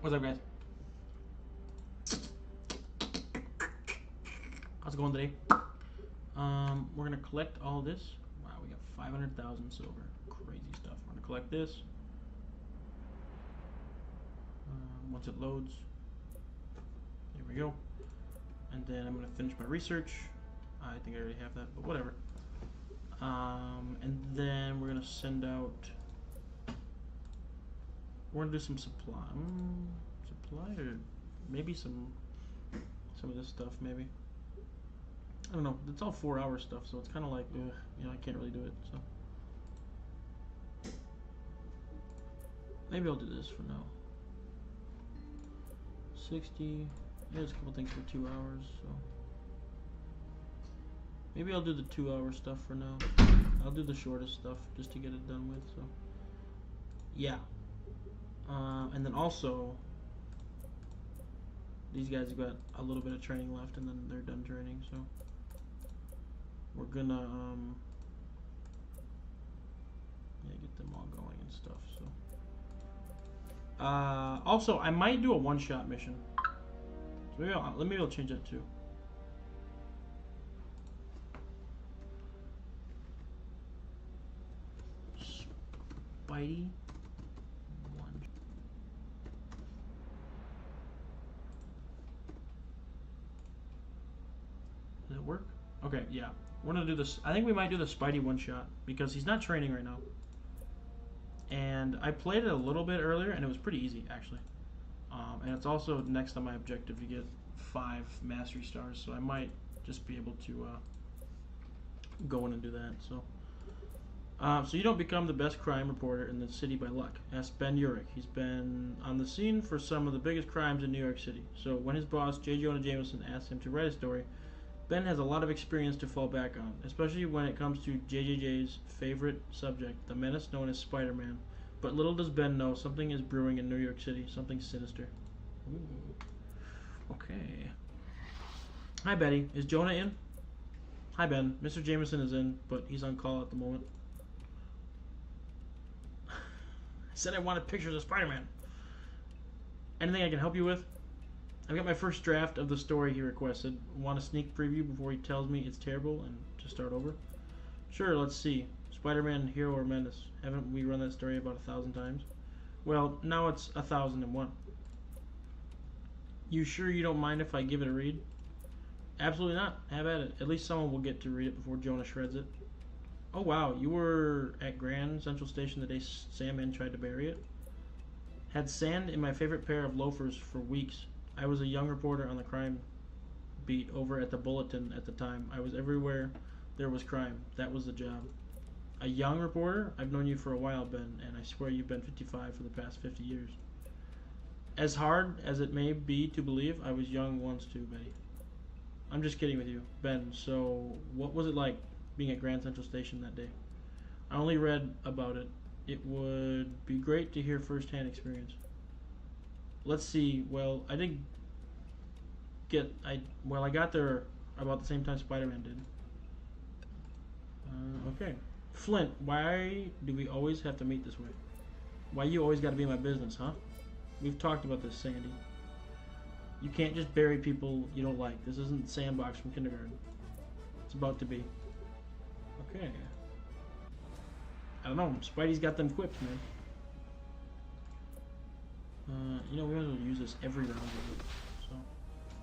What's up, guys? How's it going today? We're gonna collect all this. Wow, we got 500,000 silver. Crazy stuff. We're gonna collect this. Once it loads, there we go. And then I'm gonna finish my research. I think I already have that, but whatever. And then we're gonna send out. We're gonna do some supply. Supply or maybe some of this stuff. Maybe. I don't know. It's all 4-hour stuff, so it's kind of like, you know, I can't really do it. So maybe I'll do this for now. 60. There's a couple things for 2 hours. So maybe I'll do the 2-hour stuff for now. I'll do the shortest stuff just to get it done with. So yeah. And then also, these guys have got a little bit of training left, and then they're done training. So we're gonna get them all going and stuff. So also, I might do a one-shot mission. So maybe I'll change that too. Spidey. Does it work? Okay, yeah. We're gonna do this. I think we might do the Spidey one-shot because he's not training right now. And I played it a little bit earlier, and it was pretty easy actually. And it's also next on my objective to get 5 mastery stars, so I might just be able to go in and do that. So you don't become the best crime reporter in the city by luck. Ask Ben Urich. He's been on the scene for some of the biggest crimes in New York City. So when his boss, J. Jonah Jameson, asked him to write a story, Ben has a lot of experience to fall back on, especially when it comes to JJJ's favorite subject, the menace known as Spider-Man. But little does Ben know, something is brewing in New York City, something sinister. Ooh. Okay. Hi, Betty. Is Jonah in? Hi, Ben. Mr. Jameson is in, but he's on call at the moment. I said I wanted pictures of Spider-Man. Anything I can help you with? I've got my first draft of the story he requested. Want a sneak preview before he tells me it's terrible and to start over? Sure, let's see. Spider-Man, Hero or Menace. Haven't we run that story about 1,000 times? Well, now it's 1,001. You sure you don't mind if I give it a read? Absolutely not. Have at it. At least someone will get to read it before Jonah shreds it. Oh wow, you were at Grand Central Station the day Sandman tried to bury it? Had sand in my favorite pair of loafers for weeks. I was a young reporter on the crime beat over at the Bulletin at the time. I was everywhere there was crime. That was the job. A young reporter? I've known you for a while, Ben, and I swear you've been 55 for the past 50 years. As hard as it may be to believe, I was young once too, Betty. I'm just kidding with you. Ben, so what was it like being at Grand Central Station that day? I only read about it. It would be great to hear firsthand experience. Let's see. Well, I got there about the same time Spider-Man did. Okay. Flint, why do we always have to meet this way? Why you always got to be in my business, huh? We've talked about this, Sandy. You can't just bury people you don't like. This isn't Sandbox from kindergarten. It's about to be. Okay. I don't know. Spidey's got them quips, man. You know, we might as well use this every round of it. So,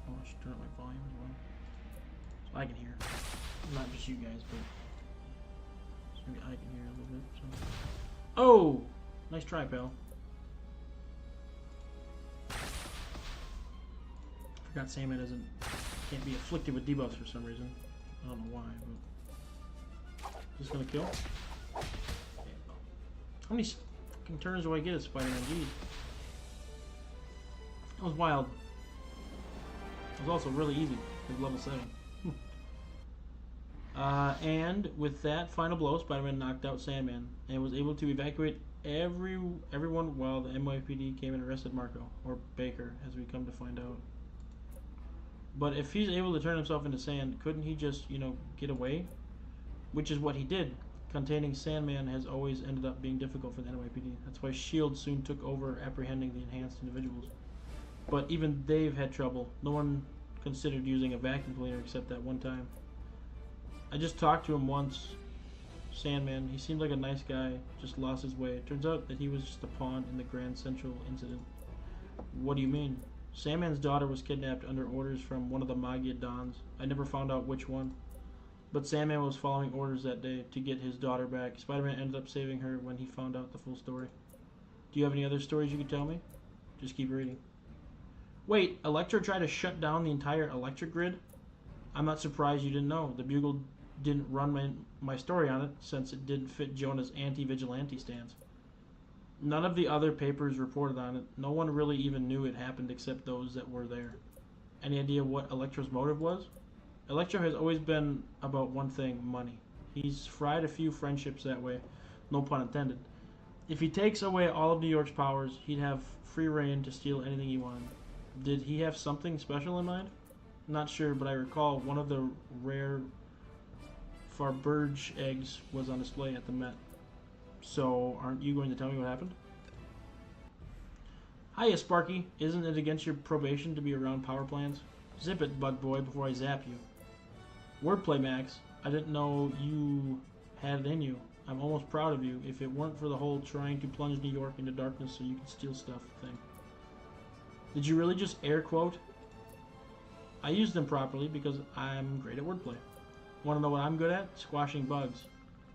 I should turn up my volume as well. So I can hear. Not just you guys, but so maybe I can hear a little bit. So. Oh! Nice try, pal. Forgot Sandman can't be afflicted with debuffs for some reason. I don't know why, but is this gonna kill? Okay. How many fucking turns do I get as Spider-Man? Jeez. That was wild. It was also really easy with level 7. And with that final blow, Spider-Man knocked out Sandman and was able to evacuate everyone while the NYPD came and arrested Marco, or Baker, as we come to find out. But if he's able to turn himself into sand, couldn't he just, you know, get away? Which is what he did. Containing Sandman has always ended up being difficult for the NYPD. That's why S.H.I.E.L.D. soon took over apprehending the enhanced individuals. but even they've had trouble. No one considered using a vacuum cleaner except that one time. I just talked to him once. Sandman, he seemed like a nice guy, just lost his way. Turns out that he was just a pawn in the Grand Central incident. What do you mean? Sandman's daughter was kidnapped under orders from one of the Magia Dons. I never found out which one. But Sandman was following orders that day to get his daughter back. Spider-Man ended up saving her when he found out the full story. Do you have any other stories you could tell me? Just keep reading. Wait, Electro tried to shut down the entire electric grid? I'm not surprised you didn't know. The Bugle didn't run my story on it since it didn't fit Jonah's anti-vigilante stance. None of the other papers reported on it. No one really even knew it happened except those that were there. Any idea what Electro's motive was? Electro has always been about one thing, money. He's fried a few friendships that way, no pun intended. If he takes away all of New York's powers, he'd have free reign to steal anything he wanted. Did he have something special in mind? Not sure, but I recall one of the rare Farberge eggs was on display at the Met. So, aren't you going to tell me what happened? Hiya, Sparky. Isn't it against your probation to be around power plants? Zip it, bug boy, before I zap you. Wordplay, Max. I didn't know you had it in you. I'm almost proud of you, if it weren't for the whole trying to plunge New York into darkness so you could steal stuff thing. Did you really just air quote? I used them properly because I'm great at wordplay. Want to know what I'm good at? Squashing bugs.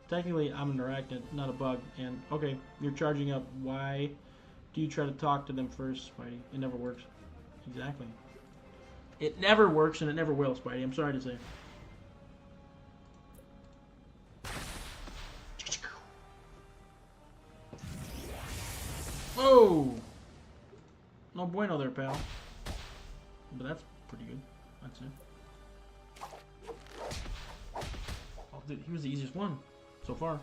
Technically, I'm an arachnid, not a bug. And, okay, you're charging up. Why do you try to talk to them first, Spidey? It never works. Exactly. It never works, and it never will, Spidey. I'm sorry to say. Whoa! No bueno there, pal. But that's pretty good. That's it. Oh, dude, he was the easiest one so far.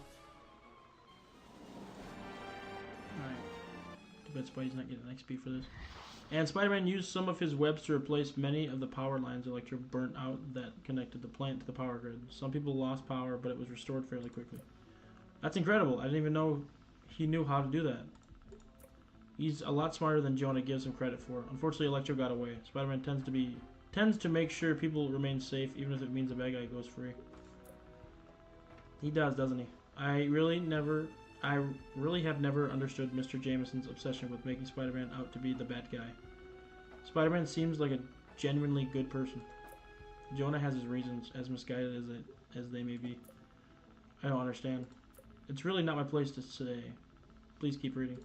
Alright. Too bad Spidey's not getting an XP for this. And Spider-Man used some of his webs to replace many of the power lines Electro burnt out that connected the plant to the power grid. Some people lost power, but it was restored fairly quickly. That's incredible. I didn't even know he knew how to do that. He's a lot smarter than Jonah gives him credit for. Unfortunately, Electro got away. Spider-Man tends to make sure people remain safe, even if it means a bad guy goes free. He does, doesn't he? I really have never understood Mr. Jameson's obsession with making Spider-Man out to be the bad guy. Spider-Man seems like a genuinely good person. Jonah has his reasons, as misguided as they may be. I don't understand. It's really not my place to say. Please keep reading.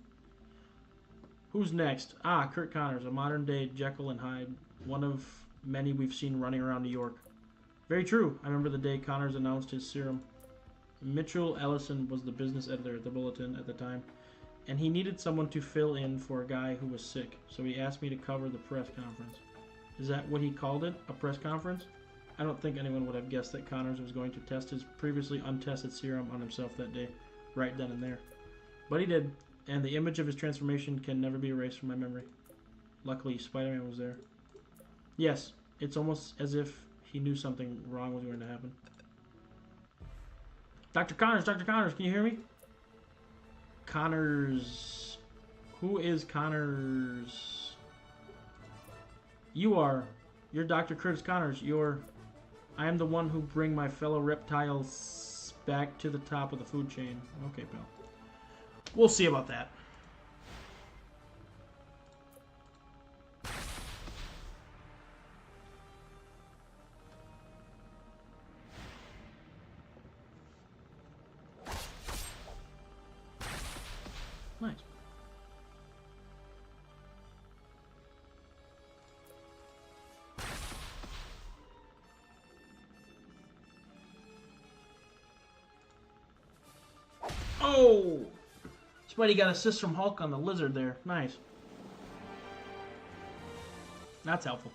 Who's next? Ah, Kurt Connors, a modern-day Jekyll and Hyde, one of many we've seen running around New York. Very true. I remember the day Connors announced his serum. Mitchell Ellison was the business editor at the Bulletin at the time, and he needed someone to fill in for a guy who was sick, so he asked me to cover the press conference. Is that what he called it? A press conference? I don't think anyone would have guessed that Connors was going to test his previously untested serum on himself that day, right then and there. But he did, and the image of his transformation can never be erased from my memory. Luckily, Spider-Man was there. Yes, it's almost as if he knew something wrong was going to happen. Dr. Connors, can you hear me? Connors. Who is Connors? You are. You're Dr. Curtis Connors. I am the one who bring my fellow reptiles back to the top of the food chain. Okay, pal. We'll see about that. Nice. Oh! Spidey got assist from Hulk on the lizard there. Nice. That's helpful.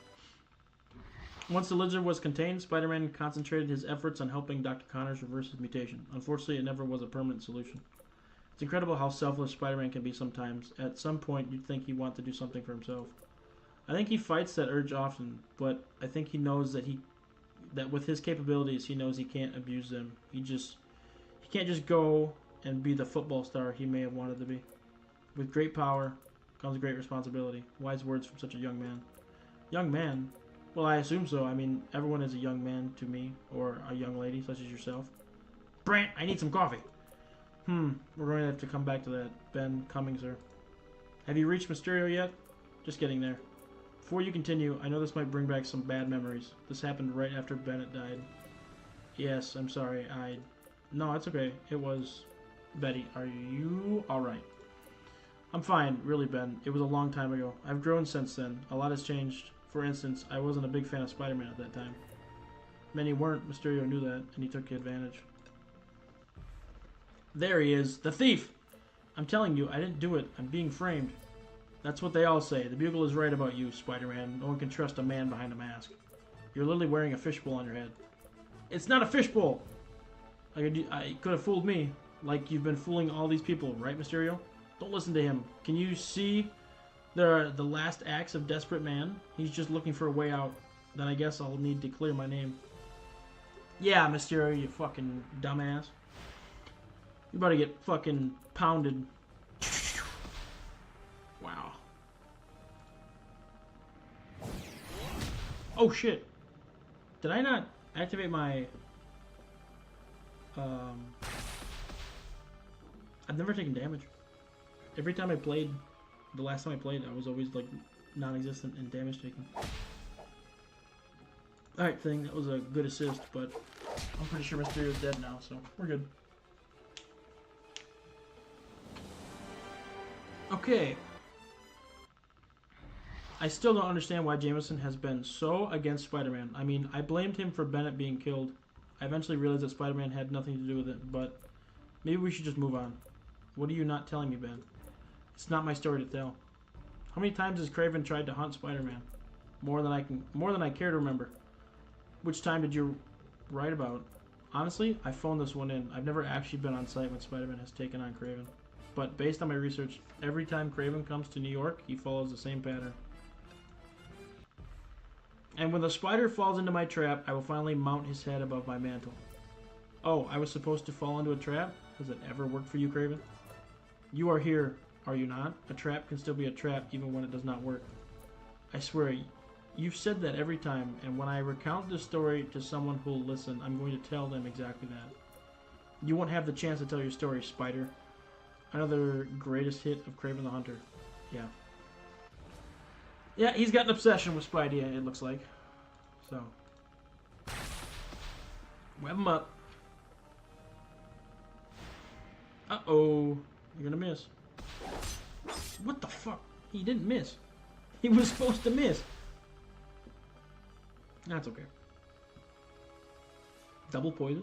Once the lizard was contained, Spider-Man concentrated his efforts on helping Dr. Connors reverse his mutation. Unfortunately, it never was a permanent solution. It's incredible how selfless Spider-Man can be sometimes. At some point, you'd think he'd want to do something for himself. I think he fights that urge often, but I think he knows that with his capabilities, he knows he can't abuse them. He can't just go and be the football star he may have wanted to be. With great power comes great responsibility. Wise words from such a young man. Young man? Well, I assume so. I mean, everyone is a young man to me, or a young lady, such as yourself. Brant, I need some coffee. We're going to have to come back to that. Ben, coming, sir. Have you reached Mysterio yet? Just getting there. Before you continue, I know this might bring back some bad memories. This happened right after Bennett died. Yes, I'm sorry. No, it's okay. It was... Betty, are you alright? I'm fine, really, Ben. It was a long time ago. I've grown since then. A lot has changed. For instance, I wasn't a big fan of Spider-Man at that time. Many weren't. Mysterio knew that, and he took advantage. There he is. The thief! I'm telling you, I didn't do it. I'm being framed. That's what they all say. The Bugle is right about you, Spider-Man. No one can trust a man behind a mask. You're literally wearing a fishbowl on your head. It's not a fishbowl! I could have fooled me. Like you've been fooling all these people, right, Mysterio? Don't listen to him. Can you see the last acts of Desperate Man? He's just looking for a way out. Then I guess I'll need to clear my name. Yeah, Mysterio, you fucking dumbass. You're about to get fucking pounded. Wow. Oh shit. Did I not activate my... I've never taken damage. Every time I played, the last time I played, I was always like non-existent in damage taking. Alright, thing, that was a good assist, but I'm pretty sure Mysterio's dead now, so we're good. Okay. I still don't understand why Jameson has been so against Spider-Man. I mean, I blamed him for Bennett being killed. I eventually realized that Spider-Man had nothing to do with it, but maybe we should just move on. What are you not telling me, Ben? It's not my story to tell. How many times has Kraven tried to hunt Spider-Man? More than I care to remember. Which time did you write about? Honestly, I phoned this one in. I've never actually been on site when Spider-Man has taken on Kraven. But based on my research, every time Kraven comes to New York, he follows the same pattern. And when the spider falls into my trap, I will finally mount his head above my mantle. Oh, I was supposed to fall into a trap? Does it ever work for you, Kraven? You are here, are you not? A trap can still be a trap even when it does not work. I swear, you've said that every time, and when I recount this story to someone who will listen, I'm going to tell them exactly that. You won't have the chance to tell your story, Spider. Another greatest hit of Kraven the Hunter. Yeah. Yeah, he's got an obsession with Spidey, it looks like. So. Web him up. Uh-oh. You're gonna miss. What the fuck? He didn't miss. He was supposed to miss. That's okay. Double poison?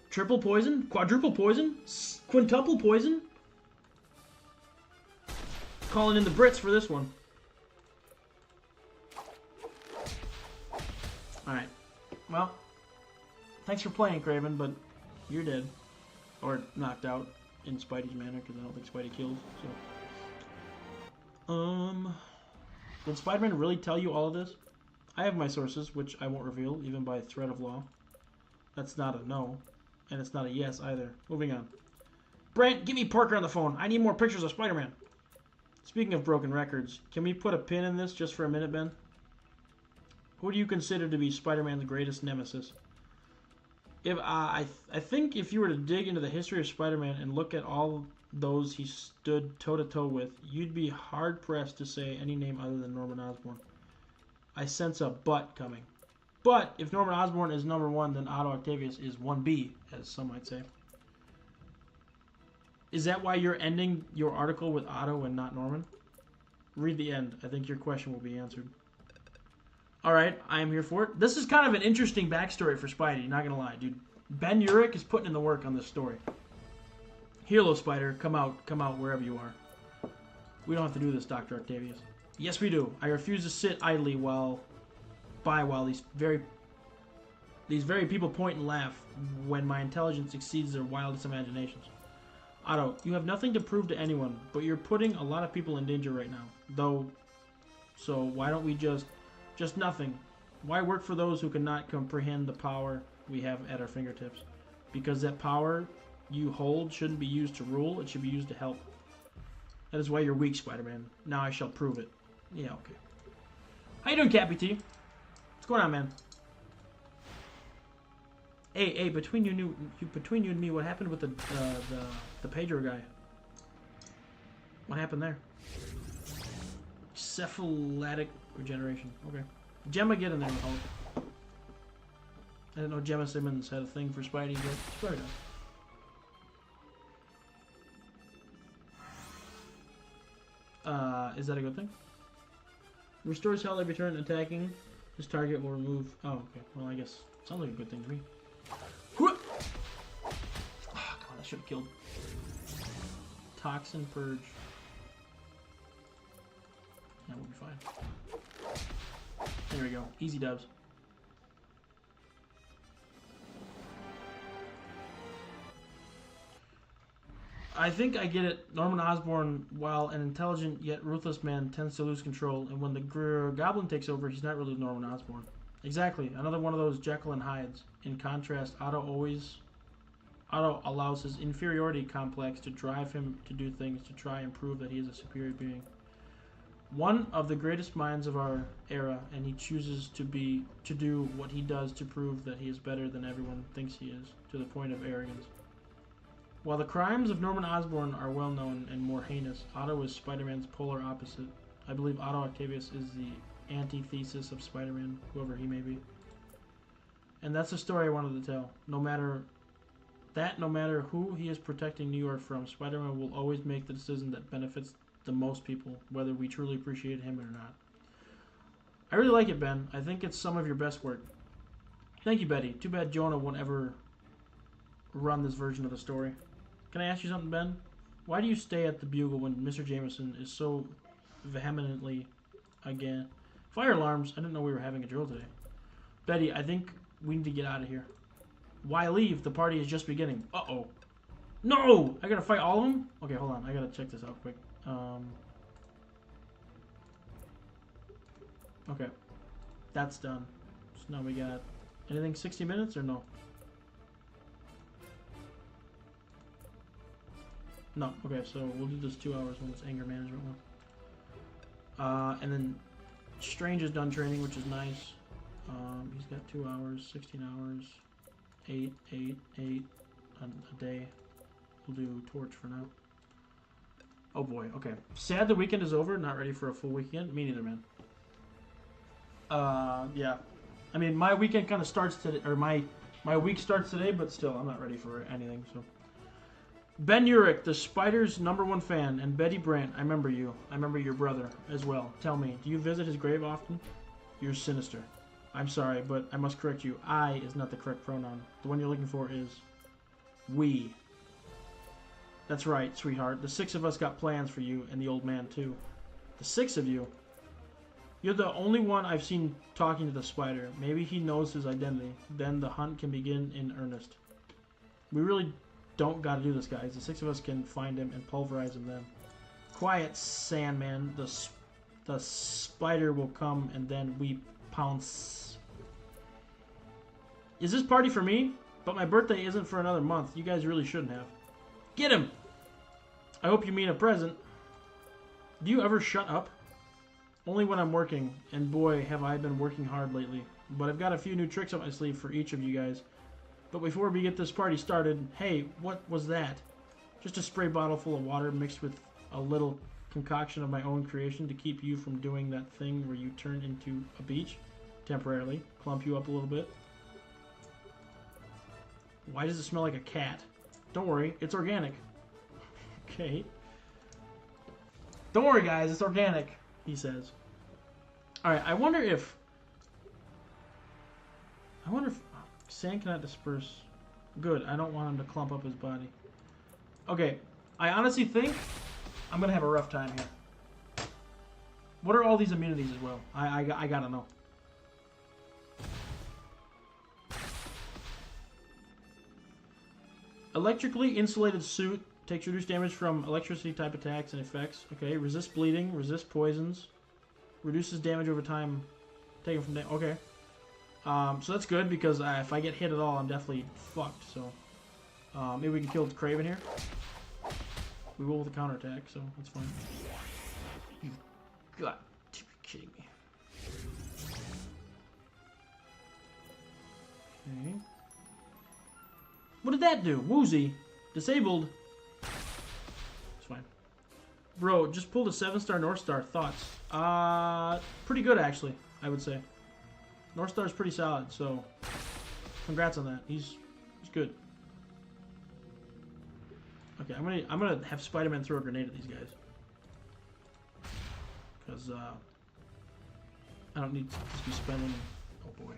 Triple poison? Quadruple poison? Quintuple poison? Calling in the Brits for this one. Alright. Well, thanks for playing, Kraven, but you're dead. Or knocked out in Spidey's manner, because I don't think Spidey kills, so... Did Spider-Man really tell you all of this? I have my sources, which I won't reveal, even by threat of law. That's not a no. And it's not a yes, either. Moving on. Brent, get me Parker on the phone. I need more pictures of Spider-Man. Speaking of broken records, can we put a pin in this just for a minute, Ben? Who do you consider to be Spider-Man's greatest nemesis? If I think if you were to dig into the history of Spider-Man and look at all those he stood toe-to-toe with, you'd be hard-pressed to say any name other than Norman Osborn. I sense a but coming. But if Norman Osborn is number one, then Otto Octavius is 1B, as some might say. Is that why you're ending your article with Otto and not Norman? Read the end. I think your question will be answered. Alright, I am here for it. This is kind of an interesting backstory for Spidey, not gonna lie, dude. Ben Urich is putting in the work on this story. Hello, Spider. Come out wherever you are. We don't have to do this, Dr. Octavius. Yes, we do. I refuse to sit idly while these very people point and laugh when my intelligence exceeds their wildest imaginations. Otto, you have nothing to prove to anyone, but you're putting a lot of people in danger right now. Though, so why don't we just nothing? Why work for those who cannot comprehend the power we have at our fingertips? Because that power you hold shouldn't be used to rule, it should be used to help. That is why you're weak, Spider-Man. Now I shall prove it. Yeah, okay. How you doing, Cappy T? What's going on, man? Hey, between you and me, what happened with the Pedro guy? What happened there? Cephalatic regeneration. Okay. Gemma, get in there with Hulk. I didn't know Gemma Simmons had a thing for Spidey, but she probably does. Is that a good thing? Restores health every turn attacking. His target will remove... Oh, okay. Well, I guess... Sounds like a good thing to me. Oh, come on, that should have killed. Toxin Purge. That will be fine. There we go. Easy dubs. I think I get it. Norman Osborn, while an intelligent yet ruthless man, tends to lose control, and when the Goblin takes over, he's not really Norman Osborn. Exactly. Another one of those Jekyll and Hydes. In contrast, Otto allows his inferiority complex to drive him to do things to try and prove that he is a superior being. One of the greatest minds of our era, and he chooses to do what he does to prove that he is better than everyone thinks he is, to the point of arrogance. While the crimes of Norman Osborn are well known and more heinous, Otto is Spider-Man's polar opposite. I believe Otto Octavius is the antithesis of Spider-Man, whoever he may be. And that's the story I wanted to tell. No matter who he is protecting New York from, Spider-Man will always make the decision that benefits the most people, whether we truly appreciate him or not. I really like it, Ben. I think it's some of your best work. Thank you, Betty. Too bad Jonah won't ever run this version of the story. Can I ask you something, Ben? Why do you stay at the Bugle when Mr. Jameson is so vehemently again? Fire alarms. I didn't know we were having a drill today. Betty, I think we need to get out of here. Why leave? The party is just beginning. Uh-oh. No! I gotta fight all of them? Okay, hold on. I gotta check this out quick. Okay. That's done. So now we got... Anything 60 minutes or no? No. Okay, so we'll do this 2 hours on this anger management one. And then Strange is done training, which is nice. He's got 2 hours, 16 hours, 8 a day. We'll do Torch for now. Oh boy, okay. Sad the weekend is over, not ready for a full weekend. Me neither, man. Yeah. I mean, my weekend kind of starts today, or my week starts today, but still, I'm not ready for anything, so. Ben Urich, the Spider's #1 fan, and Betty Brandt, I remember you. I remember your brother as well. Tell me, do you visit his grave often? You're sinister. I'm sorry, but I must correct you. I is not the correct pronoun. The one you're looking for is we. That's right, sweetheart. The 6 of us got plans for you and the old man, too. The 6 of you? You're the only one I've seen talking to the Spider. Maybe he knows his identity. Then the hunt can begin in earnest. We really don't gotta do this, guys. The 6 of us can find him and pulverize him then. Quiet, Sandman. The Spider will come and then we pounce. Is this party for me? But my birthday isn't for another month. You guys really shouldn't have. Get him! I hope you mean a present. Do you ever shut up? Only when I'm working, and boy, have I been working hard lately. But I've got a few new tricks up my sleeve for each of you guys. But before we get this party started, hey, what was that? Just a spray bottle full of water mixed with a little concoction of my own creation to keep you from doing that thing where you turn into a beach temporarily, clump you up a little bit. Why does it smell like a cat? Don't worry, it's organic. Okay. Don't worry, guys, it's organic, he says. Alright, I wonder if sand cannot disperse. Good, I don't want him to clump up his body. Okay, I honestly think I'm going to have a rough time here. What are all these immunities as well? I gotta know. Electrically insulated suit. Takes reduced damage from electricity type attacks and effects. Okay, resist bleeding, resist poisons. Reduces damage over time. Taken from damage. Okay. So that's good because if I get hit at all, I'm definitely fucked. So maybe we can kill Craven here. We roll with a counterattack, so that's fine. You've got to be kidding me. Okay. What did that do? Woozy. Disabled. It's fine. Bro, just pulled a 7-star North Star. Thoughts? Pretty good, actually, I would say. North Star's pretty solid, so congrats on that. He's good. Okay, I'm gonna have Spider-Man throw a grenade at these guys. Because I don't need to just be spending. Oh boy.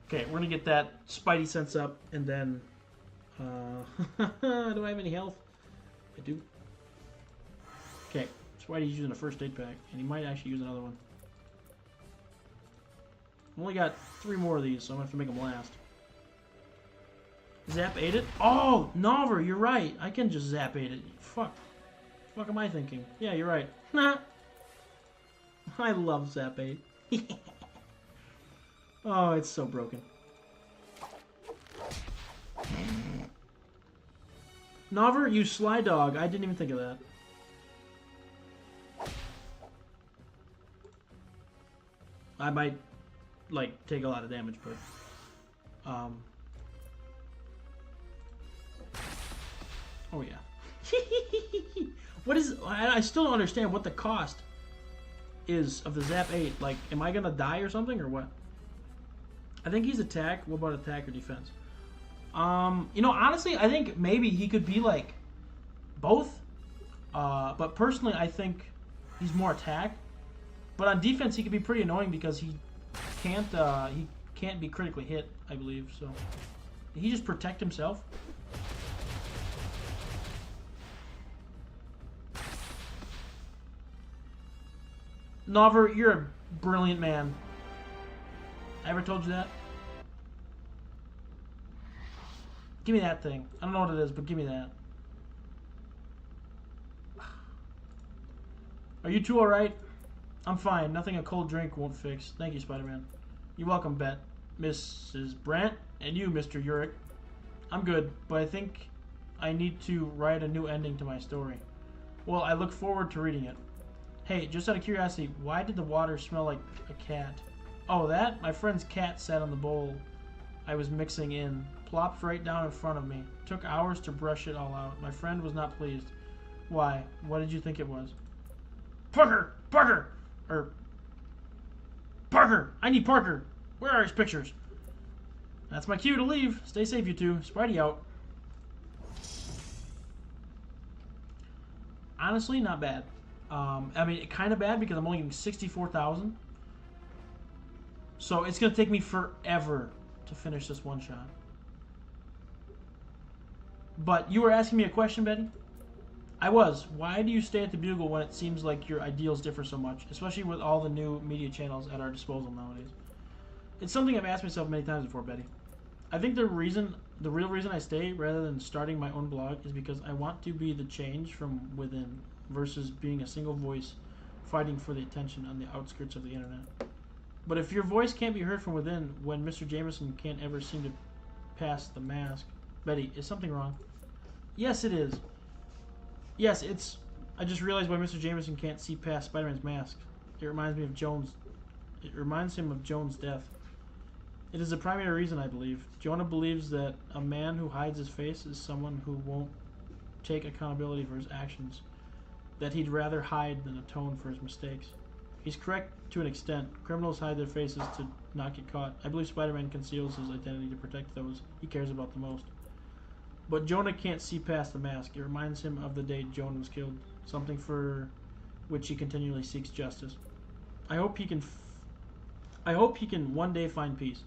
Okay, we're gonna get that Spidey sense up, and then do I have any health? I do. Okay, Spidey's using a first aid pack, and he might actually use another one. I've only got 3 more of these, so I'm gonna have to make them last. Zap ate it? Oh, Nover, you're right. I can just zap ate it. Fuck. Fuck am I thinking? Yeah, you're right. Nah. I love zap ate. Oh, it's so broken. Nover, you sly dog. I didn't even think of that. I might, like, take a lot of damage, but... Oh, yeah. What is... I still don't understand what the cost is of the Zap 8. Like, am I gonna die or something, or what? I think he's attack. What about attack or defense? You know, honestly, I think maybe he could be, like, both. But personally, I think he's more attack. But on defense, he could be pretty annoying because he can't be critically hit, I believe. So, did he just protect himself? Nover, you're a brilliant man. I ever told you that? Give me that thing. I don't know what it is, but give me that. Are you two alright? I'm fine. Nothing a cold drink won't fix. Thank you, Spider-Man. You're welcome, Bet. Mrs. Brandt, and you, Mr. Uric. I'm good, but I think I need to write a new ending to my story. Well, I look forward to reading it. Hey, just out of curiosity, why did the water smell like a cat? Oh, that? My friend's cat sat on the bowl I was mixing in, plopped right down in front of me. Took hours to brush it all out. My friend was not pleased. Why? What did you think it was? Parker! Parker! Parker! I need Parker! Where are his pictures? That's my cue to leave. Stay safe, you two. Spidey out. Honestly, not bad. I mean, kind of bad because I'm only getting 64,000. So it's going to take me forever to finish this one shot. But you were asking me a question, Betty? I was. Why do you stay at the Bugle when it seems like your ideals differ so much, especially with all the new media channels at our disposal nowadays? It's something I've asked myself many times before, Betty. I think the real reason I stay rather than starting my own blog is because I want to be the change from within versus being a single voice fighting for the attention on the outskirts of the internet. But if your voice can't be heard from within when Mr. Jameson can't ever seem to pass the mask, Betty, is something wrong? Yes, it is. Yes, it's... I just realized why Mr. Jameson can't see past Spider-Man's mask. It reminds me of Jones... It reminds him of Jones' death. It is the primary reason, I believe. Jonah believes that a man who hides his face is someone who won't take accountability for his actions. That he'd rather hide than atone for his mistakes. He's correct to an extent. Criminals hide their faces to not get caught. I believe Spider-Man conceals his identity to protect those he cares about the most. But Jonah can't see past the mask. It reminds him of the day Jonah was killed. Something for which he continually seeks justice. I hope he can one day find peace.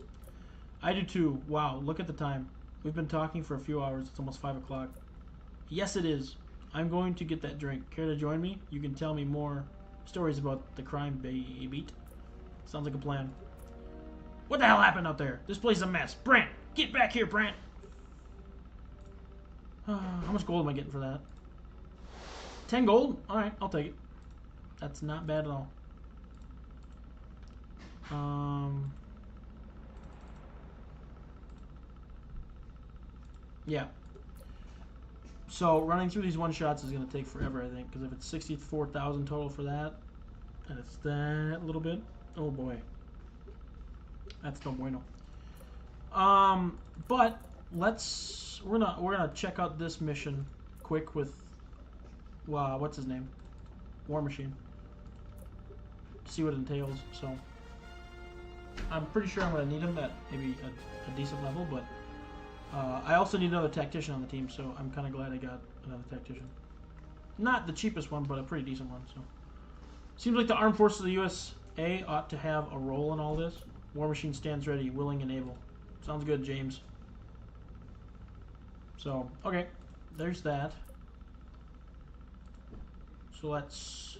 I do too. Wow, look at the time. We've been talking for a few hours. It's almost 5 o'clock. Yes, it is. I'm going to get that drink. Care to join me? You can tell me more stories about the crime beat. Sounds like a plan. What the hell happened out there? This place is a mess. Brant! Get back here, Brant! How much gold am I getting for that? 10 gold? Alright, I'll take it. That's not bad at all. Yeah. So running through these one-shots is going to take forever, I think, because if it's 64,000 total for that, and it's that little bit, oh boy. That's no bueno. But we're gonna check out this mission quick with what's his name? War Machine. See what it entails. So I'm pretty sure I'm gonna need him at maybe a decent level, but I also need another tactician on the team, so I'm kind of glad I got another tactician. Not the cheapest one, but a pretty decent one. So seems like the Armed Forces of the USA ought to have a role in all this. War Machine stands ready, willing and able. Sounds good, James. So, okay. There's that. So let's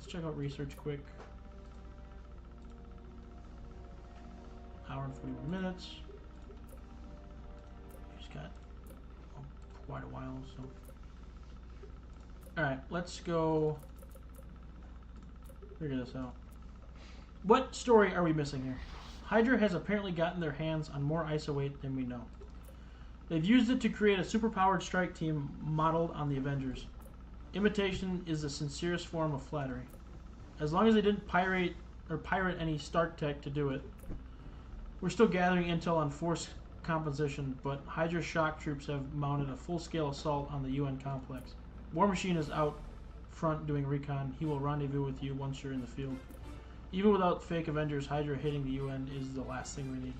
check out research quick. Hour and 41 minutes. He's got quite a while, so. Alright, let's go figure this out. What story are we missing here? Hydra has apparently gotten their hands on more iso-8 than we know. They've used it to create a superpowered strike team modeled on the Avengers. Imitation is the sincerest form of flattery. As long as they didn't pirate any Stark tech to do it. We're still gathering intel on force composition, but Hydra shock troops have mounted a full-scale assault on the UN complex. War Machine is out front doing recon. He will rendezvous with you once you're in the field. Even without fake Avengers, Hydra hitting the UN is the last thing we need.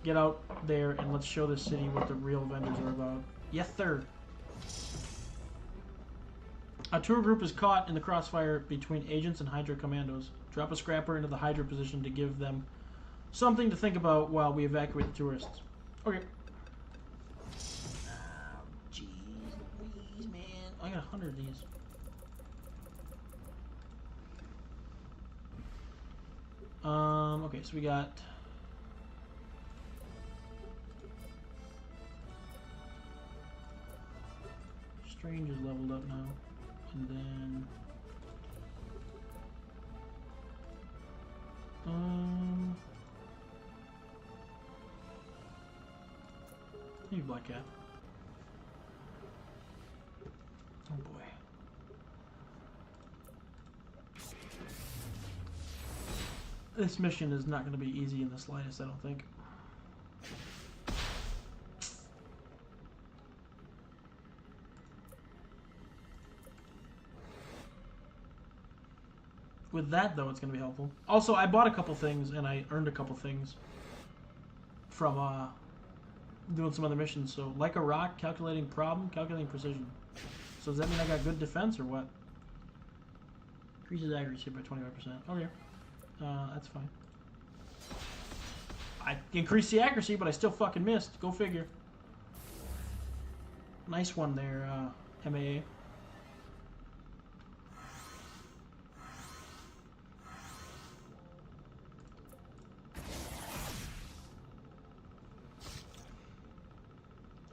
Get out there and let's show this city what the real Avengers are about. Yes, sir. A tour group is caught in the crossfire between agents and Hydra commandos. Drop a scrapper into the Hydra position to give them something to think about while we evacuate the tourists. Okay. Jeez Louise, man. I got 100 of these. Okay, so we got Strange is leveled up now, and then maybe Black Cat. Oh boy. This mission is not going to be easy in the slightest, I don't think. With that, though, it's going to be helpful. Also, I bought a couple things, and I earned a couple things from doing some other missions. So, like a rock, calculating problem, calculating precision. So does that mean I got good defense, or what? Increases accuracy by 25%. Okay. That's fine. I increased the accuracy, but I still fucking missed. Go figure. Nice one there, MAA.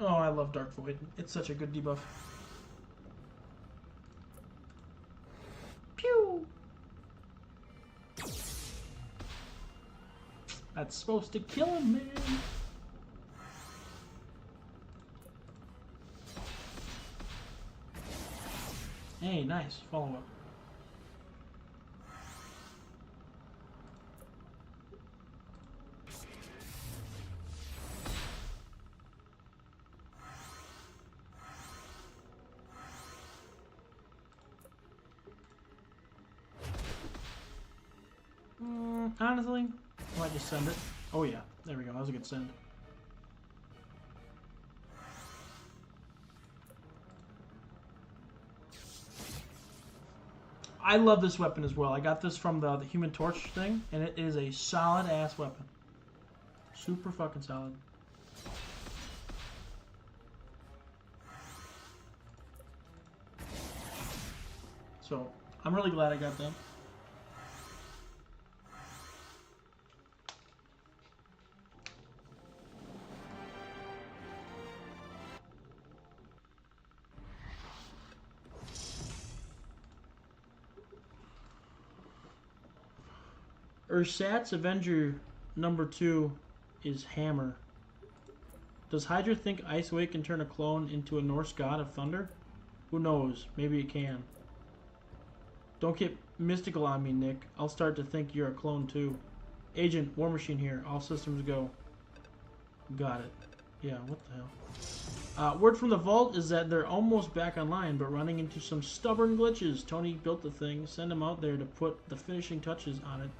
Oh, I love Dark Void. It's such a good debuff. Pew! That's supposed to kill him, man. Hey, nice. Follow up. Honestly, I might just send it. Oh yeah, there we go. That was a good send. I love this weapon as well. I got this from the Human Torch thing, and it is a solid ass weapon. Super fucking solid. So, I'm really glad I got that. Ursat's Avenger number 2 is Hammer. Does Hydra think Icewake can turn a clone into a Norse god of thunder? Who knows? Maybe it can. Don't get mystical on me, Nick. I'll start to think you're a clone too. Agent, War Machine here. All systems go. Got it. Yeah, what the hell? Word from the vault is that they're almost back online, but running into some stubborn glitches. Tony built the thing. Send him out there to put the finishing touches on it.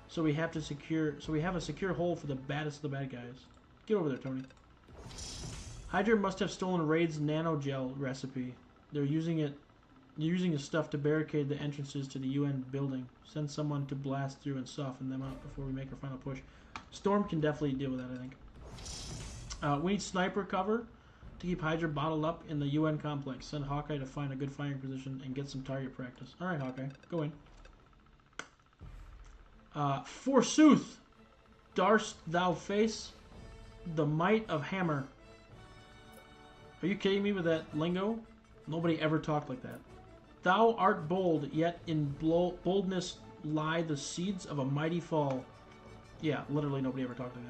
So we have a secure hole for the baddest of the bad guys. Get over there, Tony. Hydra must have stolen Raid's nanogel recipe. They're using the stuff to barricade the entrances to the UN building. Send someone to blast through and soften them out before we make our final push. Storm can definitely deal with that, I think. We need sniper cover to keep Hydra bottled up in the UN complex. Send Hawkeye to find a good firing position and get some target practice. Alright, Hawkeye. Go in. Forsooth, darst thou face the might of hammer. Are you kidding me with that lingo? Nobody ever talked like that. Thou art bold, yet in boldness lie the seeds of a mighty fall. Yeah, literally nobody ever talked like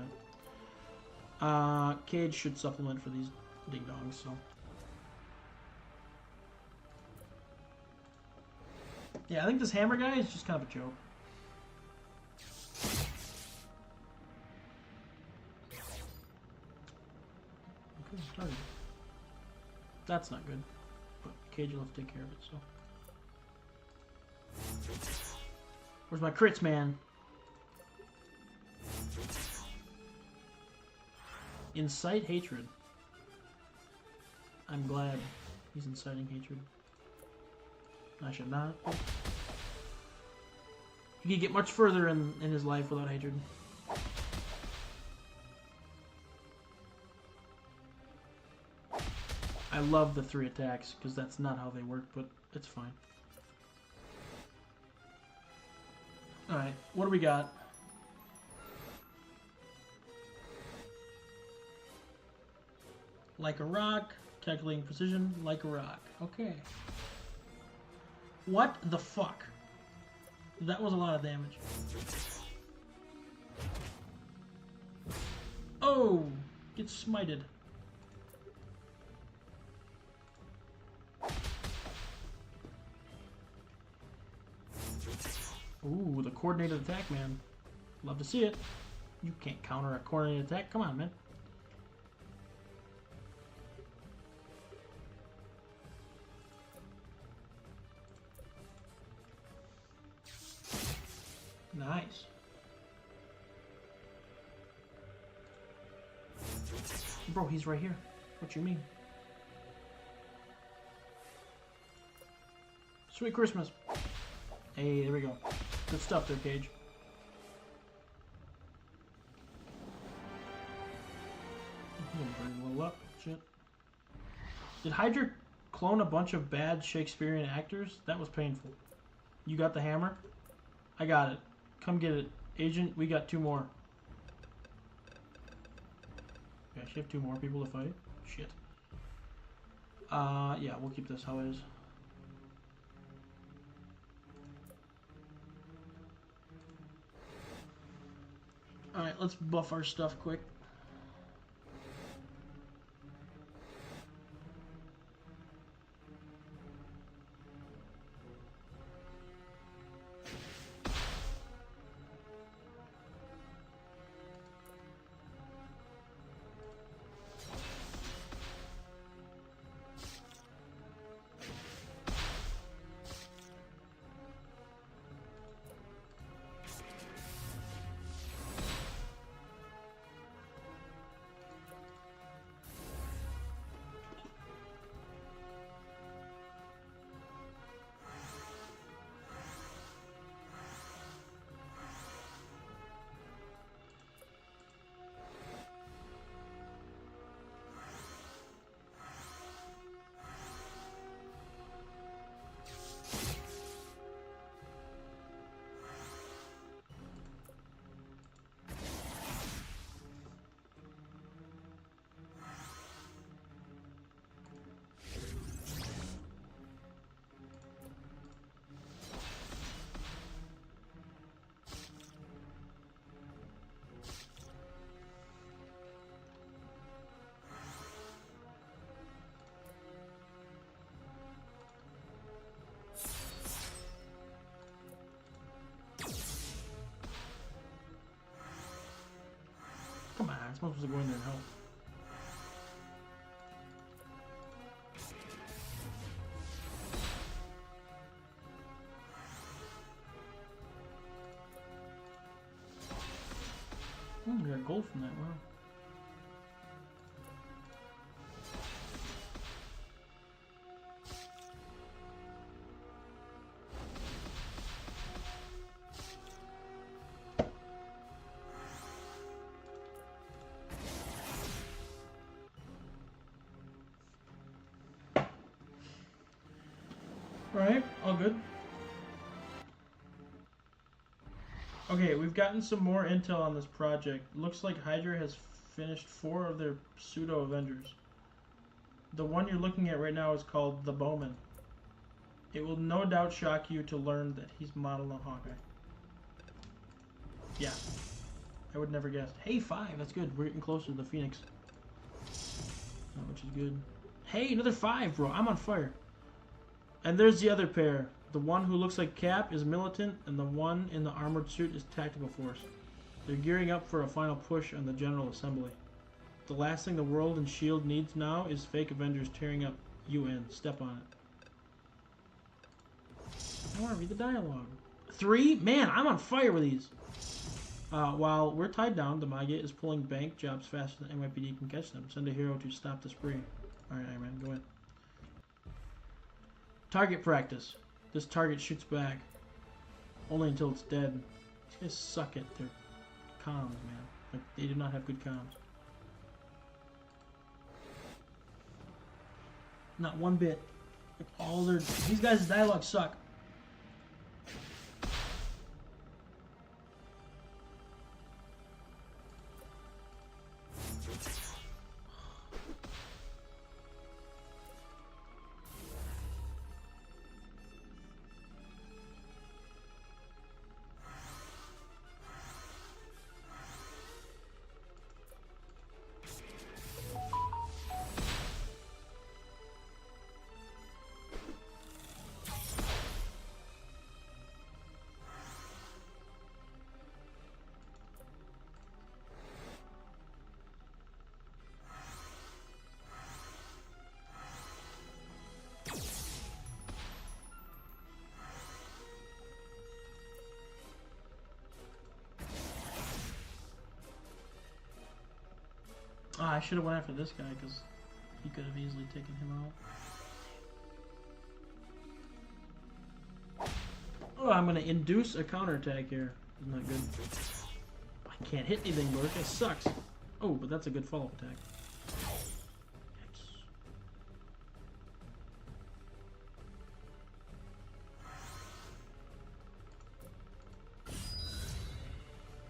that. Cage should supplement for these ding-dongs, so. Yeah, I think this hammer guy is just kind of a joke. Okay, started. That's not good. But Cage will have to take care of it, so. Where's my crits, man? Incite hatred. I'm glad he's inciting hatred. I should not. He could get much further in his life without hatred. I love the 3 attacks, because that's not how they work, but it's fine. Alright, what do we got? Like a rock, calculating precision, like a rock. Okay. What the fuck? That was a lot of damage. Oh! Get smited. Ooh, the coordinated attack, man. Love to see it. You can't counter a coordinated attack. Come on, man. Nice. Bro, he's right here. What you mean? Sweet Christmas. Hey, there we go. Good stuff there, Cage. Bring a little up. Shit. Did Hydra clone a bunch of bad Shakespearean actors? That was painful. You got the hammer? I got it. Come get it. Agent, we got 2 more. Okay, she have 2 more people to fight? Shit. Yeah, we'll keep this how it is. Alright, let's buff our stuff quick. I'm supposed to go in there and help. We got gold from that, wow. Alright, all good. Okay, we've gotten some more intel on this project. Looks like Hydra has finished 4 of their pseudo-Avengers. The one you're looking at right now is called the Bowman. It will no doubt shock you to learn that he's modeled on Hawkeye. Yeah, I would never guess. Hey, 5, that's good. We're getting closer to the Phoenix. Which is good. Hey, another 5, bro. I'm on fire. And there's the other pair. The one who looks like Cap is militant, and the one in the armored suit is tactical force. They're gearing up for a final push on the General Assembly. The last thing the world and S.H.I.E.L.D. needs now is fake Avengers tearing up UN. Step on it. I want to read the dialogue. 3? Man, I'm on fire with these. While we're tied down, the Magia is pulling bank jobs faster than NYPD can catch them. Send a hero to stop the spree. Alright, Iron Man, go in. Target practice. This target shoots back. Only until it's dead. These guys suck at their comms, man. Like, they do not have good comms. Not one bit. Like, all their... These guys' dialogue suck. I should have went after this guy because he could have easily taken him out. Oh, I'm going to induce a counterattack here. Isn't that good? I can't hit anything, bro. This guy sucks. Oh, but that's a good follow-up attack.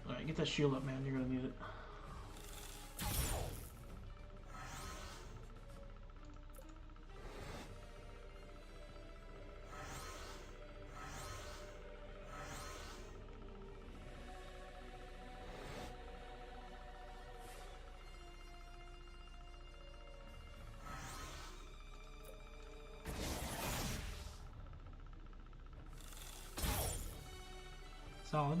Alright, get that shield up, man. You're going to need it. Solid.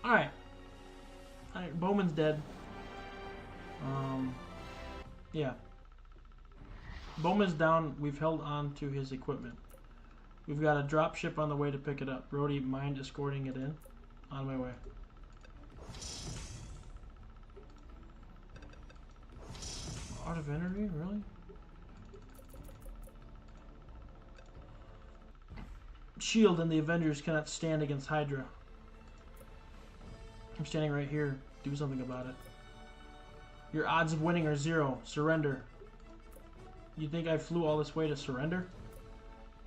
Alright. Alright, Bowman's dead. Yeah. Bowman's down. We've held on to his equipment. We've got a drop ship on the way to pick it up. Brody, mind escorting it in? On my way. Art of Energy? Really? S.H.I.E.L.D. and the Avengers cannot stand against Hydra. I'm standing right here. Do something about it. Your odds of winning are 0. Surrender. You think I flew all this way to surrender?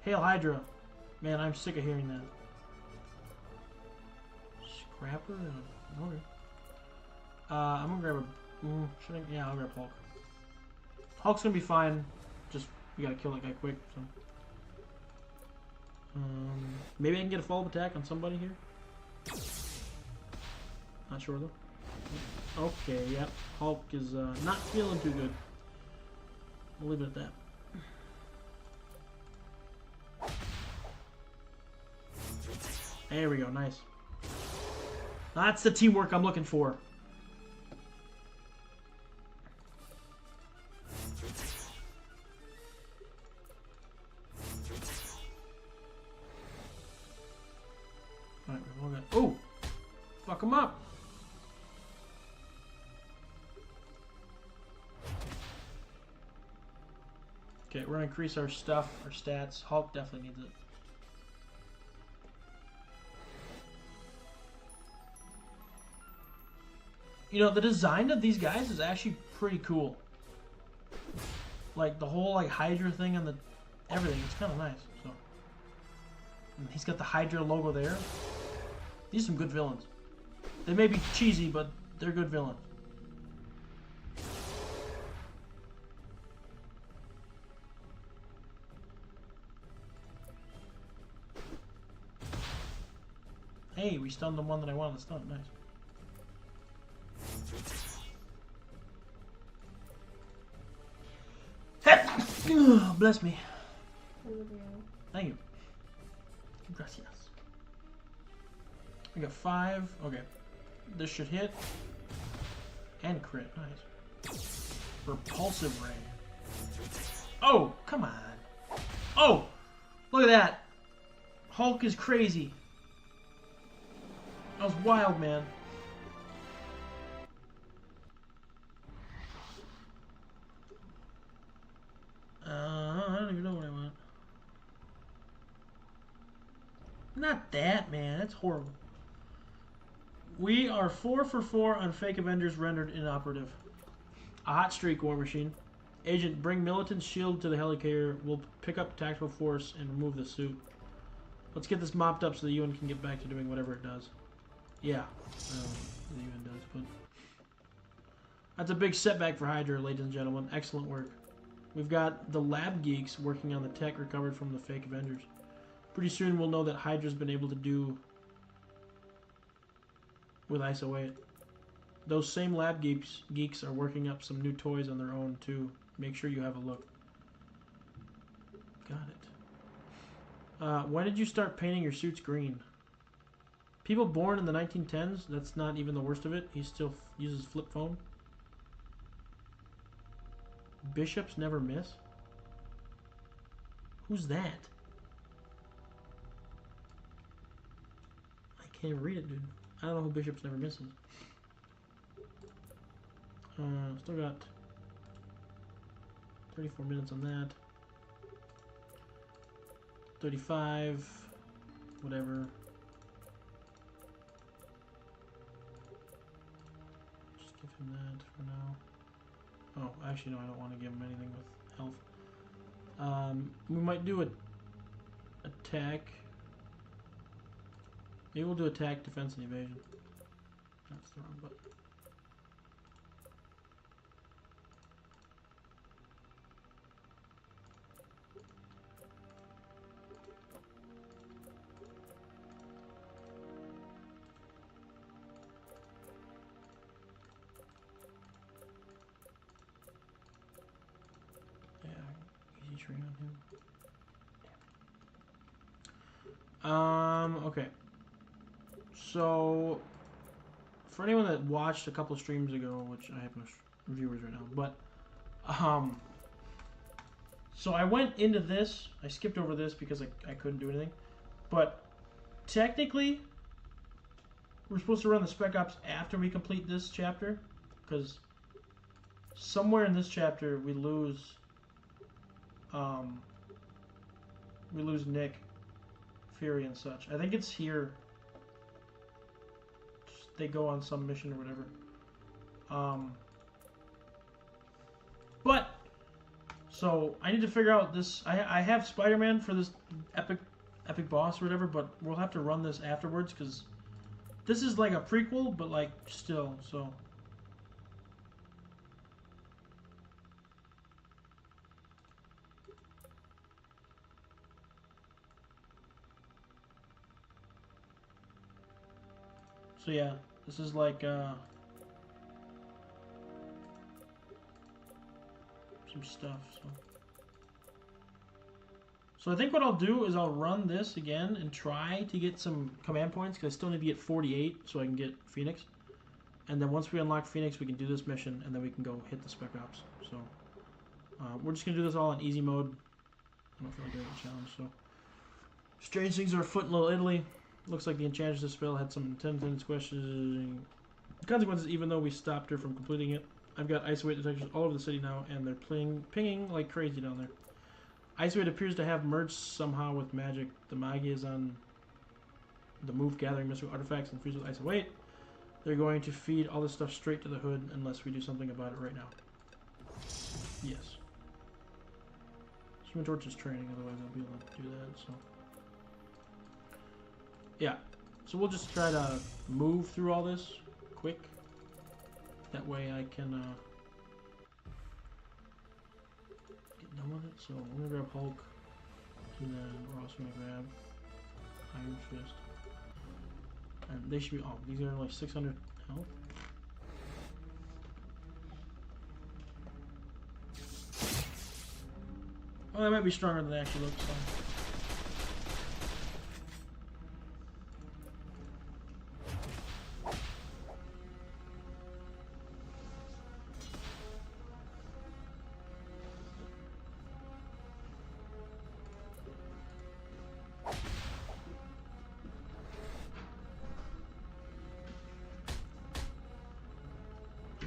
Hail Hydra. Man, I'm sick of hearing that. Scrapper? Okay. I'm gonna grab a... should I? Yeah, I'll grab Hulk. Hulk's gonna be fine. Just, we gotta kill that guy quick, so... maybe I can get a follow-up attack on somebody here. Not sure though. Okay, yep. Hulk is not feeling too good. We'll leave it at that. There we go, nice. That's the teamwork I'm looking for. Fuck him up. Okay, we're gonna increase our stuff, our stats. Hulk definitely needs it. You know, the design of these guys is actually pretty cool. Like the whole like Hydra thing and the everything. It's kind of nice. So, and he's got the Hydra logo there. These are some good villains. They may be cheesy, but they're good villains. Hey, we stunned the one that I wanted to stun. Nice. Bless me. Thank you. Gracias. We got 5. Okay. This should hit. And crit. Nice. Repulsive ray. Oh, come on. Oh! Look at that. Hulk is crazy. That was wild, man. I don't even know what I want. Not that, man. That's horrible. We are 4 for 4 on fake Avengers rendered inoperative. A hot streak, War Machine. Agent, bring Militant's shield to the helicarrier. We'll pick up tactical force and remove the suit. Let's get this mopped up so the UN can get back to doing whatever it does. Yeah, the UN does, but that's a big setback for Hydra, ladies and gentlemen. Excellent work. We've got the lab geeks working on the tech recovered from the fake Avengers. Pretty soon we'll know that Hydra's been able to do with ISO 8. Those same lab geeks are working up some new toys on their own too. Make sure you have a look. Got it. When did you start painting your suits green? People born in the 1910s, that's not even the worst of it. He still uses flip phone. Bishops never miss? Who's that? I can't even read it, dude. I don't know who Bishops never misses. Still got 34 minutes on that. 35. Whatever. Just give him that for now. Oh, actually, no, I don't want to give him anything with health. We might do a attack. Maybe we'll do attack, defense, and evasion. That's the wrong button. Tree on him. Okay. So, for anyone that watched a couple of streams ago, which I have no viewers right now, but, so I went into this, I skipped over this because I couldn't do anything, but technically, we're supposed to run the Spec Ops after we complete this chapter, because somewhere in this chapter we lose Nick, Fury, and such. I think it's here. They go on some mission or whatever. But so I need to figure out this. I have Spider-Man for this epic boss or whatever, but we'll have to run this afterwards because this is like a prequel, but like still so. So yeah, this is like some stuff. So I think what I'll do is I'll run this again and try to get some command points because I still need to get 48 so I can get Phoenix. And then once we unlock Phoenix, we can do this mission and then we can go hit the Spec Ops. So we're just gonna do this all in easy mode. I don't feel like doing a challenge. So strange things are afoot in Little Italy. Looks like the enchantress spell had some intended consequences even though we stopped her from completing it. I've got ice weight detectors all over the city now, and they're pinging like crazy down there. Ice weight appears to have merged somehow with magic. The Magi is on the move, gathering mystical artifacts and fused with ice weight. They're going to feed all this stuff straight to the hood unless we do something about it right now. Yes. Human Torch is training, otherwise I'll be able to do that, so. Yeah. So we'll just try to move through all this quick. That way I can get done with it. So I'm gonna grab Hulk, and then we're also gonna grab Iron Fist. And they should be, oh, these are like 600 health. Oh, that might be stronger than it actually looks, so.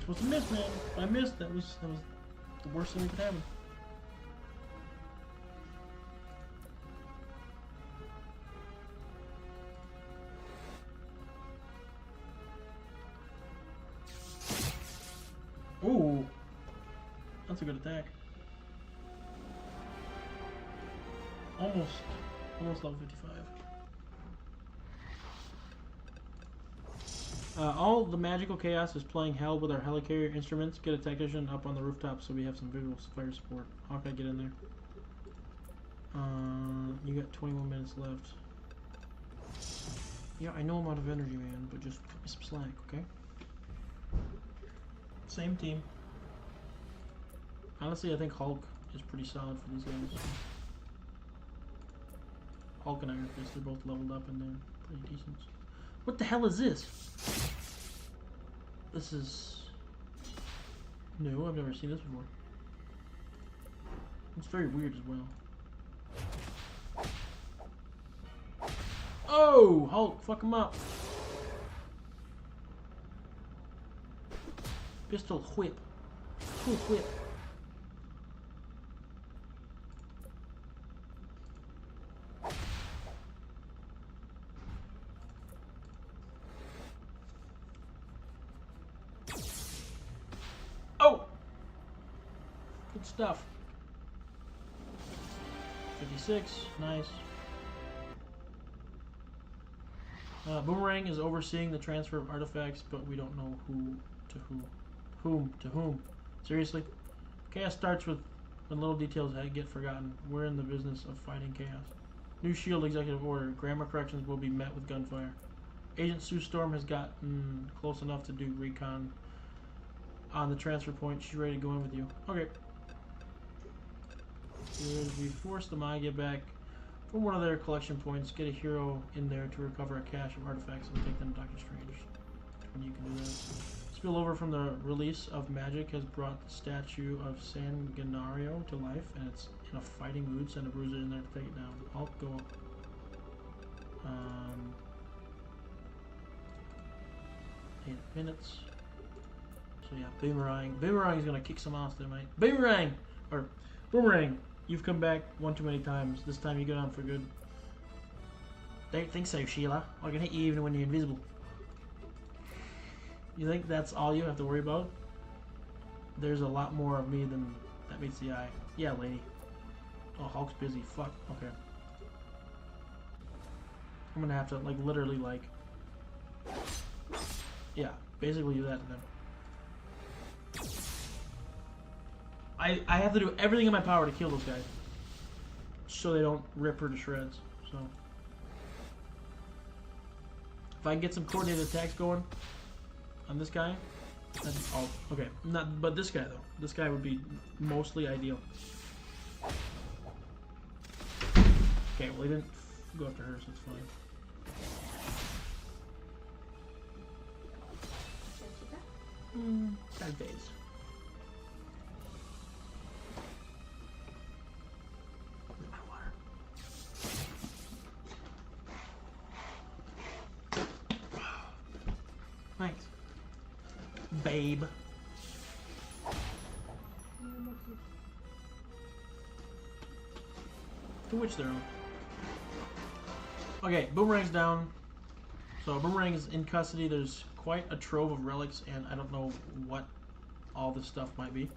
Supposed to miss, man. I missed. That was the worst thing that could happen. Ooh, that's a good attack. Almost level 55. All the magical chaos is playing hell with our helicarrier instruments. Get a technician up on the rooftop so we have some visual fire support. How can I get in there? You got 21 minutes left. Yeah, I know I'm out of energy, man, but just cut me some slack, okay? Same team. Honestly, I think Hulk is pretty solid for these guys. Hulk and Iron Fist, they're both leveled up and they're pretty decent. What the hell is this? This is new. I've never seen this before. It's very weird as well. Oh, Hulk, fuck him up. Pistol whip. Cool whip. Oh! Good stuff. 56, nice. Boomerang is overseeing the transfer of artifacts, but we don't know who to who. Whom to whom. Seriously? Chaos starts with when little details get forgotten. We're in the business of fighting chaos. New SHIELD executive order. Grammar corrections will be met with gunfire. Agent Sue Storm has gotten close enough to do recon on the transfer point. She's ready to go in with you. Okay. We force the Magi back from one of their collection points. Get a hero in there to recover a cache of artifacts and take them to Doctor Strange. When you can do that. Spillover from the release of magic has brought the statue of Sanguinario to life, and it's in a fighting mood. Send a bruiser in there to take it down. I'll go. 8 minutes. So yeah, Boomerang. Boomerang is gonna kick some ass there, mate. Boomerang! Or Boomerang, you've come back one too many times. This time you get on for good. Don't think so, Sheila. I can hit you even when you're invisible. You think that's all you have to worry about? There's a lot more of me than that meets the eye. Yeah, lady. Oh, Hulk's busy. Fuck. Okay. I'm gonna have to, like, literally, like... Yeah, basically do that to them. I have to do everything in my power to kill those guys. So they don't rip her to shreds. So... If I can get some coordinated attacks going on this guy, that's all. Okay, not, but this guy though. This guy would be mostly ideal. Okay, well he didn't go after her, so it's fine. Bad phase. Thanks. Babe. To which they're on. Okay, Boomerang's down. So Boomerang is in custody. There's quite a trove of relics, and I don't know what all this stuff might be.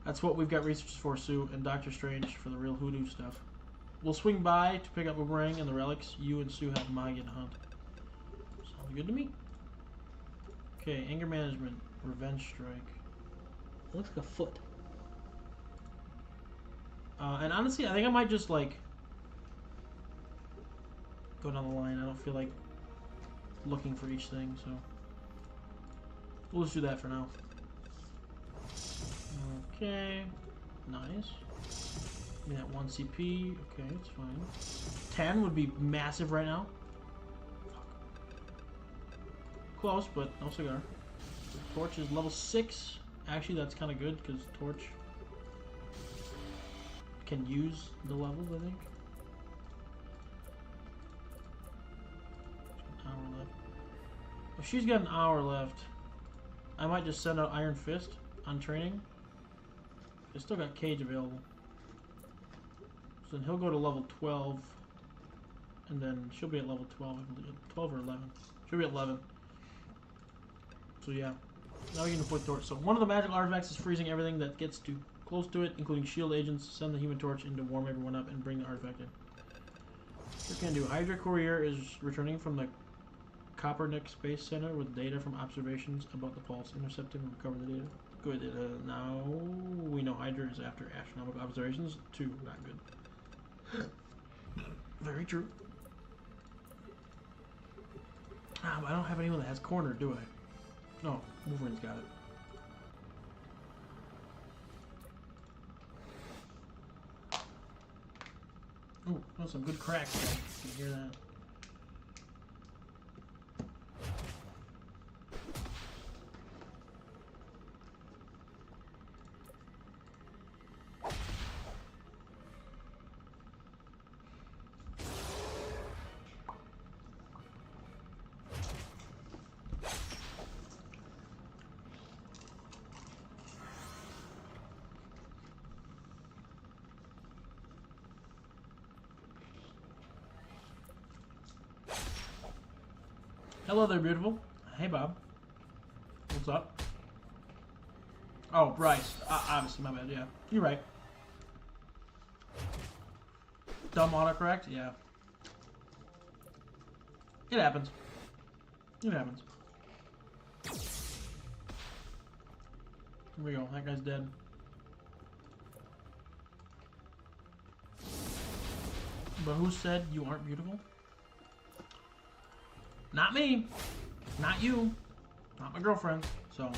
That's what we've got researchers for, Sue, and Doctor Strange for the real hoodoo stuff. We'll swing by to pick up Boomerang and the relics. You and Sue have Maggie to hunt. Sounds good to me. Okay, anger management, revenge strike. It looks like a foot. And honestly, I think I might just like go down the line. I don't feel like looking for each thing, so we'll just do that for now. Okay, nice. Give me that 1 CP. Okay, it's fine. 10 would be massive right now. Close, but no cigar. Torch is level 6. Actually, that's kind of good because Torch can use the levels, I think. An hour left. If she's got an hour left, I might just send out Iron Fist on training. I still got Cage available. So then he'll go to level 12, and then she'll be at level 12, I believe. 12 or 11. She'll be at 11. So yeah, now we can deploy Torch. So one of the magical artifacts is freezing everything that gets too close to it, including shield agents. Send the Human Torch in to warm everyone up and bring the artifact in. What can I do? Hydra Courier is returning from the Copernic Space Center with data from observations about the pulse. Intercept him and recover the data. Good. Now we know Hydra is after astronomical observations. 2, not good. Very true. Ah, but I don't have anyone that has corner, do I? No, Wolverine's got it. Oh, that's some good cracks. You can hear that. Hello there, beautiful. Hey, Bob. What's up? Oh, Bryce. Obviously, my bad. Yeah, you're right. Dumb autocorrect? Yeah. It happens. It happens. Here we go. That guy's dead. But who said you aren't beautiful? Not me. Not you. Not my girlfriend. So.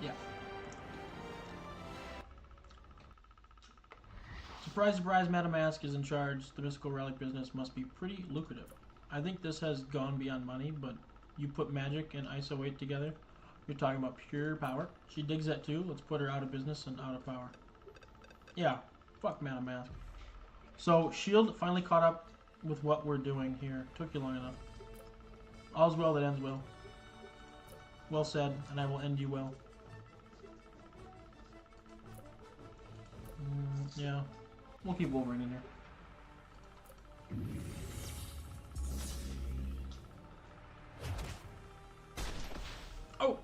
Yeah. Surprise, surprise, Madam Mask is in charge. The mystical relic business must be pretty lucrative. I think this has gone beyond money, but you put magic and ISO weight together, you're talking about pure power. She digs that too. Let's put her out of business and out of power. Yeah. Fuck Madam Mask. So, S.H.I.E.L.D. finally caught up with what we're doing here. Took you long enough. All's well that ends well. Well said, and I will end you well. Yeah. We'll keep Wolverine in here. Oh!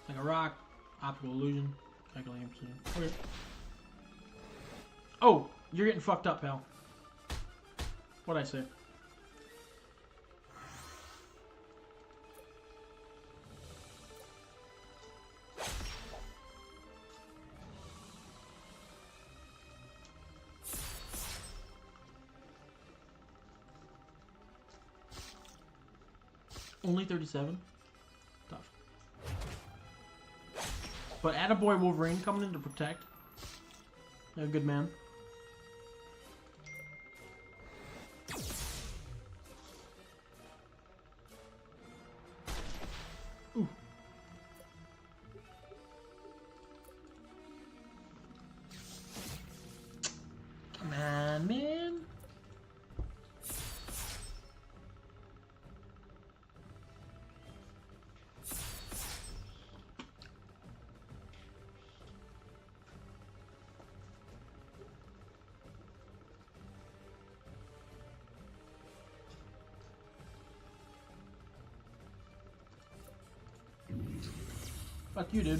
Like a rock, optical illusion, calculating precision. Okay. Oh, you're getting fucked up, pal. What'd I say? Only 37? Tough. But attaboy Wolverine coming in to protect. A good man. Ooh. Come on, man. Fuck you, dude.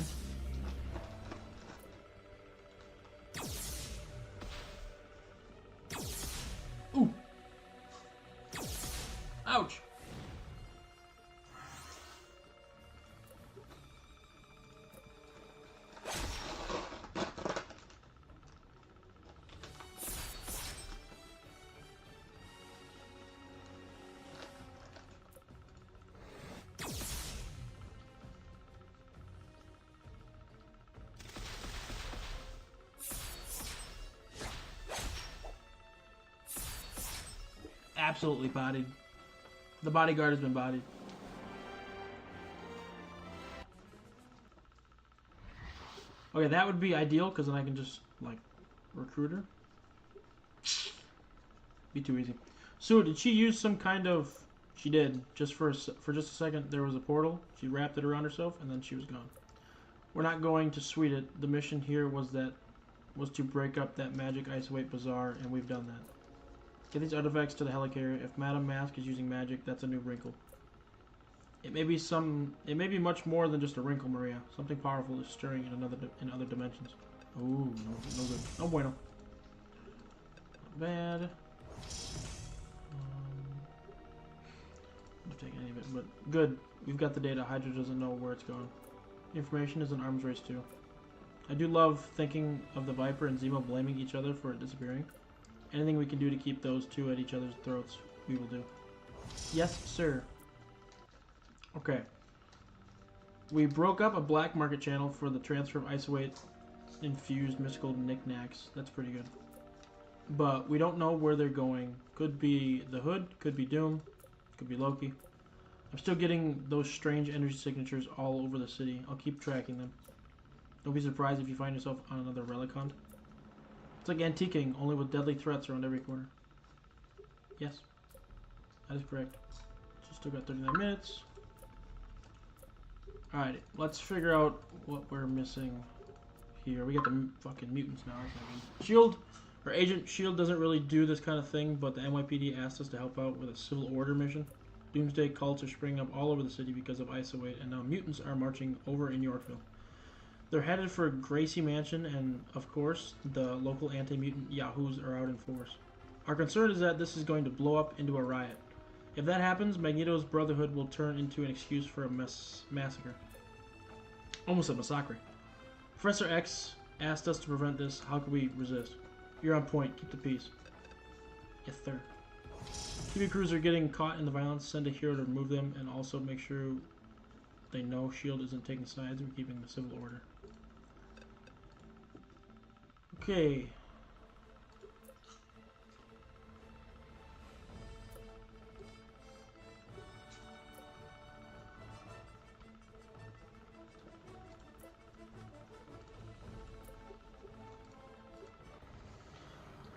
Ooh. Ouch. Absolutely bodied. The bodyguard has been bodied. Okay, that would be ideal because then I can just like recruit her. Be too easy. So did she use some kind of? She did. Just for just a second, there was a portal. She wrapped it around herself, and then she was gone. We're not going to sweet it. The mission here was to break up that magic isolate bazaar, and we've done that. Get these artifacts to the helicarrier. If Madame Mask is using magic, that's a new wrinkle. It may be much more than just a wrinkle, Maria. Something powerful is stirring in other dimensions. Ooh, no good. No bueno. Not bad. I'm taking any of it, but good. We've got the data. Hydra doesn't know where it's going. Information is an arms race too. I do love thinking of the Viper and Zemo blaming each other for it disappearing. Anything we can do to keep those two at each other's throats, we will do. Yes, sir. Okay. We broke up a black market channel for the transfer of isolate infused mystical knickknacks. That's pretty good. But we don't know where they're going. Could be the Hood, could be Doom, could be Loki. I'm still getting those strange energy signatures all over the city. I'll keep tracking them. Don't be surprised if you find yourself on another relic hunt. It's like antiquing, only with deadly threats around every corner. Yes, that is correct. So still got 39 minutes. Alright, let's figure out what we're missing here. We got the fucking mutants now. Shield, or Agent Shield doesn't really do this kind of thing, but the NYPD asked us to help out with a civil order mission. Doomsday cults are springing up all over the city because of isolate, and now mutants are marching over in Yorkville. They're headed for Gracie Mansion, and of course, the local anti-mutant yahoos are out in force. Our concern is that this is going to blow up into a riot. If that happens, Magneto's Brotherhood will turn into an excuse for a massacre. Almost a massacre. Professor X asked us to prevent this. How could we resist? You're on point. Keep the peace. Yes, sir. TV crews are getting caught in the violence. Send a hero to remove them, and also make sure they know S.H.I.E.L.D. isn't taking sides. We're keeping the civil order. Okay.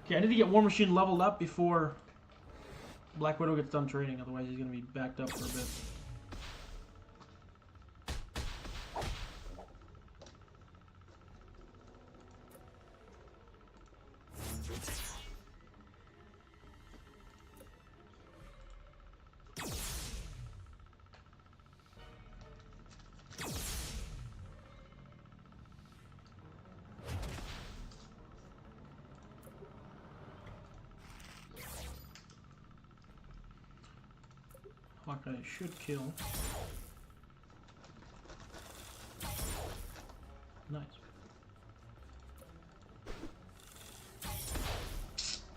Okay, I need to get War Machine leveled up before Black Widow gets done training, otherwise he's going to be backed up for a bit. Hawkeye should kill. Nice.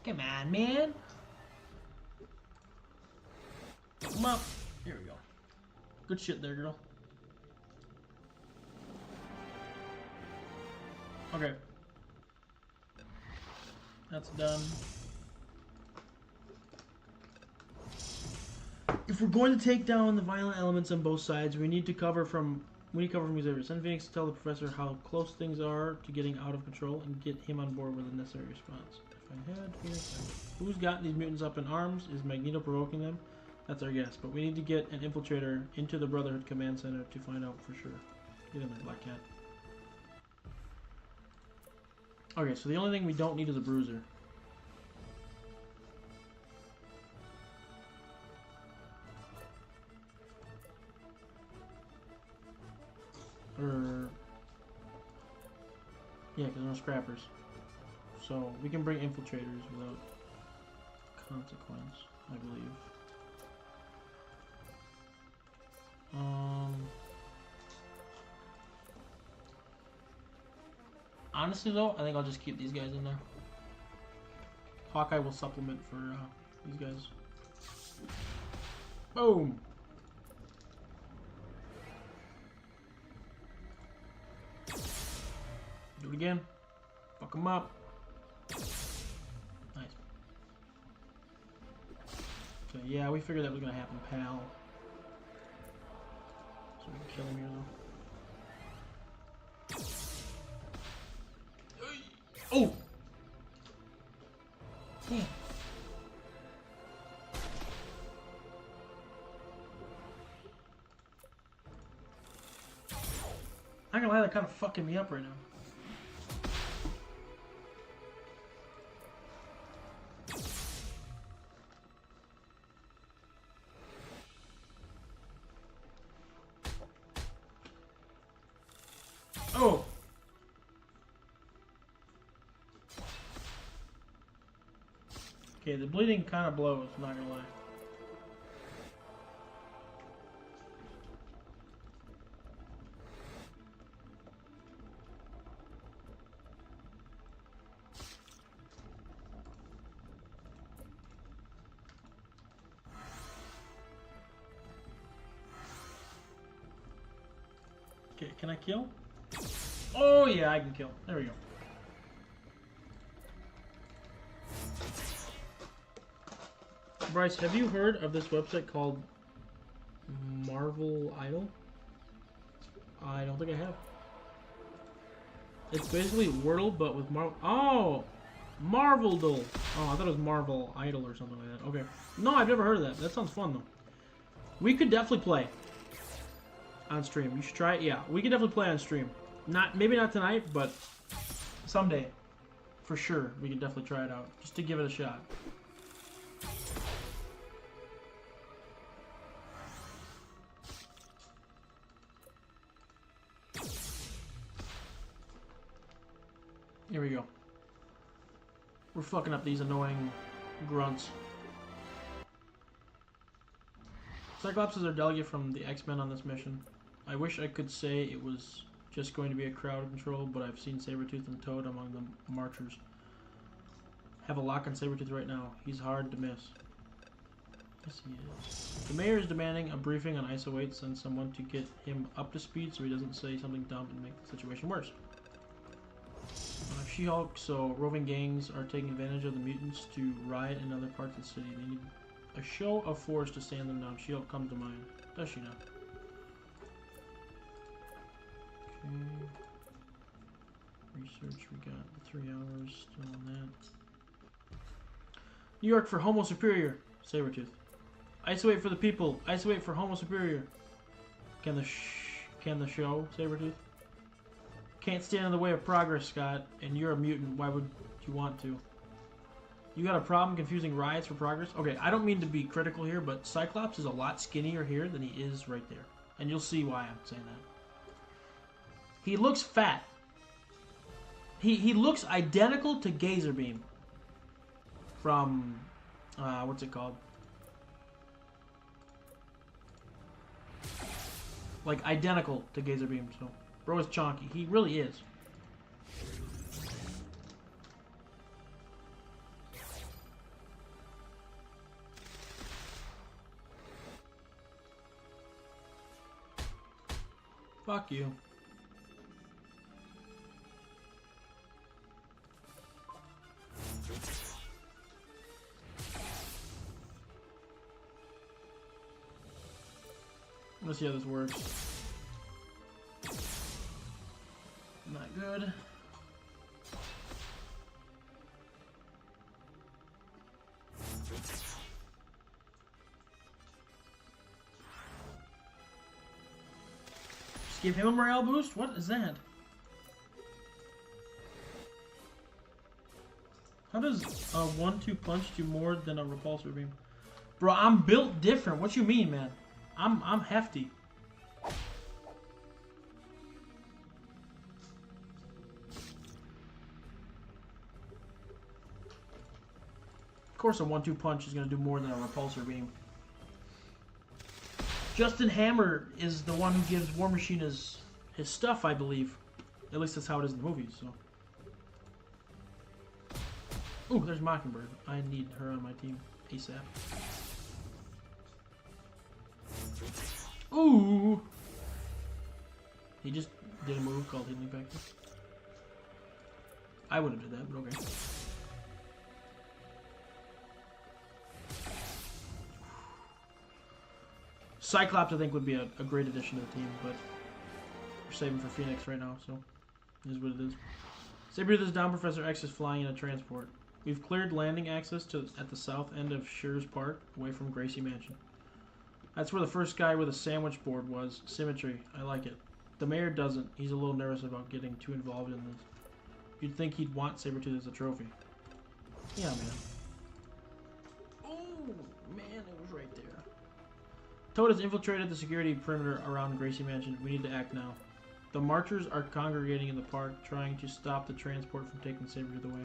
Come on, man. Come up. Here we go. Good shit there, girl. Okay. That's done. If we're going to take down the violent elements on both sides, we need cover from these areas. Send Phoenix to tell the professor how close things are to getting out of control and get him on board with a necessary response. If I had Phoenix, who's got these mutants up in arms? Is Magneto provoking them? That's our guess. But we need to get an infiltrator into the Brotherhood Command Center to find out for sure. Get in there, Black Cat. Okay, so the only thing we don't need is a bruiser. Yeah, because no scrappers. So we can bring infiltrators without consequence, I believe. Honestly though, I think I'll just keep these guys in there. Hawkeye will supplement for these guys. Boom! Do it again. Fuck them up. Nice. Okay, yeah, we figured that was gonna happen, pal. So we can kill him here though. Oh! Damn. I'm gonna lie, they're kind of fucking me up right now. Oh! Okay, the bleeding kind of blows, not gonna lie. Okay, can I kill? Oh yeah, I can kill. There we go. Bryce, have you heard of this website called Marvel Idol? I don't think I have. It's basically Wordle, but with Marvel. Oh! Marveldle! Oh, I thought it was Marvel Idol or something like that. Okay. No, I've never heard of that. That sounds fun, though. We could definitely play on stream. You should try it. Yeah, we could definitely play on stream. Maybe not tonight, but someday. For sure, we can definitely try it out. Just to give it a shot. Here we go. We're fucking up these annoying grunts. Cyclops is our delegate from the X-Men on this mission. I wish I could say it was just going to be a crowd control, but I've seen Sabretooth and Toad among the marchers. Have a lock on Sabretooth right now. He's hard to miss. Yes, he is. The mayor is demanding a briefing on ISO 8. Send someone to get him up to speed so he doesn't say something dumb and make the situation worse. She-Hulk, so roving gangs are taking advantage of the mutants to riot in other parts of the city. They need a show of force to stand them down. She-Hulk comes to mind. Does she not? Okay. Research, we got the 3 hours still on that. New York for Homo Superior. Sabretooth. Isolate for the people. Isolate for Homo Superior. Can the show, Sabretooth? Can't stand in the way of progress, Scott, and you're a mutant. Why would you want to? You got a problem confusing riots for progress? Okay, I don't mean to be critical here, but Cyclops is a lot skinnier here than he is right there. And you'll see why I'm saying that. He looks fat. He looks identical to Gazerbeam from, what's it called? Like, identical to Gazerbeam, so... Bro is chonky. He really is. Fuck you. Let's see how this works. Not good. Just give him a morale boost? What is that? How does a 1-2 punch do more than a repulsor beam? Bro, I'm built different. What you mean, man? I'm hefty. Of course a 1-2 punch is gonna do more than a repulsor beam. Justin Hammer is the one who gives War Machine his stuff, I believe. At least that's how it is in the movies, so. Ooh, there's Mockingbird. I need her on my team ASAP. Ooh! He just did a move called Healing Factor. I wouldn't have did that, but okay. Cyclops, I think, would be a great addition to the team, but we're saving for Phoenix right now, so it is what it is. Saber is down. Professor X is flying in a transport. We've cleared landing access at the south end of Shears Park, away from Gracie Mansion. That's where the first guy with a sandwich board was. Symmetry. I like it. The mayor doesn't. He's a little nervous about getting too involved in this. You'd think he'd want Sabretooth as a trophy. Yeah, man. Oh, man, it was right there. Toad has infiltrated the security perimeter around Gracie Mansion. We need to act now. The marchers are congregating in the park, trying to stop the transport from taking Sabretooth away.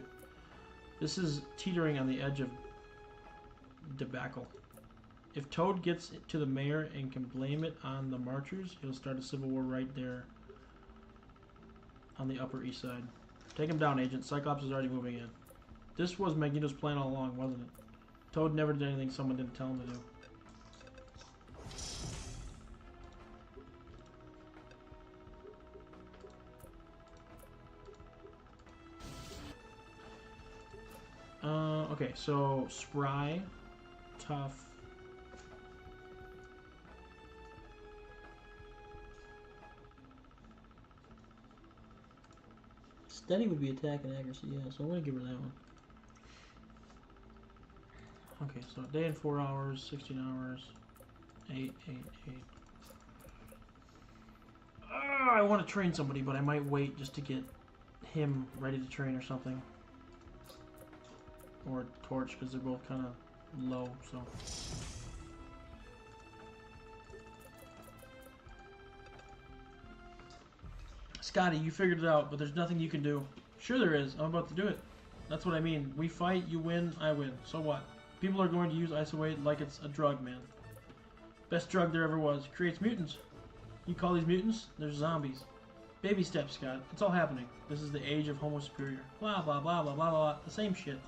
This is teetering on the edge of debacle. If Toad gets to the mayor and can blame it on the marchers, he'll start a civil war right there on the Upper East Side. Take him down, Agent. Cyclops is already moving in. This was Magneto's plan all along, wasn't it? Toad never did anything someone didn't tell him to do. Okay, so Spry, tough. Steady would be attack and accuracy, yeah, so I'm gonna give her that one. Okay, so a day and 4 hours, 16 hours, 8, 8, 8. I want to train somebody, but I might wait just to get him ready to train or something. Or Torch, because they're both kind of low, so. Scotty, you figured it out, but there's nothing you can do. Sure there is. I'm about to do it. That's what I mean. We fight, you win, I win. So what? People are going to use Isowade like it's a drug, man. Best drug there ever was. Creates mutants. You call these mutants? They're zombies. Baby steps, Scott. It's all happening. This is the age of Homo Superior. Blah, blah, blah, blah, blah, blah. The same shit.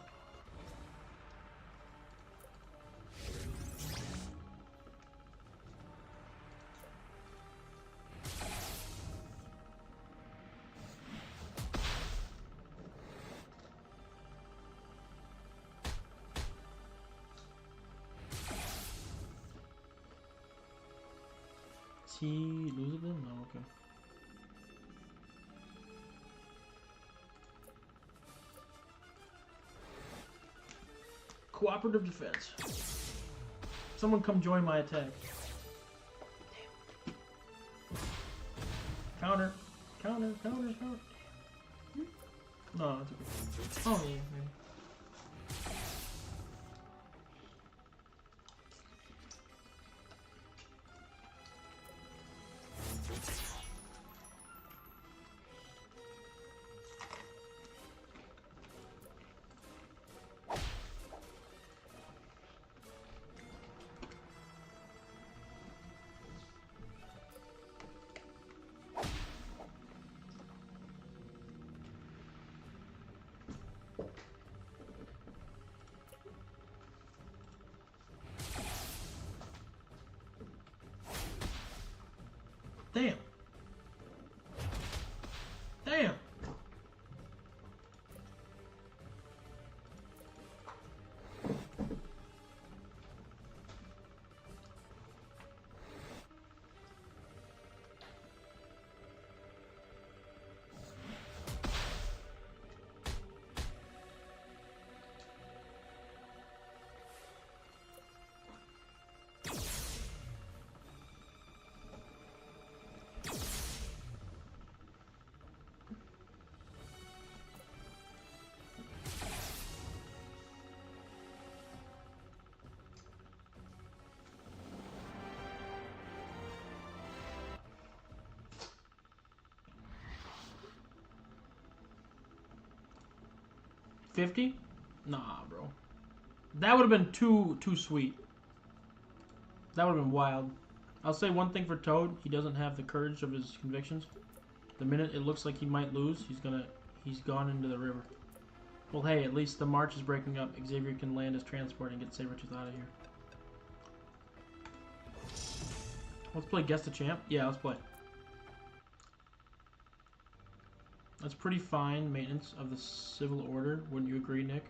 He lose them? No, okay. Cooperative defense. Someone come join my attack. Counter. Counter, counter, counter. No, it's okay. Oh, yeah, man. Damn. Damn. 50? Nah, bro. That would have been too sweet. That would have been wild. I'll say one thing for Toad. He doesn't have the courage of his convictions. The minute it looks like he might lose, he's gone into the river. Well, hey, at least the march is breaking up. Xavier can land his transport and get Sabretooth out of here. Let's play Guess the Champ. Yeah, let's play. That's pretty fine maintenance of the civil order, wouldn't you agree, Nick?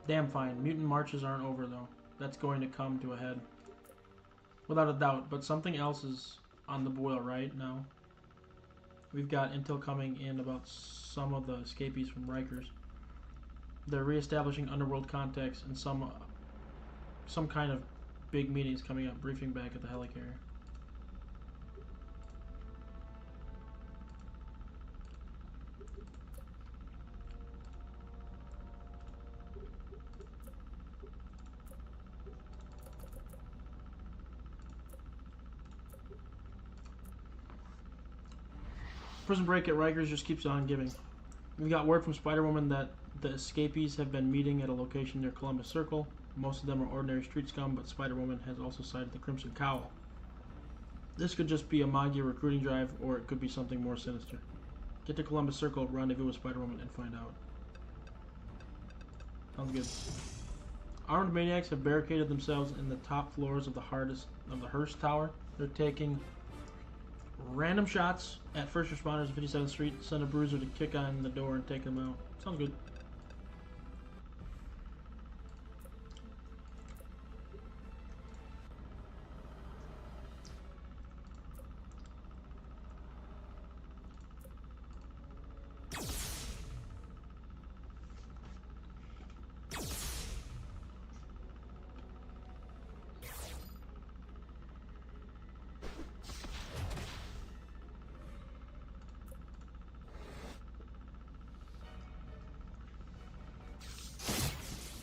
Damn fine. Mutant marches aren't over, though. That's going to come to a head. Without a doubt, but something else is on the boil right now. We've got intel coming in about some of the escapees from Rikers. They're reestablishing underworld contacts and some kind of big meetings coming up, briefing back at the helicarrier. Prison break at Rikers just keeps on giving. We got word from Spider-Woman that the escapees have been meeting at a location near Columbus Circle. Most of them are ordinary street scum, but Spider-Woman has also sighted the Crimson Cowl. This could just be a Maggia recruiting drive, or it could be something more sinister. Get to Columbus Circle, rendezvous with Spider-Woman, and find out. Sounds good. Armed maniacs have barricaded themselves in the top floors of the Hearst Tower. They're taking random shots at first responders at 57th Street. Send a bruiser to kick on the door and take them out. Sounds good.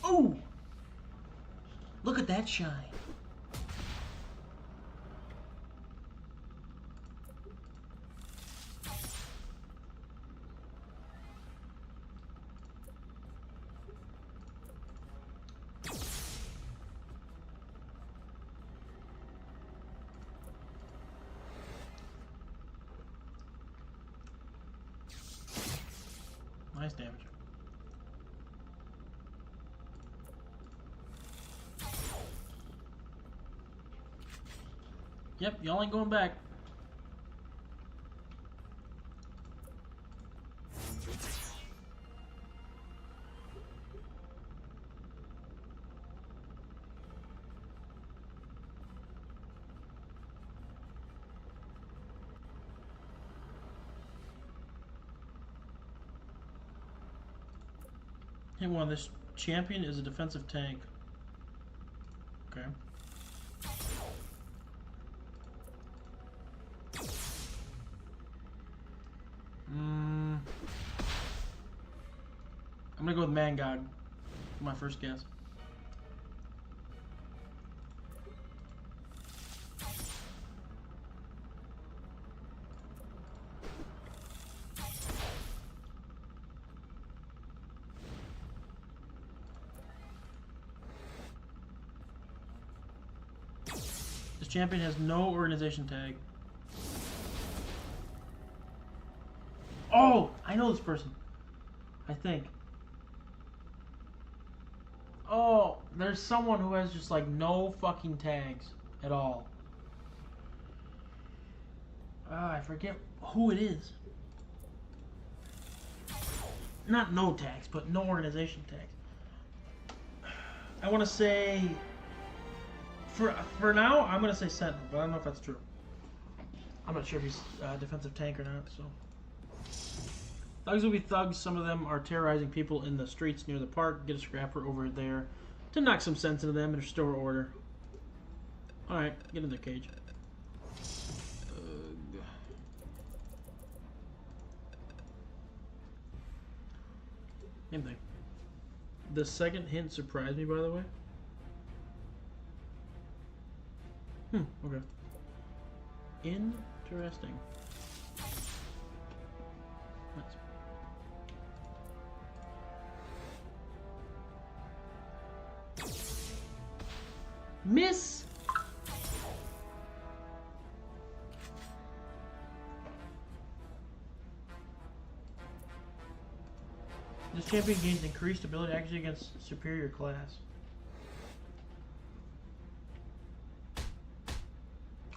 Oh! Look at that shine. Nice damage. Yep, y'all ain't going back. Hey, one, this champion is a defensive tank. Okay. I'm gonna go with Mangog for my first guess. This champion has no organization tag. Oh, I know this person. I think. Oh, there's someone who has just like no fucking tags at all. I forget who it is. Not no tags, but no organization tags. I want to say, for now, I'm going to say Sentinel, but I don't know if that's true. I'm not sure if he's a defensive tank or not, so. Thugs will be thugs. Some of them are terrorizing people in the streets near the park. Get a scrapper over there to knock some sense into them and restore order. Alright, get in their cage. Same thing. The second hint surprised me, by the way. Okay. Interesting. Nice. Miss! This champion gains increased ability accuracy against superior class.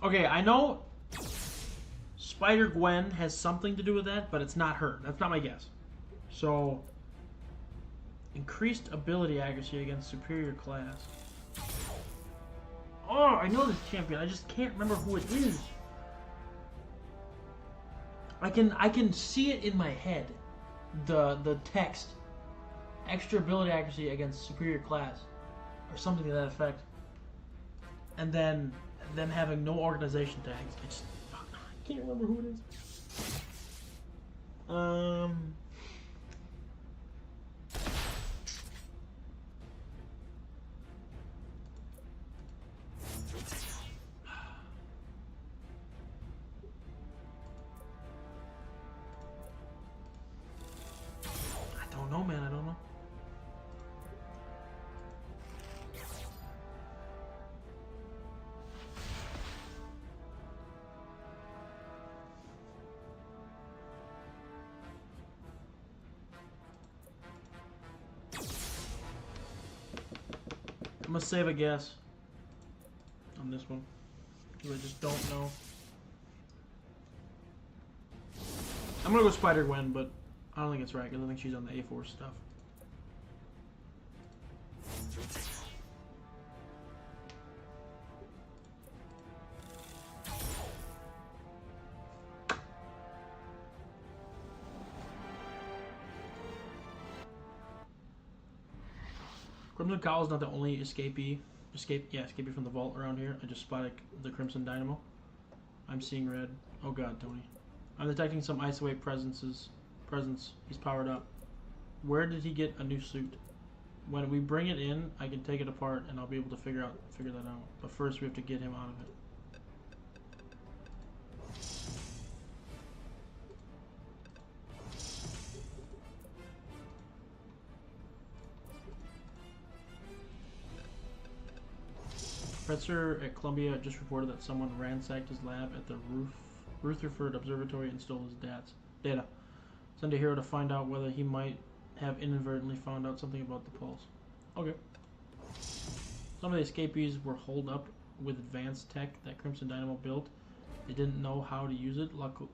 Okay, I know Spider-Gwen has something to do with that, but it's not her. That's not my guess. So, increased ability accuracy against superior class. Oh, I know this champion. I just can't remember who it is. I can see it in my head. The text. Extra ability accuracy against superior class. Or something to that effect. And then them having no organization tags. I can't remember who it is. I don't know, man. I don't know. I'm gonna save a guess on this one because I just don't know. I'm gonna go Spider-Gwen, but I don't think it's right because I think she's on the A4 stuff. Crimson Cowl is not the only escapee from the vault around here. I just spotted the Crimson Dynamo. I'm seeing red. Oh god, Tony. I'm detecting some Ice Wave presence. He's powered up. Where did he get a new suit? When we bring it in, I can take it apart and I'll be able to figure that out. But first we have to get him out of it. Professor at Columbia just reported that someone ransacked his lab at the Rutherford Observatory and stole his data. Send a hero to find out whether he might have inadvertently found out something about the pulse. Okay. Some of the escapees were holed up with advanced tech that Crimson Dynamo built. They didn't know how to use it.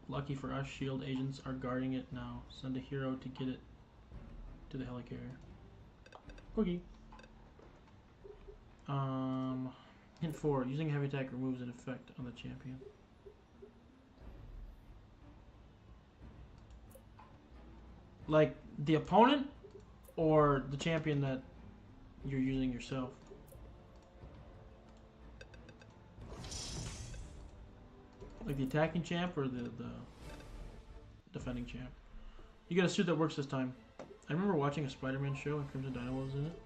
Lucky for us, SHIELD agents are guarding it now. Send a hero to get it to the helicarrier. Okay. Hint 4. Using heavy attack removes an effect on the champion. Like the opponent or the champion that you're using yourself? Like the attacking champ or the defending champ? You got a suit that works this time. I remember watching a Spider-Man show and Crimson Dynamo was in it.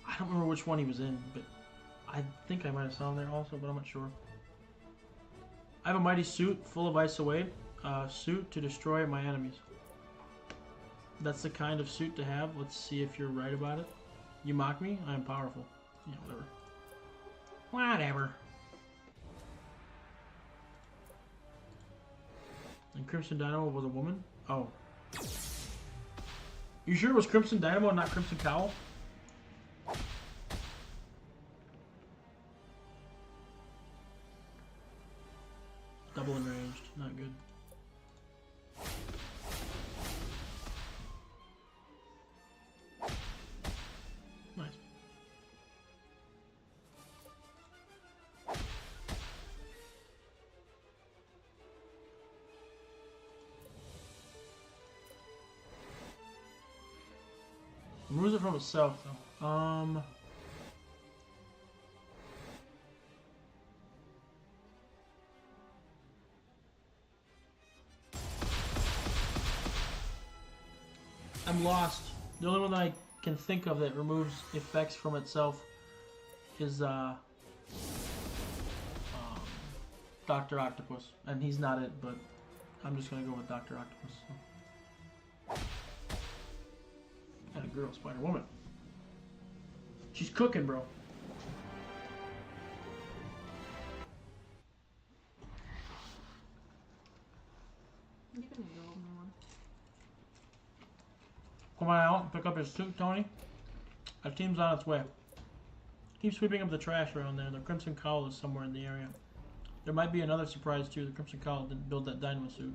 I don't remember which one he was in, but I think I might have saw him there also, but I'm not sure. I have a mighty suit full of Ice Wave. Suit to destroy my enemies. That's the kind of suit to have. Let's see if you're right about it. You mock me? I am powerful. Yeah, whatever. Whatever. And Crimson Dynamo was a woman? Oh. You sure it was Crimson Dynamo and not Crimson Cowl? Double enraged. Not good. Nice. Removes it from itself, though. I'm lost. The only one that I can think of that removes effects from itself is Dr. Octopus, and he's not it, but I'm just gonna go with Dr. Octopus. And a girl, Spider-Woman. She's cooking, bro. You can go if you want. Come on out and pick up his suit, Tony. Our team's on its way. Keep sweeping up the trash around there. The Crimson Cowl is somewhere in the area. There might be another surprise too. The Crimson Cowl didn't build that dynamo suit.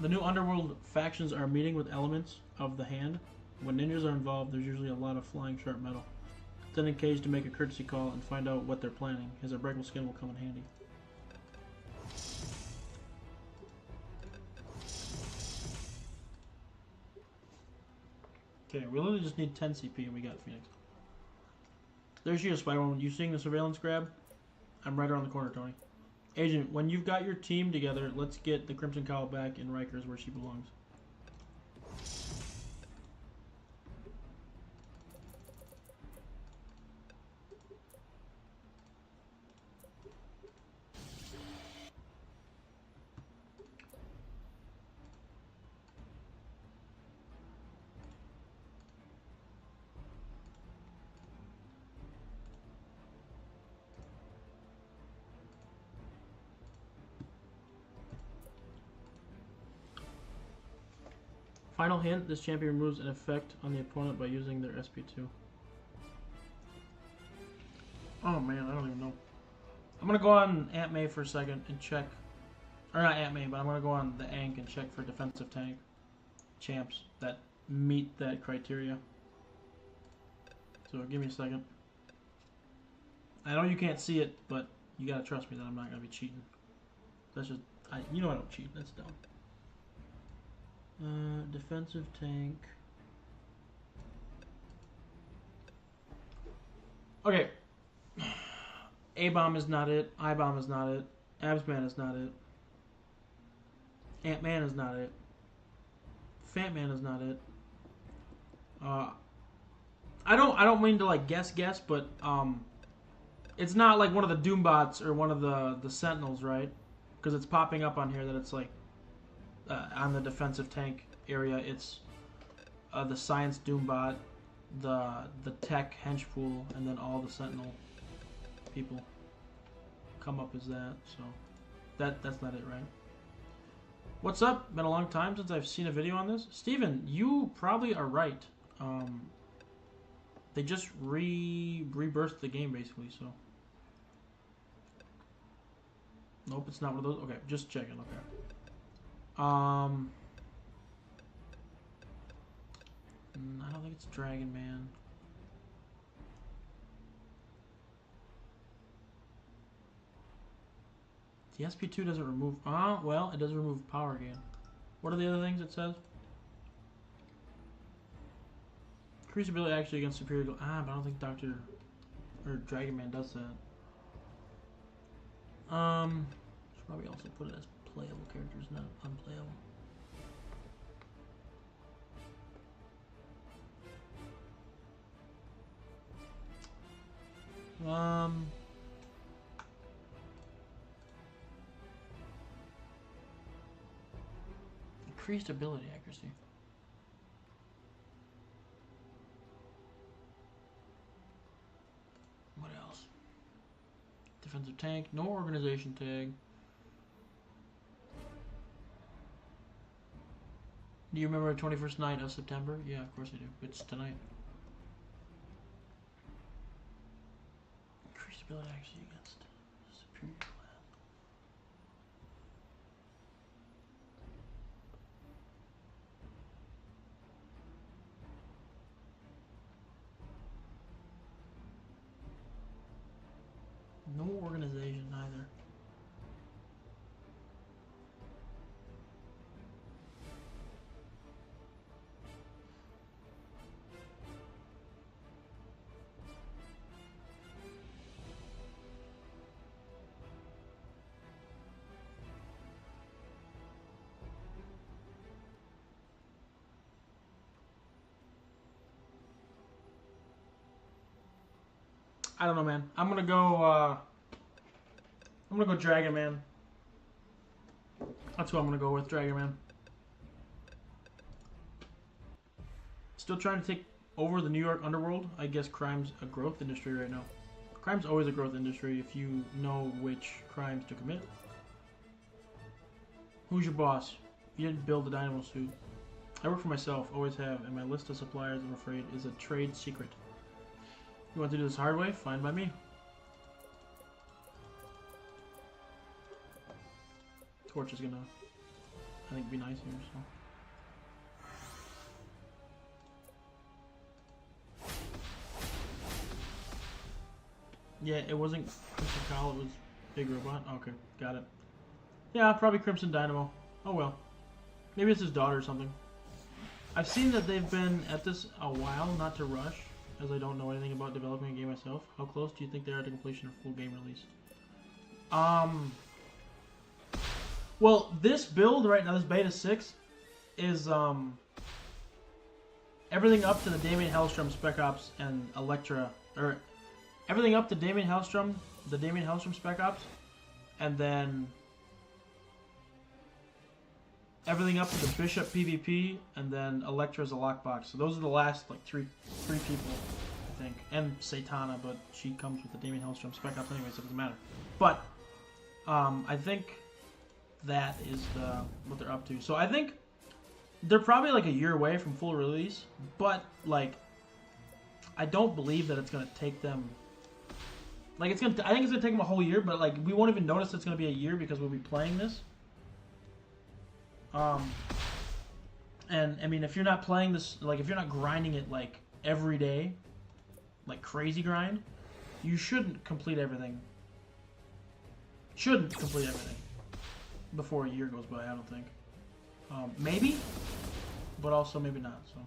The new Underworld factions are meeting with elements of the hand. When ninjas are involved, there's usually a lot of flying sharp metal. Send in Cage to make a courtesy call and find out what they're planning. His unbreakable skin will come in handy. Okay, we literally just need 10 CP and we got Phoenix. There's you, Spider-Man. You seeing the surveillance grab? I'm right around the corner, Tony. Agent, when you've got your team together, let's get the Crimson Cowl back in Rikers where she belongs. Final hint, this champion removes an effect on the opponent by using their SP2. Oh man, I don't even know. I'm gonna go on Aunt May for a second and check. Or not Aunt May, but I'm gonna go on the Ankh and check for defensive tank champs that meet that criteria. So give me a second. I know you can't see it, but you gotta trust me that I'm not gonna be cheating. That's just, you know I don't cheat, that's dumb. Defensive tank. Okay. A-bomb is not it. I-bomb is not it. Absman is not it. Ant-Man is not it. Fat-Man is not it. I don't mean to like guess, but it's not like one of the Doombots or one of the Sentinels, right? Because it's popping up on here that it's like on the defensive tank area. It's the Science Doombot, the Tech Henchpool, and then all the Sentinel people come up as that. So that's not it, right? What's up? Been a long time since I've seen a video on this. Steven, you probably are right. They just rebirthed the game basically, so. Nope, it's not one of those. Okay, just checking. Okay. I don't think it's Dragon Man. The SP2 doesn't remove. Well, it does remove power gain. What are the other things it says? Increase ability actually against superior. But I don't think Doctor or Dragon Man does that. Should probably also put it as playable characters, not unplayable. Increased ability accuracy. What else? Defensive tank, no organization tag. Do you remember the 21st night of September? Yeah, of course I do. It's tonight. Increased ability actually against superior class. No organization either. I don't know, man. I'm gonna go Dragon Man. That's who I'm gonna go with, Dragon Man. Still trying to take over the New York underworld. I guess crime's a growth industry right now. Crime's always a growth industry if you know which crimes to commit. Who's your boss? You didn't build the dynamo suit. I work for myself, always have, and my list of suppliers, I'm afraid, is a trade secret. You want to do this hard way? Fine by me. Torch is gonna, I think, be nice here, so. Yeah, it wasn't Crimson Cowl, it was Big Robot. Okay, got it. Yeah, probably Crimson Dynamo. Oh well. Maybe it's his daughter or something. I've seen that they've been at this a while, not to rush, as I don't know anything about developing a game myself. How close do you think they are to completion or full game release? Well, this build right now, this beta 6, is everything up to the Damien Hellstrom Spec Ops and Elektra, or everything up to Damien Hellstrom, the Damien Hellstrom Spec Ops, and then everything up to the Bishop PvP, and then Elektra's a lockbox. So those are the last like three people, I think, and Satana, but she comes with the Damien Hellstrom Spec Ops anyway, so it doesn't matter. But I think that is what they're up to. So I think they're probably like a year away from full release, but like I don't believe that it's gonna take them. Like I think it's gonna take them a whole year, but like we won't even notice it's gonna be a year because we'll be playing this. And I mean, if you're not playing this, like if you're not grinding it like every day, like crazy grind, you shouldn't complete everything. Shouldn't complete everything before a year goes by, I don't think. Maybe, but also maybe not, so.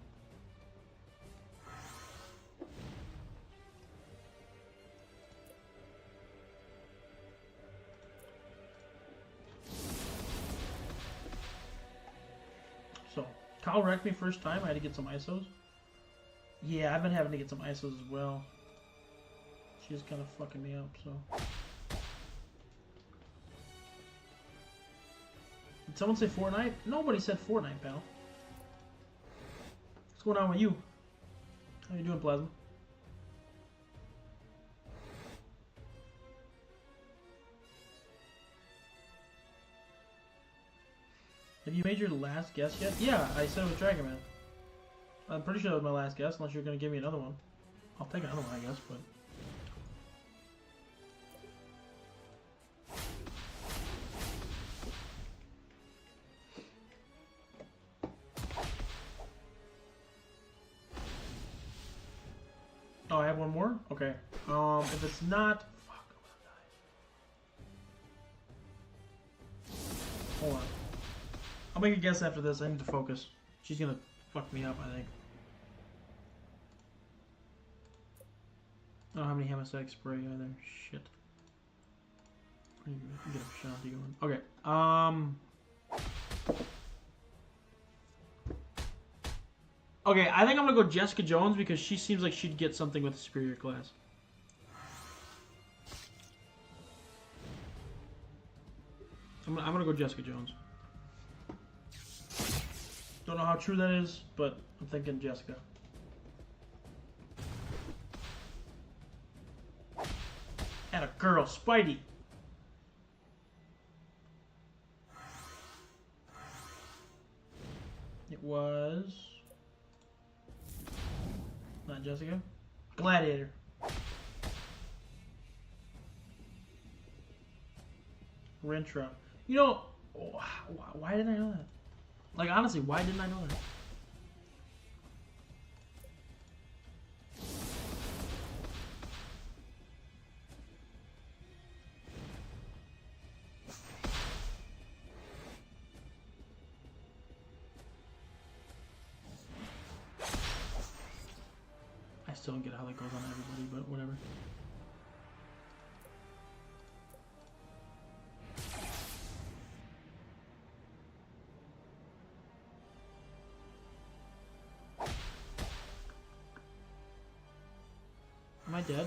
So, Kyle wrecked me first time, I had to get some ISOs. Yeah, I've been having to get some ISOs as well. She's kind of fucking me up, so. Did someone say Fortnite? Nobody said Fortnite, pal. What's going on with you? How you doing, Plasma? Have you made your last guess yet? Yeah, I said it was Dragon Man. I'm pretty sure that was my last guess, unless you're going to give me another one. I'll take another one, I guess, but... Oh, I have one more? Okay. If it's not... Fuck, I'm gonna die. Hold on. I'll make a guess after this. I need to focus. She's gonna fuck me up, I think. I don't have any Hamasec spray either. Shit. I need to get a Shanti going. Okay. Okay, I think I'm gonna go Jessica Jones because she seems like she'd get something with a superior class. I'm gonna go Jessica Jones. Don't know how true that is, but I'm thinking Jessica. And a girl, Spidey. It was... Not Jessica. Gladiator. Rentra. You know, why didn't I know that? Like, honestly, why didn't I know that? I still don't get how that goes on everybody, but whatever. Am I dead?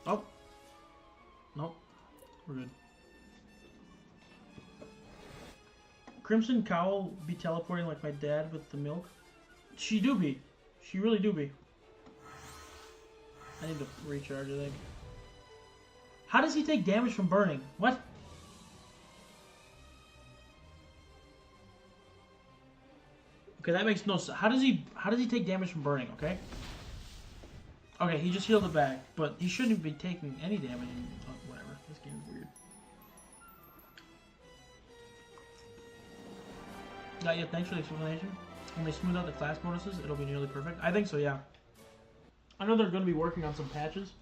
No. Oh. Nope. We're good. Crimson Cowl be teleporting like my dad with the milk? She do be. She really do be. I need to recharge, I think. How does he take damage from burning? What? Okay, that makes no sense. How does he take damage from burning, okay? Okay, he just healed it back, but he shouldn't be taking any damage. Oh, whatever. This game's weird. Yeah, thanks for the explanation. When they smooth out the class bonuses, it'll be nearly perfect. I think so, yeah. I know they're going to be working on some patches.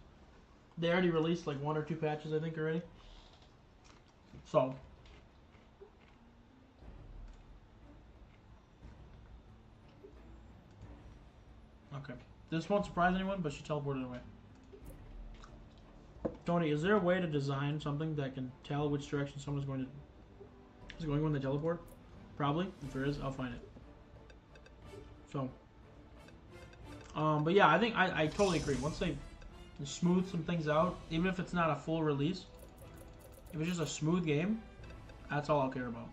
They already released like 1 or 2 patches, I think, already. So. Okay. This won't surprise anyone, but she teleported away. Tony, is there a way to design something that can tell which direction someone is going when they teleport? Probably. If there is, I'll find it. So. But yeah, I think I totally agree. Once they smooth some things out, even if it's not a full release, if it's just a smooth game, that's all I'll care about.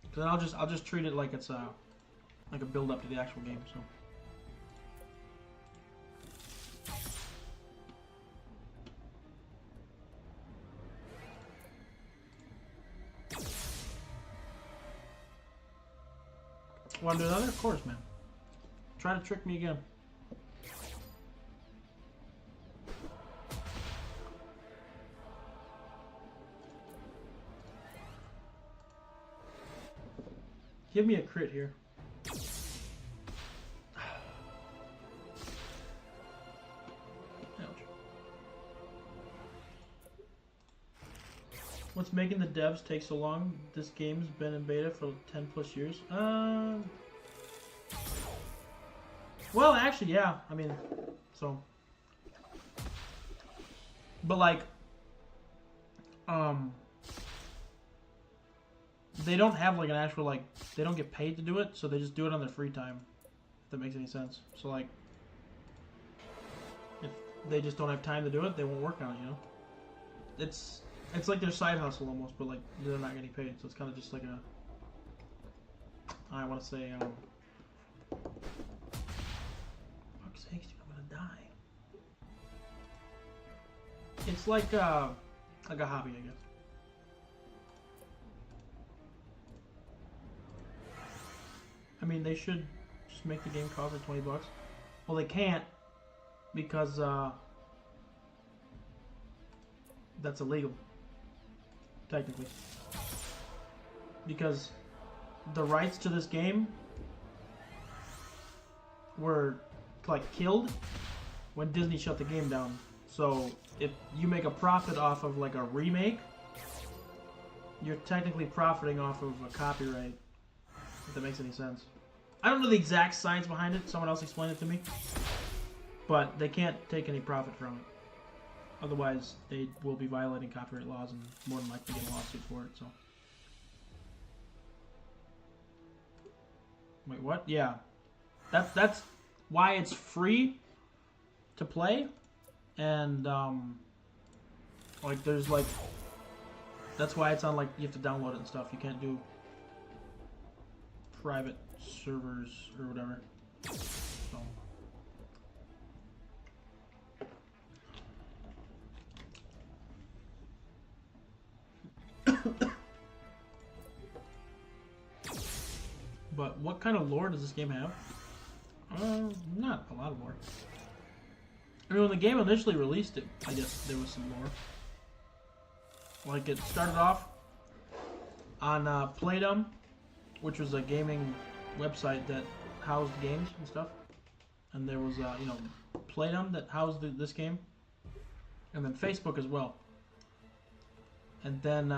Because then I'll just treat it like it's like a build up to the actual game. So. Want to do another? Of course, man. Try to trick me again. Give me a crit here. Ouch. What's making the devs take so long? This game's been in beta for 10 plus years. Well, actually, yeah. I mean, so. But like, they don't have like an actual like, they don't get paid to do it, so they just do it on their free time. If that makes any sense. So like, if they just don't have time to do it, they won't work on it. You know, it's like their side hustle almost, but like they're not getting paid, so it's kind of just like a. I want to say, fuck's sakes, dude, I'm gonna die. It's like a hobby, I guess. I mean, they should just make the game cost for $20. Well, they can't because that's illegal, technically. Because the rights to this game were like killed when Disney shut the game down. So if you make a profit off of like a remake, you're technically profiting off of a copyright. If that makes any sense. I don't know the exact science behind it. Someone else explained it to me. But they can't take any profit from it. Otherwise, they will be violating copyright laws and more than likely get a lawsuit for it. So. Wait, what? Yeah. That's why it's free to play. And, like, there's, like... That's why it's on, like, you have to download it and stuff. You can't do private servers or whatever. So. But what kind of lore does this game have? Not a lot of lore. I mean, when the game initially released it, I guess there was some lore. Like, it started off on Playdom, which was a gaming website that housed games and stuff. And there was, you know, Playdom that housed this game. And then Facebook as well. And then,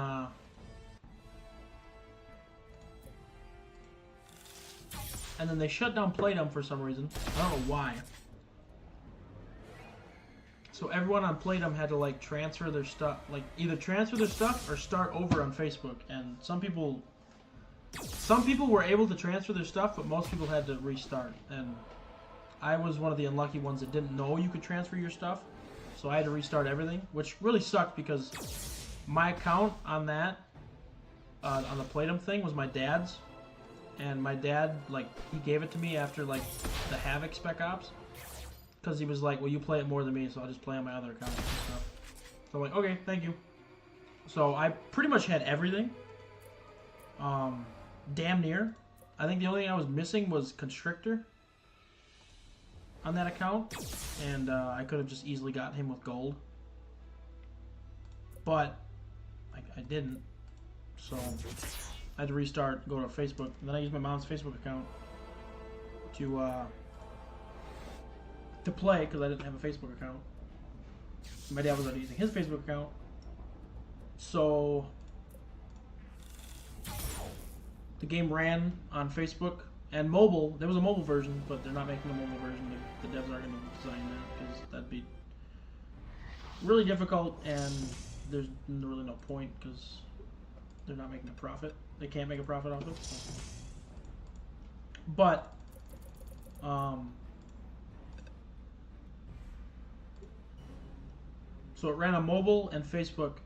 they shut down Playdom for some reason. I don't know why. So everyone on Playdom had to like transfer their stuff, like either transfer their stuff or start over on Facebook. And some people were able to transfer their stuff, but most people had to restart. And I was one of the unlucky ones that didn't know you could transfer your stuff. So I had to restart everything, which really sucked because my account on that, on the Playdom thing was my dad's. And my dad, like, he gave it to me after, like, the Havoc Spec Ops. Because he was like, well, you play it more than me, so I'll just play on my other account and stuff. So I'm like, okay, thank you. So I pretty much had everything. Damn near. I think the only thing I was missing was Constrictor on that account, and I could have just easily got him with gold, but I didn't. So I had to restart, go to Facebook, and then I used my mom's Facebook account to play because I didn't have a Facebook account. My dad was already using his Facebook account, so the game ran on Facebook and mobile. There was a mobile version, but they're not making a mobile version. The devs aren't going to design that because that'd be really difficult, and there's really no point because they're not making a profit. They can't make a profit off it. So. But so it ran on mobile and Facebook.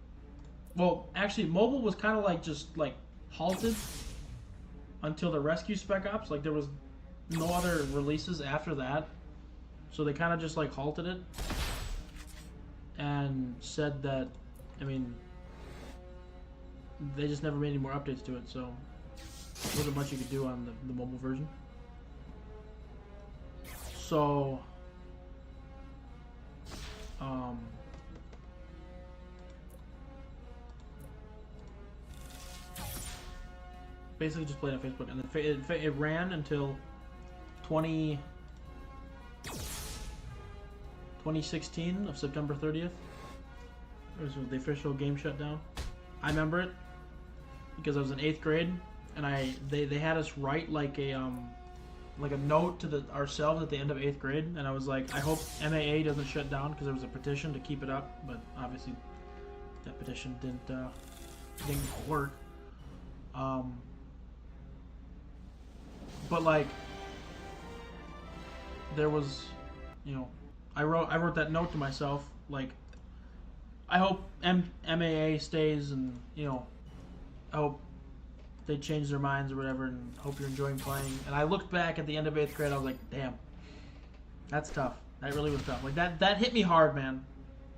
Well, actually, mobile was kind of like just like halted until the Rescue Spec Ops. Like there was no other releases after that, so they kind of just like halted it and said that, I mean, they just never made any more updates to it, so there wasn't much you could do on the mobile version. So basically just played on Facebook, and it ran until 2016 of September 30th. It was the official game shutdown. I remember it because I was in 8th grade, and they had us write like a note to ourselves at the end of 8th grade, and I was like, I hope MAA doesn't shut down, because there was a petition to keep it up, but obviously that petition didn't work. But like, there was, I wrote that note to myself, like, I hope MAA stays, and I hope they change their minds or whatever, and hope you're enjoying playing. And I looked back at the end of 8th grade, I was like, damn, that's tough. That really was tough. Like that hit me hard, man.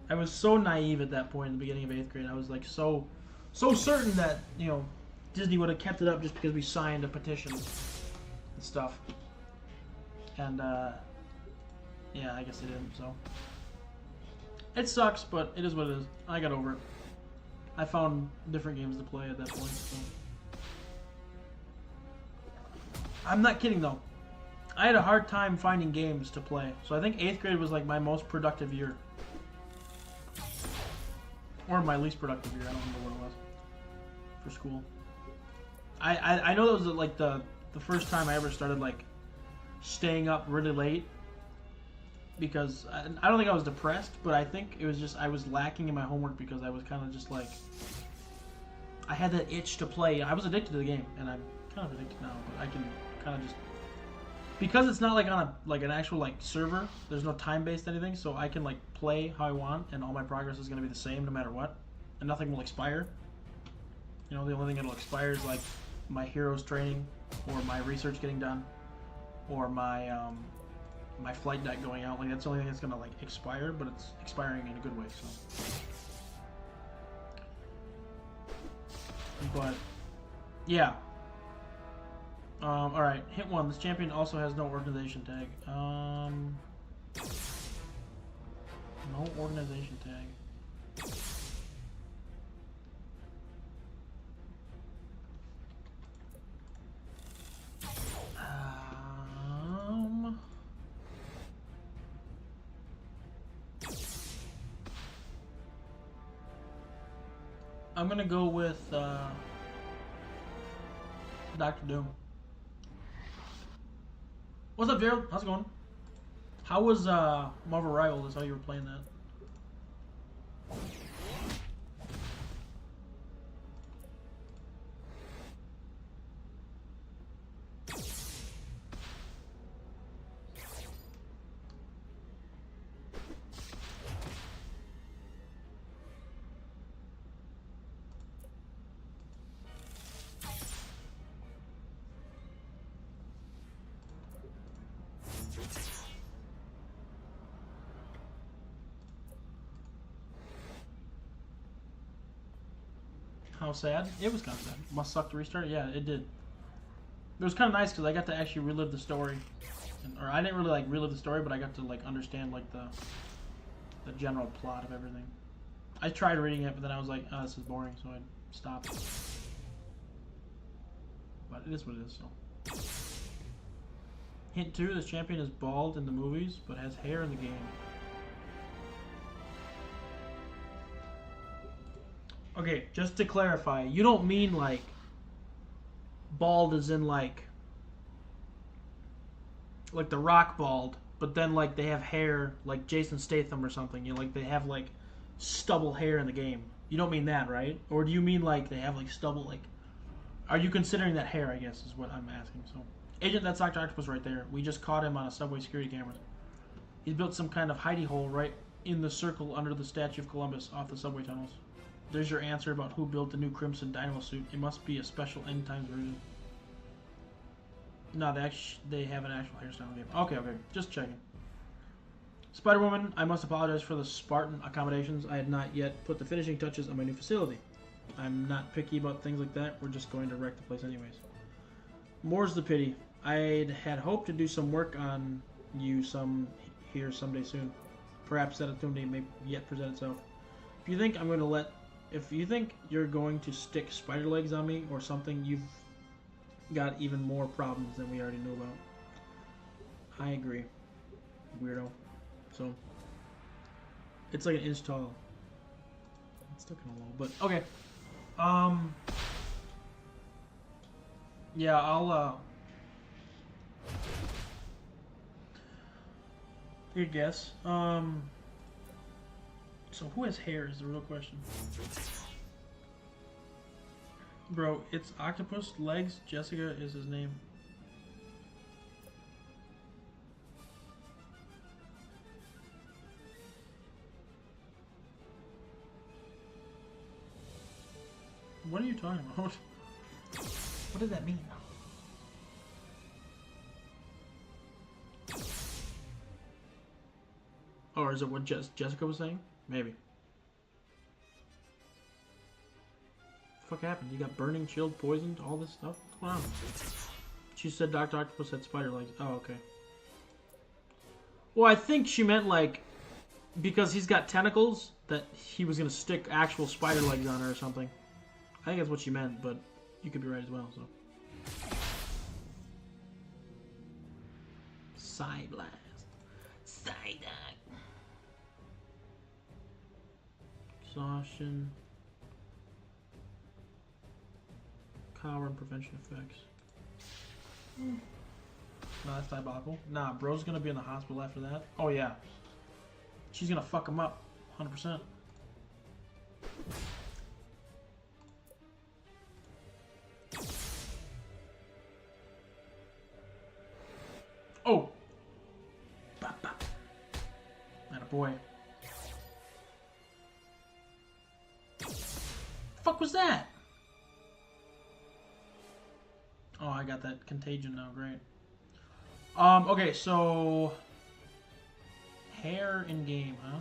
I was so naive at that point in the beginning of 8th grade. I was like so certain that Disney would have kept it up just because we signed a petition and stuff. And yeah, I guess they didn't. So it sucks, but it is what it is. I got over it. I found different games to play at that point. So. I'm not kidding though. I had a hard time finding games to play. So I think 8th grade was like my most productive year. Or my least productive year. I don't remember what it was for school. I know that was like the first time I ever started like staying up really late, because I don't think I was depressed, but I think it was just I was lacking in my homework because I was kind of just like, I had that itch to play. I was addicted to the game, and I'm kind of addicted now, but I can kind of just, because it's not like on an actual like server, there's no time-based anything, so I can like play how I want, and all my progress is going to be the same no matter what, and nothing will expire. The only thing that'll expire is like my heroes training, or my research getting done, or my my flight deck going out. Like that's the only thing that's gonna like expire, but it's expiring in a good way. So, but yeah. All right, hit 1. This champion also has no organization tag. No organization tag. I'm gonna go with Dr. Doom. What's up, Gerald? How's it going? How was Marvel Rivals? How you were playing that? How sad? It was kind of sad. Must suck to restart it? Yeah, it did. It was kind of nice because I got to actually relive the story. Or I didn't really like relive the story, but I got to like understand like the general plot of everything. I tried reading it, but then I was like, oh, this is boring, so I stopped. But it is what it is, so. Hint 2, this champion is bald in the movies, but has hair in the game. Okay, just to clarify, you don't mean like bald as in like the Rock bald, but then like they have hair like Jason Statham or something. You know, like they have like stubble hair in the game. You don't mean that, right? Or do you mean like they have like stubble like? Are you considering that hair? I guess is what I'm asking. So, Agent, that's Dr. Octopus right there. We just caught him on a subway security camera. He's built some kind of hidey hole right in the circle under the Statue of Columbus off the subway tunnels. There's your answer about who built the new Crimson Dynamo suit. It must be a special end times version. No, they have an actual hairstyle game. Okay, just checking. Spider-Woman, I must apologize for the Spartan accommodations. I had not yet put the finishing touches on my new facility. I'm not picky about things like that. We're just going to wreck the place anyways. More's the pity. I had hoped to do some work on you here someday soon. Perhaps that opportunity may yet present itself. If you think you're going to stick spider legs on me or something, you've got even more problems than we already knew about. I agree. Weirdo. So, it's like an inch tall. It's still kind of low, but okay. Yeah, I'll, good guess. So who has hair is the real question. Bro, it's Octopus, legs, Jessica is his name. What are you talking about? What does that mean? Or is it what Jessica was saying? Maybe. What the fuck happened? You got burning, chilled, poisoned, all this stuff? What's going on? She said Dr. Octopus had spider legs. Oh, okay. Well, I think she meant like because he's got tentacles that he was gonna stick actual spider legs on her or something. I think that's what she meant, but you could be right as well, so. Side blast. Side eye. Exhaustion. Power and prevention effects. No, that's diabolical. Nah, bro's gonna be in the hospital after that. Oh yeah. She's gonna fuck him up. 100%. Oh! Bop, bop. Attaboy. Fuck was that? Oh, I got that contagion now, great. Okay, so hair in game, huh?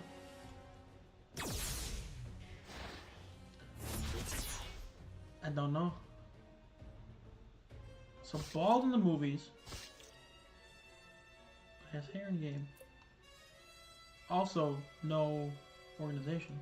I don't know. So bald in the movies. Has hair in game. Also, no organization.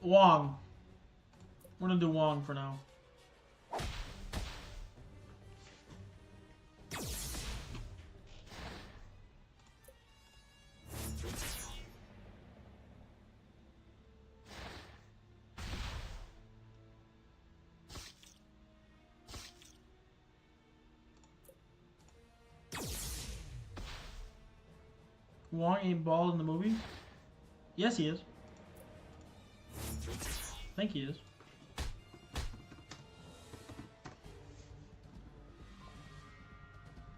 Wong. We're gonna do Wong for now. Wong ain't bald in the movie? Yes, he is. I think he is.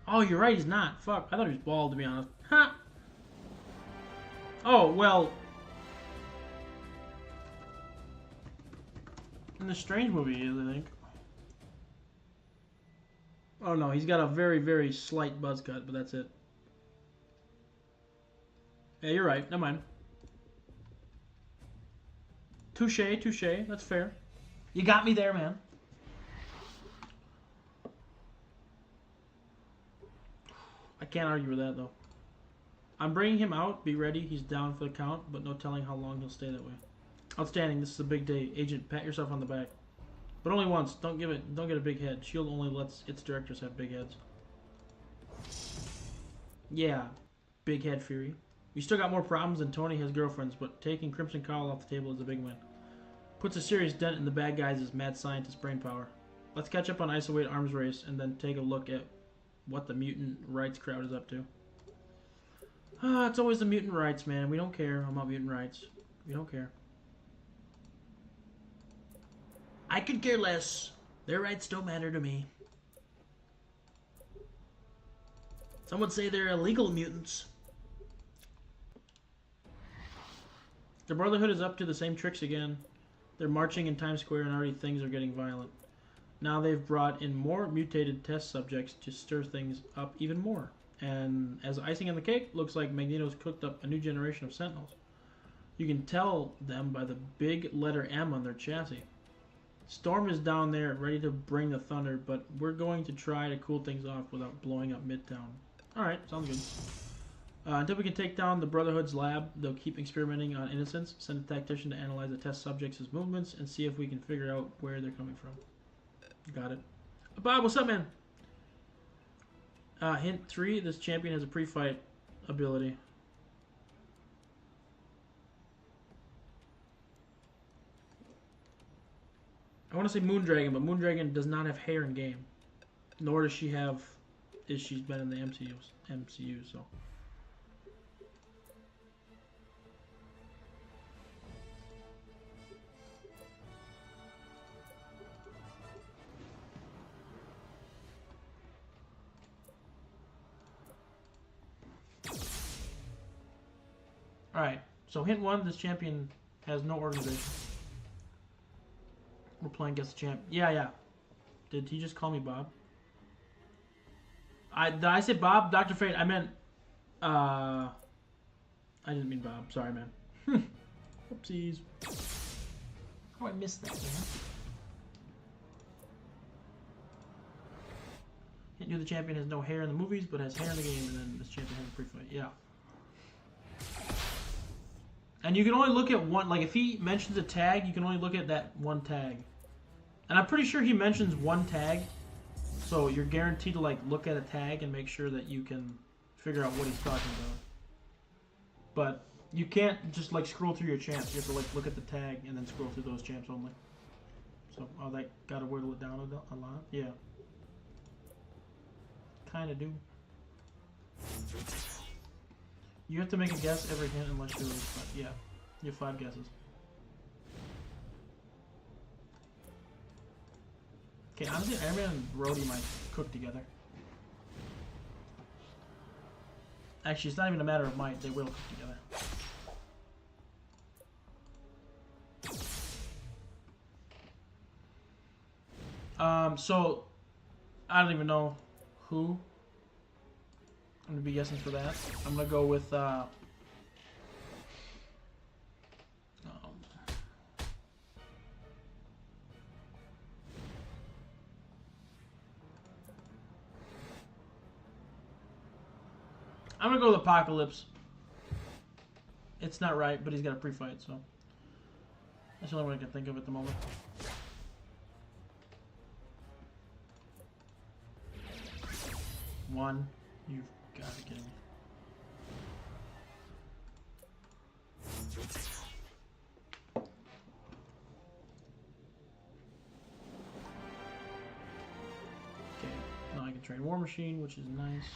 Oh, you're right, he's not. Fuck, I thought he was bald, to be honest. Ha! Oh, well... In the Strange movie, he is, I think. Oh no, he's got a very, very slight buzz cut, but that's it. Yeah, you're right. Never mind. Touche, touche. That's fair. You got me there, man. I can't argue with that, though. I'm bringing him out. Be ready. He's down for the count, but no telling how long he'll stay that way. Outstanding. This is a big day. Agent, pat yourself on the back. But only once. Don't get a big head. S.H.I.E.L.D. only lets its directors have big heads. Yeah. Big head fury. We still got more problems than Tony has girlfriends, but taking Crimson Cowl off the table is a big win. Puts a serious dent in the bad guys' mad scientist brain power. Let's catch up on Isoweight arms race and then take a look at what the mutant rights crowd is up to. It's always the mutant rights, man. We don't care about mutant rights. We don't care. I could care less. Their rights don't matter to me. Some would say they're illegal mutants. The Brotherhood is up to the same tricks again. They're marching in Times Square and already things are getting violent. Now they've brought in more mutated test subjects to stir things up even more. And as icing on the cake, looks like Magneto's cooked up a new generation of Sentinels. You can tell them by the big letter M on their chassis. Storm is down there ready to bring the thunder, but we're going to try to cool things off without blowing up Midtown. Alright, sounds good. Until we can take down the Brotherhood's lab, they'll keep experimenting on innocents, send a tactician to analyze the test subjects' movements, and see if we can figure out where they're coming from. Got it. Bob, what's up, man? Hint 3, this champion has a pre-fight ability. I want to say Moondragon, but Moondragon does not have hair in game. Nor does she have... she's been in the MCU, so... Alright, so hint 1, this champion has no organization. We're playing against the champ. Yeah. Did he just call me Bob? Did I say Bob? Dr. Fate, I meant... I didn't mean Bob. Sorry, man. Whoopsies. How I missed that, man? Hint you, the champion has no hair in the movies, but has hair in the game, and then this champion has a pre-fight. Yeah. And you can only look at one, like if he mentions a tag, you can only look at that one tag. And I'm pretty sure he mentions one tag, so you're guaranteed to like look at a tag and make sure that you can figure out what he's talking about. But you can't just like scroll through your champs, you have to like look at the tag and then scroll through those champs only. So, oh, that gotta whittle it down a lot? Yeah. Kinda do. You have to make a guess every hint unless you're... yeah, you have 5 guesses. Okay, honestly, Iron Man and Rhodey might cook together. Actually, it's not even a matter of might, they will cook together. So, I don't even know who I'm going to be guessing for that. I'm going to go with, I'm going to go with Apocalypse. It's not right, but he's got a pre-fight, so that's the only one I can think of at the moment. One. You've got to be kidding me. Okay, now I can train War Machine, which is nice.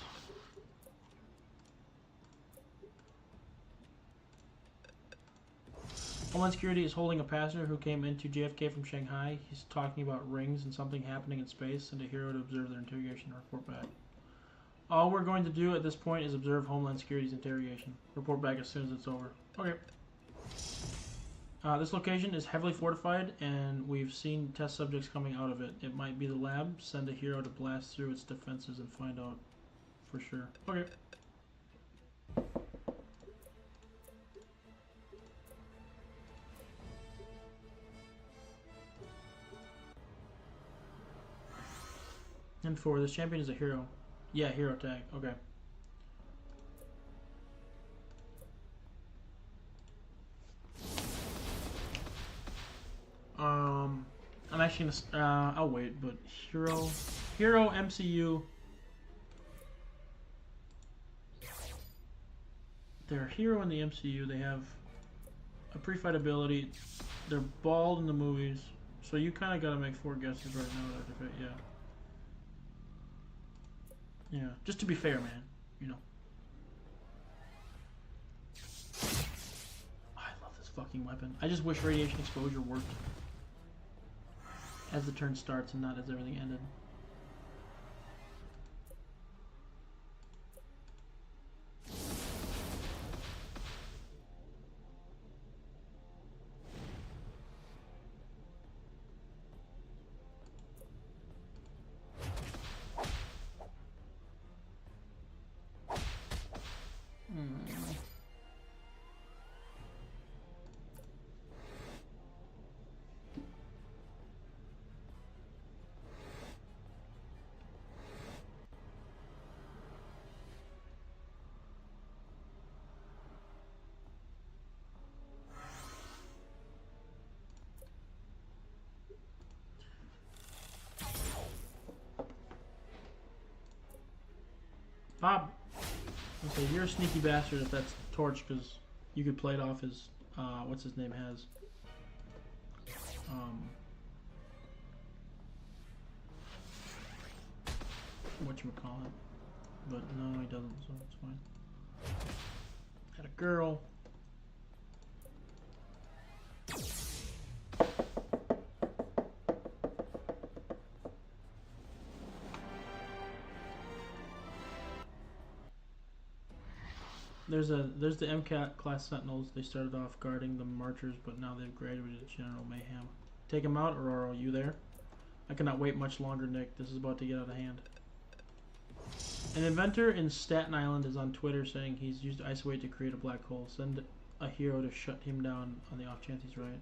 Homeland Security is holding a passenger who came into JFK from Shanghai. He's talking about rings and something happening in space, and a hero to observe their interrogation and report back. All we're going to do at this point is observe Homeland Security's interrogation. Report back as soon as it's over. Okay. This location is heavily fortified, and we've seen test subjects coming out of it. It might be the lab. Send a hero to blast through its defenses and find out for sure. Okay. And 4, this champion is a hero. Yeah, hero tag. Okay. I'm actually gonna. I'll wait, but hero MCU. They're a hero in the MCU. They have a pre-fight ability. They're bald in the movies, so you kind of gotta make 4 guesses right now. To fit. Yeah. Yeah. Just to be fair, man. You know. I love this fucking weapon. I just wish radiation exposure worked as the turn starts and not as everything ended. Bob, I'll say you're a sneaky bastard if that's Torch, because you could play it off as what's his name has. Whatchamacallit. But no, he doesn't, so it's fine. Had a girl. There's the MCAT class Sentinels. They started off guarding the marchers, but now they've graduated to General Mayhem. Take him out, Aurora. You there? I cannot wait much longer, Nick. This is about to get out of hand. An inventor in Staten Island is on Twitter saying he's used Ice-Weight to create a black hole. Send a hero to shut him down on the off chance he's right.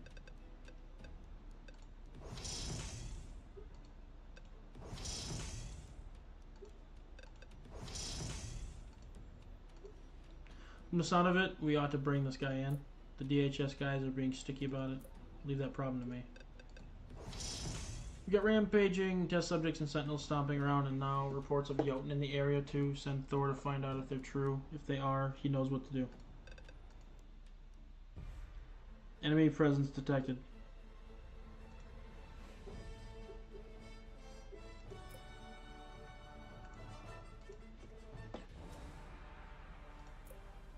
From the sound of it, we ought to bring this guy in. The DHS guys are being sticky about it. Leave that problem to me. We got rampaging, test subjects, and sentinels stomping around, and now reports of Jotun in the area too. Send Thor to find out if they're true. If they are, he knows what to do. Enemy presence detected.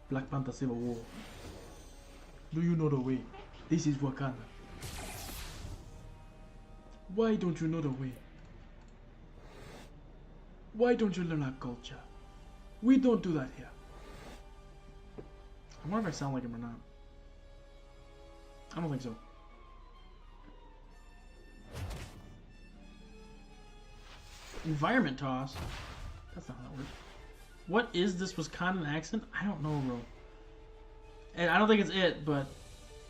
Black Panther Civil War. Do you know the way? This is Wakanda. Why don't you know the way? Why don't you learn our culture? We don't do that here. I wonder if I sound like him or not. I don't think so. Environment toss? That's not how that works. What is this Wisconsin accent? I don't know, bro. And I don't think it's it, but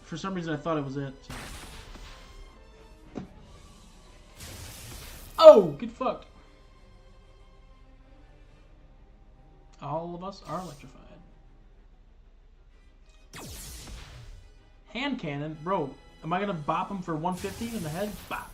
for some reason I thought it was it. So. Oh, get fucked. All of us are electrified. Hand cannon? Bro, am I going to bop him for 150 in the head? Bop.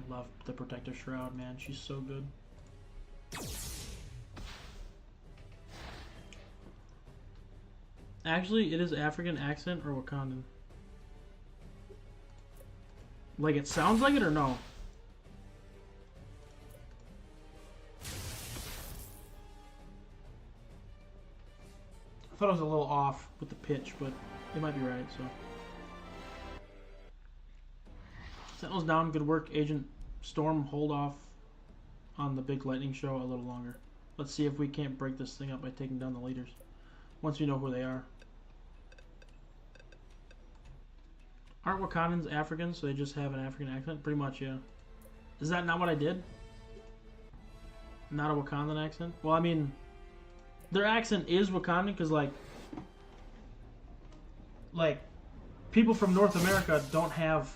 Love the Protector Shroud, man. She's so good. Actually, it is African accent or Wakandan. Like, it sounds like it or no? I thought it was a little off with the pitch, but it might be right, so. Sentinels down, good work. Agent Storm, hold off on the big lightning show a little longer. Let's see if we can't break this thing up by taking down the leaders. Once we know who they are. Aren't Wakandans African, so they just have an African accent? Pretty much, yeah. Is that not what I did? Not a Wakandan accent? Well, I mean, their accent is Wakandan because, like, people from North America don't have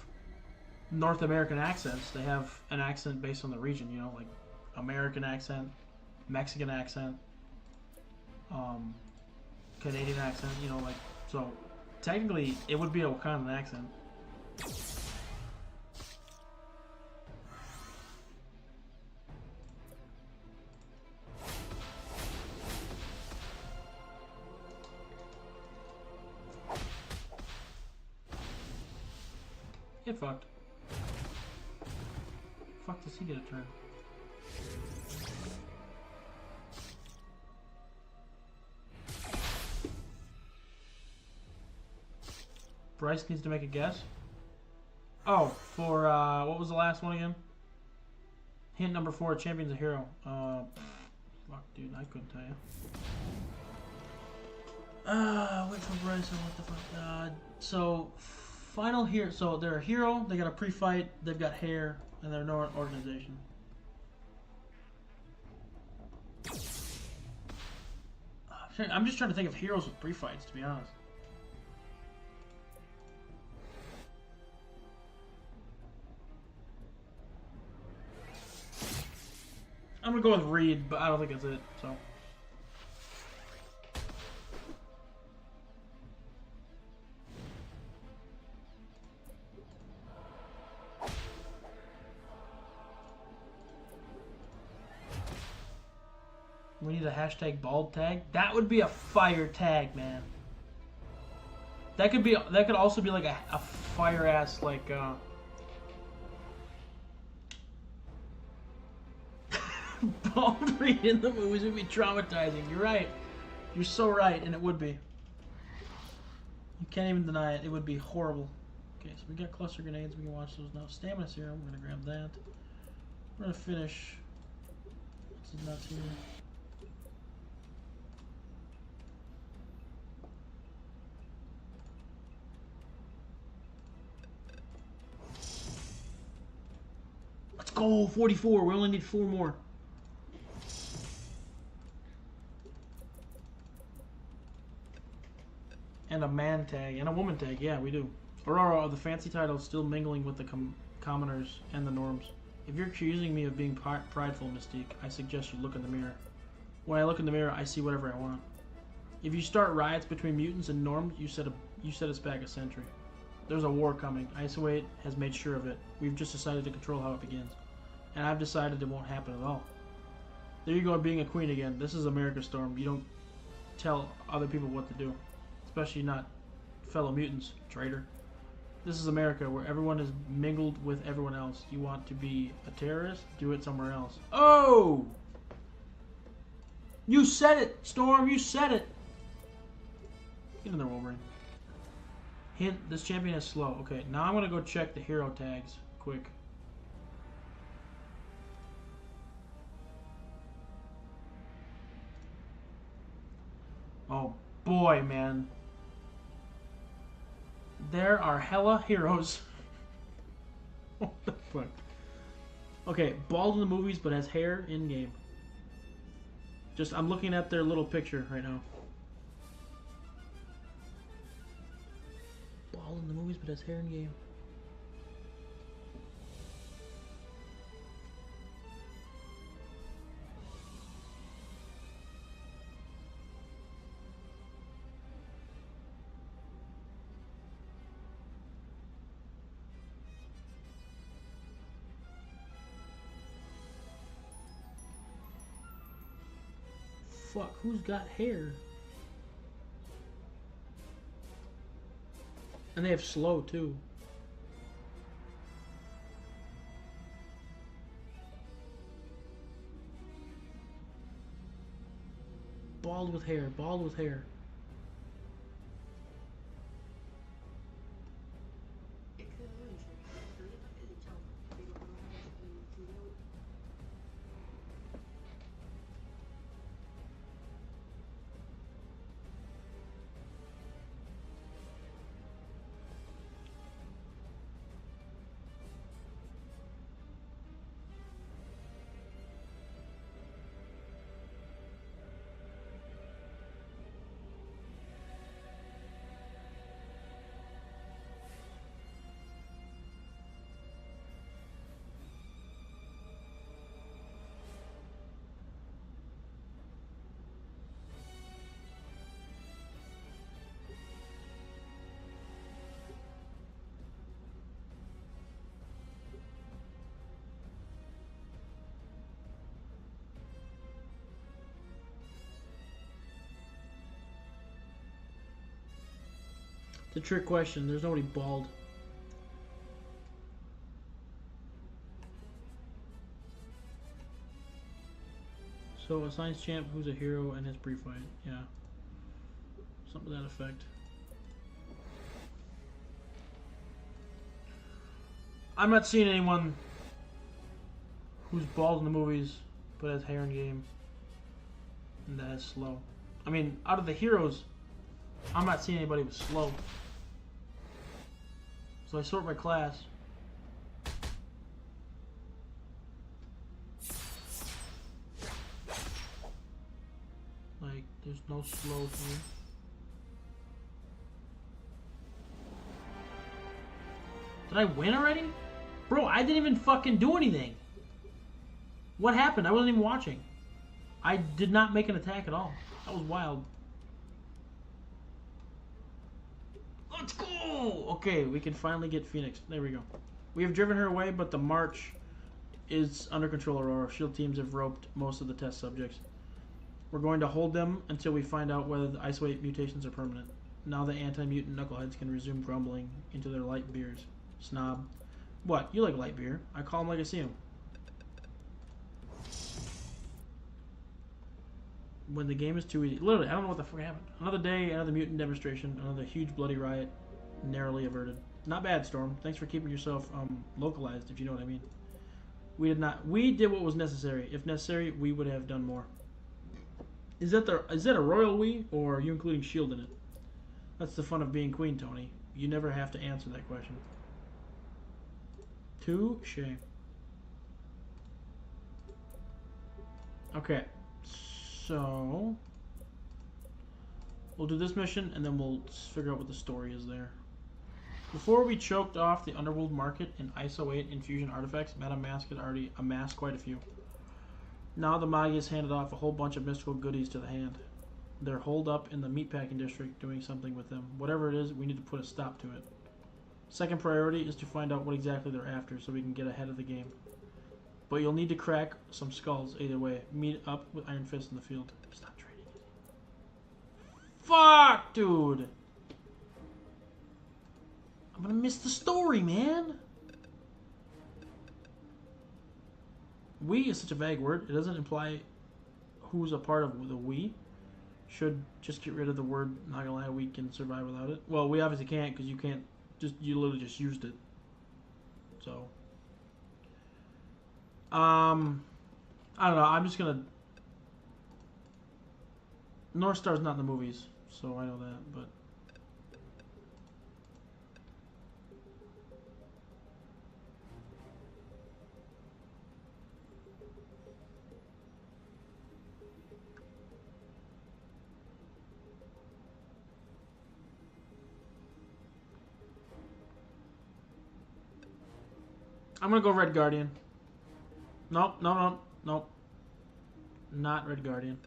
North American accents. They have an accent based on the region, you know, like American accent, Mexican accent, Canadian accent, you know, like, so technically it would be a Wakandan accent. Get fucked. Fuck does he get a turn? Bryce needs to make a guess. Oh, for what was the last one again? Hint number 4, champion's a hero. Fuck, dude, I couldn't tell you. Wait for Bryce. What the fuck? So, final hero. So they're a hero. They got a pre-fight. They've got hair, and they're no organization. I'm just trying to think of heroes with pre-fights, to be honest. I'm gonna go with Reed, but I don't think that's it, so. We need a hashtag bald tag. That would be a fire tag, man. That could also be like a fire ass like bald Reed in the movies would be traumatizing. You're right. You're so right, and it would be. You can't even deny it. It would be horrible. Okay, so we got cluster grenades. We can watch those now. Stamina serum. We're gonna grab that. We're gonna finish. This is nuts here. Let's go. 44. We only need 4 more. And a man tag, and a woman tag, yeah, we do. Aurora, the fancy title, still mingling with the commoners and the norms. If you're accusing me of being prideful, Mystique, I suggest you look in the mirror. When I look in the mirror, I see whatever I want. If you start riots between mutants and norms, you set us back a century. There's a war coming. Isolate has made sure of it. We've just decided to control how it begins. And I've decided it won't happen at all. There you go, being a queen again. This is America, Storm. You don't tell other people what to do. Especially not fellow mutants, traitor. This is America, where everyone is mingled with everyone else. You want to be a terrorist? Do it somewhere else. Oh! You said it, Storm! You said it! Get in there, Wolverine. Hint, this champion is slow. Okay, now I'm going to go check the hero tags. Quick. Oh, boy, man. There are hella heroes. What the fuck? Okay, bald in the movies, but has hair in game. Just, I'm looking at their little picture right now. Bald in the movies, but has hair in game. Fuck, who's got hair? And they have slow too. Bald with hair, bald with hair. It's a trick question. There's nobody bald. So a science champ who's a hero and his pre-fight. Yeah. Something to that effect. I'm not seeing anyone who's bald in the movies but has hair in game and that is slow. I mean, out of the heroes, I'm not seeing anybody with slow. So I sort my class. Like, there's no slow here. Did I win already? Bro, I didn't even fucking do anything. What happened? I wasn't even watching. I did not make an attack at all. That was wild. Let's go! Okay, we can finally get Phoenix. There we go. We have driven her away, but the march is under control, Aurora. SHIELD teams have roped most of the test subjects. We're going to hold them until we find out whether the isolate mutations are permanent. Now the anti-mutant knuckleheads can resume grumbling into their light beers. Snob. What? You like light beer? I call them like I see them. When the game is too easy. Literally, I don't know what the fuck happened. Another day, another mutant demonstration, another huge bloody riot, narrowly averted. Not bad, Storm. Thanks for keeping yourself localized, if you know what I mean. We did not. We did what was necessary. If necessary, we would have done more. Is that a royal we, or are you including SHIELD in it? That's the fun of being queen, Tony. You never have to answer that question. Touche. Okay, so we'll do this mission and then we'll figure out what the story is there. Before we choked off the underworld market in ISO 8 infusion artifacts, Madame Mask had already amassed quite a few. Now the Magius handed off a whole bunch of mystical goodies to the hand. They're holed up in the meatpacking district doing something with them. Whatever it is, we need to put a stop to it. Second priority is to find out what exactly they're after so we can get ahead of the game. But you'll need to crack some skulls either way. Meet up with Iron Fist in the field. Stop trading. Fuck, dude! I'm gonna miss the story, man! We is such a vague word. It doesn't imply who's a part of the we. Should just get rid of the word. Not gonna lie, we can survive without it. Well, we obviously can't because you can't. You literally just used it. So, I don't know. I'm just gonna. North Star's not in the movies, so I know that. But I'm gonna go Red Guardian. Nope, nope. Not Red Guardian.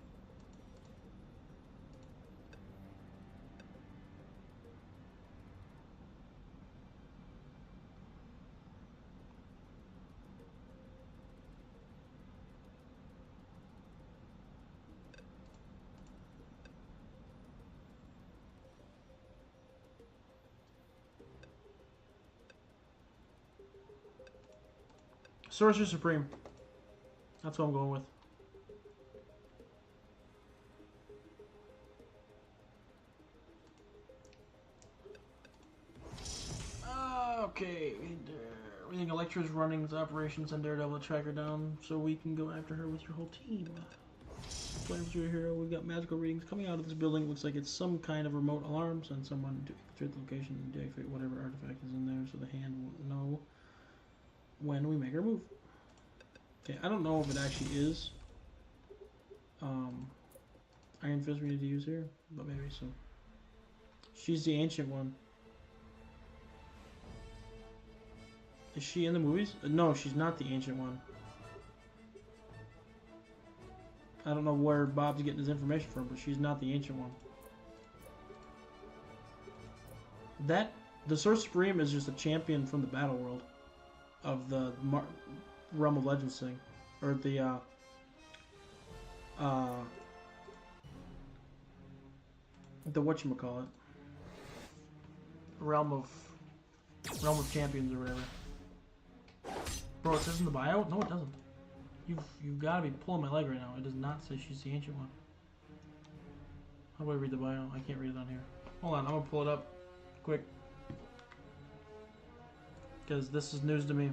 Sorcerer Supreme. That's what I'm going with. Okay. We think Elektra's running with operations on Daredevil to track her down so we can go after her with your whole team. Plans for your hero. We've got magical readings coming out of this building. Looks like it's some kind of remote alarm. Send someone to infiltrate the location and deactivate whatever artifact is in there so the hand won't know when we make our move. Okay, I don't know if it actually is Iron Fist we need to use here, but maybe so. She's the ancient one. Is she in the movies? No, she's not the ancient one. I don't know where Bob's getting his information from, but she's not the ancient one. The Sorcerer Supreme is just a champion from the battle world of the Realm of Legends thing, or the whatchamacallit. Realm of Champions or whatever. Bro, it says in the bio? No, it doesn't. You've got to be pulling my leg right now. It does not say she's the Ancient One. How do I read the bio? I can't read it on here. Hold on, I'm gonna pull it up quick. Because this is news to me.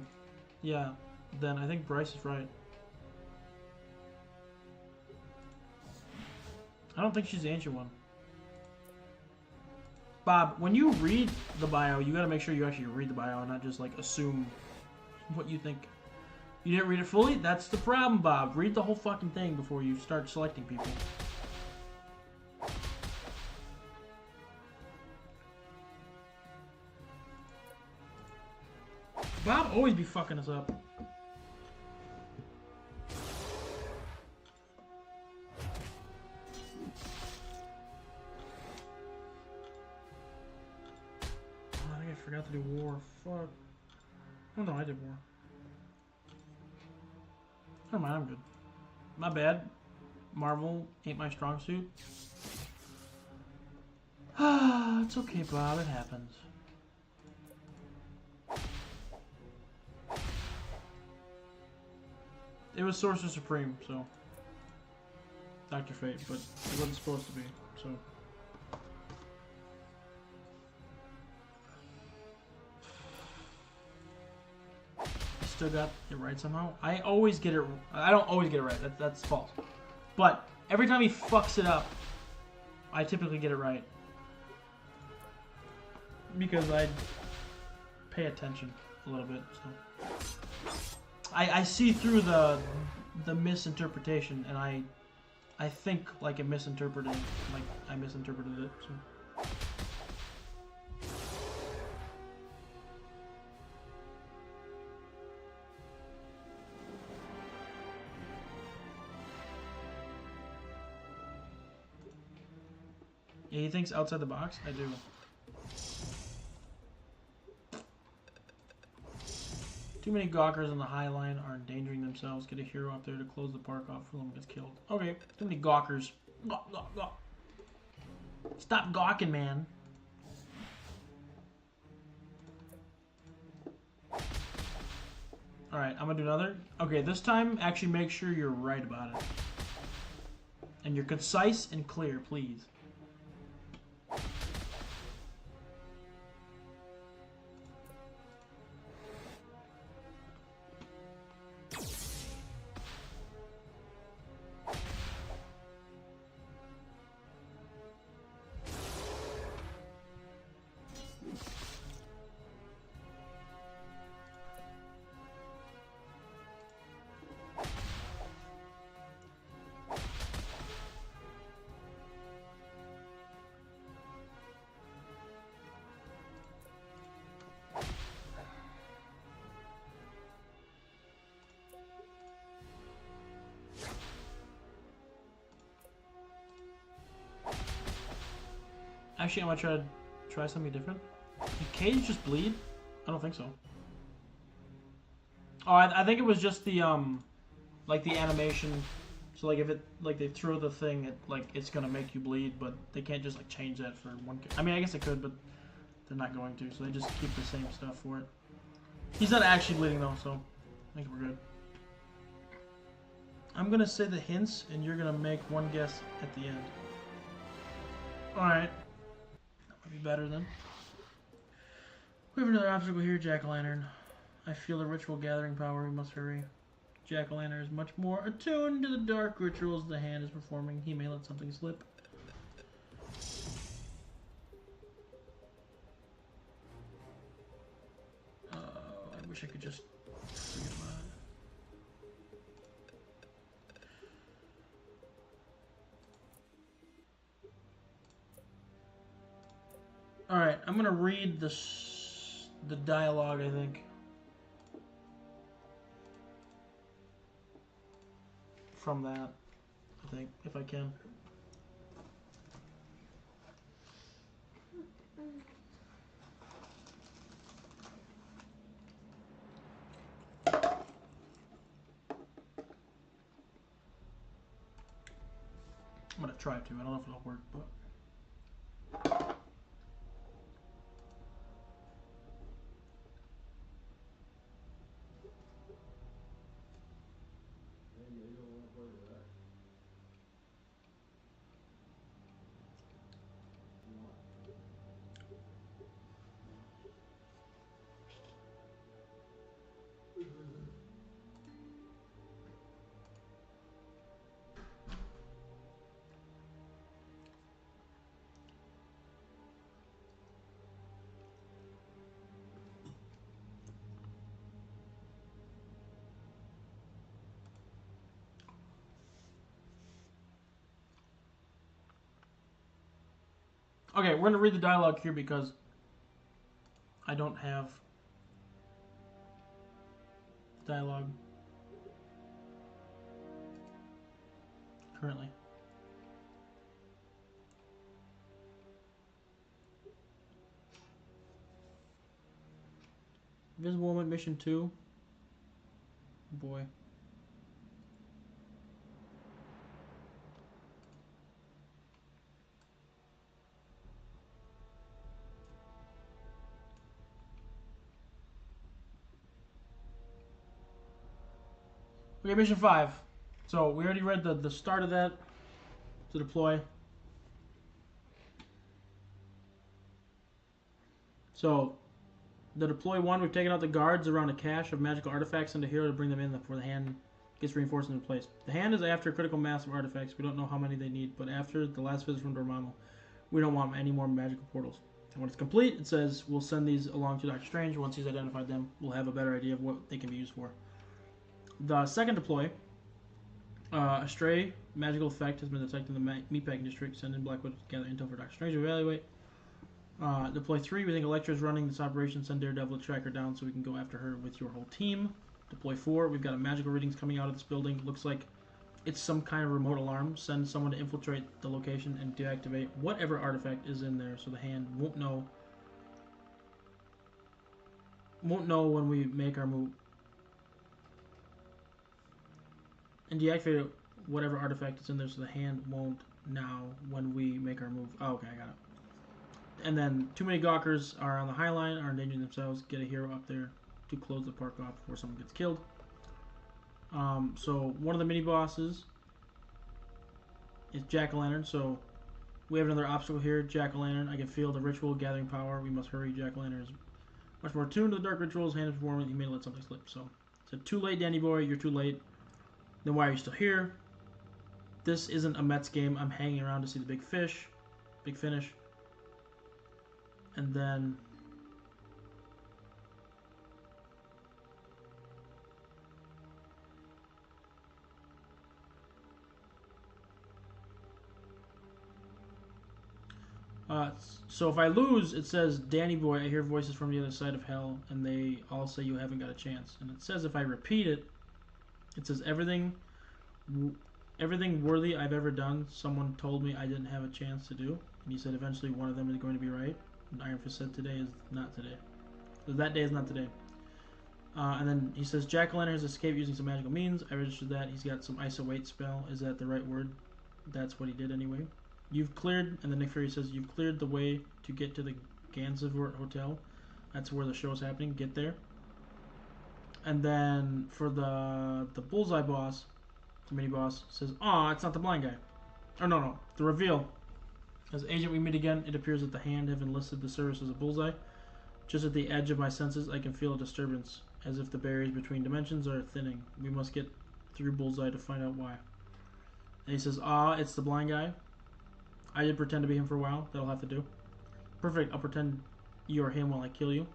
Yeah, then I think Bryce is right. I don't think she's the Ancient One. Bob, when you read the bio, you gotta make sure you actually read the bio and not just like assume what you think. You didn't read it fully? That's the problem, Bob. Read the whole fucking thing before you start selecting people. Bob always be fucking us up. Oh, I think I forgot to do war. Fuck. Oh no, I did war. Never mind, I'm good. My bad. Marvel ain't my strong suit. Ah, it's okay, Bob. It happens. It was Sorcerer Supreme, so Dr. Fate, but it wasn't supposed to be, so. Still got it right somehow. I always get it. I don't always get it right. That's false. But every time he fucks it up, I typically get it right because I pay attention a little bit. So I see through the misinterpretation, and I think like I misinterpreted it. So. Yeah, he thinks outside the box? I do. Too many gawkers on the high line are endangering themselves. Get a hero up there to close the park off before someone gets killed. Okay, too many gawkers. Gawk, gawk, gawk. Stop gawking, man. Alright, I'm gonna do another. Okay, this time, actually make sure you're right about it. And you're concise and clear, please. Actually, I'm gonna try something different. Did Cage just bleed? I don't think so. Oh, I think it was just the like the animation. So like if it like they throw the thing, it's gonna make you bleed, but they can't just like change that for one. I mean, I guess they could, but they're not going to. So they just keep the same stuff for it. He's not actually bleeding though, so I think we're good. I'm gonna say the hints, and you're gonna make one guess at the end. All right. Be better then. We have another obstacle here, Jack-o'-lantern. I feel the ritual gathering power, we must hurry. Jack-o'-lantern is much more attuned to the dark rituals the hand is performing. He may let something slip. I wish I could just forget about it. Alright, I'm gonna read the dialogue, I think. From that, I think, if I can. I'm gonna try to. I don't know if it'll work, but... Okay, we're going to read the dialogue here because I don't have dialogue currently. Invisible Woman Mission 2. Boy. Okay, Mission 5. So we already read the start of that to deploy. So the deploy 1, we've taken out the guards around a cache of magical artifacts into here to bring them in before the hand gets reinforced into place. The hand is after a critical mass of artifacts. We don't know how many they need, but after the last visit from Dormammu, we don't want any more magical portals. And when it's complete, it says we'll send these along to Doctor Strange. Once he's identified them, we'll have a better idea of what they can be used for. The second deploy, a stray magical effect has been detected in the Meatpacking District. Send in Blackwood to gather intel for Doctor Strange to evaluate. Deploy 3, we think Elektra is running this operation. Send Daredevil to track her down so we can go after her with your whole team. Deploy 4, we've got a magical readings coming out of this building. Looks like it's some kind of remote alarm. Send someone to infiltrate the location and deactivate whatever artifact is in there so the hand won't know when we make our move. And deactivate whatever artifact is in there so the hand won't now when we make our move. Oh, okay, I got it. And then too many gawkers are on the High Line, are endangering themselves. Get a hero up there to close the park off before someone gets killed. So one of the mini bosses is Jack-o'-lantern. So we have another obstacle here. Jack-o'-lantern. I can feel the ritual gathering power. We must hurry. Jack-o'-lantern is much more tuned to the dark rituals. Hand is performing. He may let something slip. So too late, Danny boy. You're too late. Then why are you still here? This isn't a Mets game. I'm hanging around to see the big fish. Big finish. And then so if I lose, it says, Danny boy, I hear voices from the other side of hell, and they all say you haven't got a chance. And it says if I repeat it, it says everything worthy I've ever done, someone told me I didn't have a chance to do. And he said eventually one of them is going to be right. And Iron Fist said today is not today. So that day is not today. And then he says Jack-o'-lantern has escaped using some magical means. I registered that. He's got some iso-weight spell. Is that the right word? That's what he did anyway. You've cleared, and then Nick Fury says, you've cleared the way to get to the Gansevoort Hotel. That's where the show is happening. Get there. And then for the Bullseye boss, the mini boss, says, aw, it's not the blind guy. Or no. The reveal. As agent we meet again, it appears that the hand have enlisted the services of Bullseye. Just at the edge of my senses, I can feel a disturbance, as if the barriers between dimensions are thinning. We must get through Bullseye to find out why. And he says, ah, it's the blind guy. I did pretend to be him for a while. That'll have to do. Perfect. I'll pretend you're him while I kill you.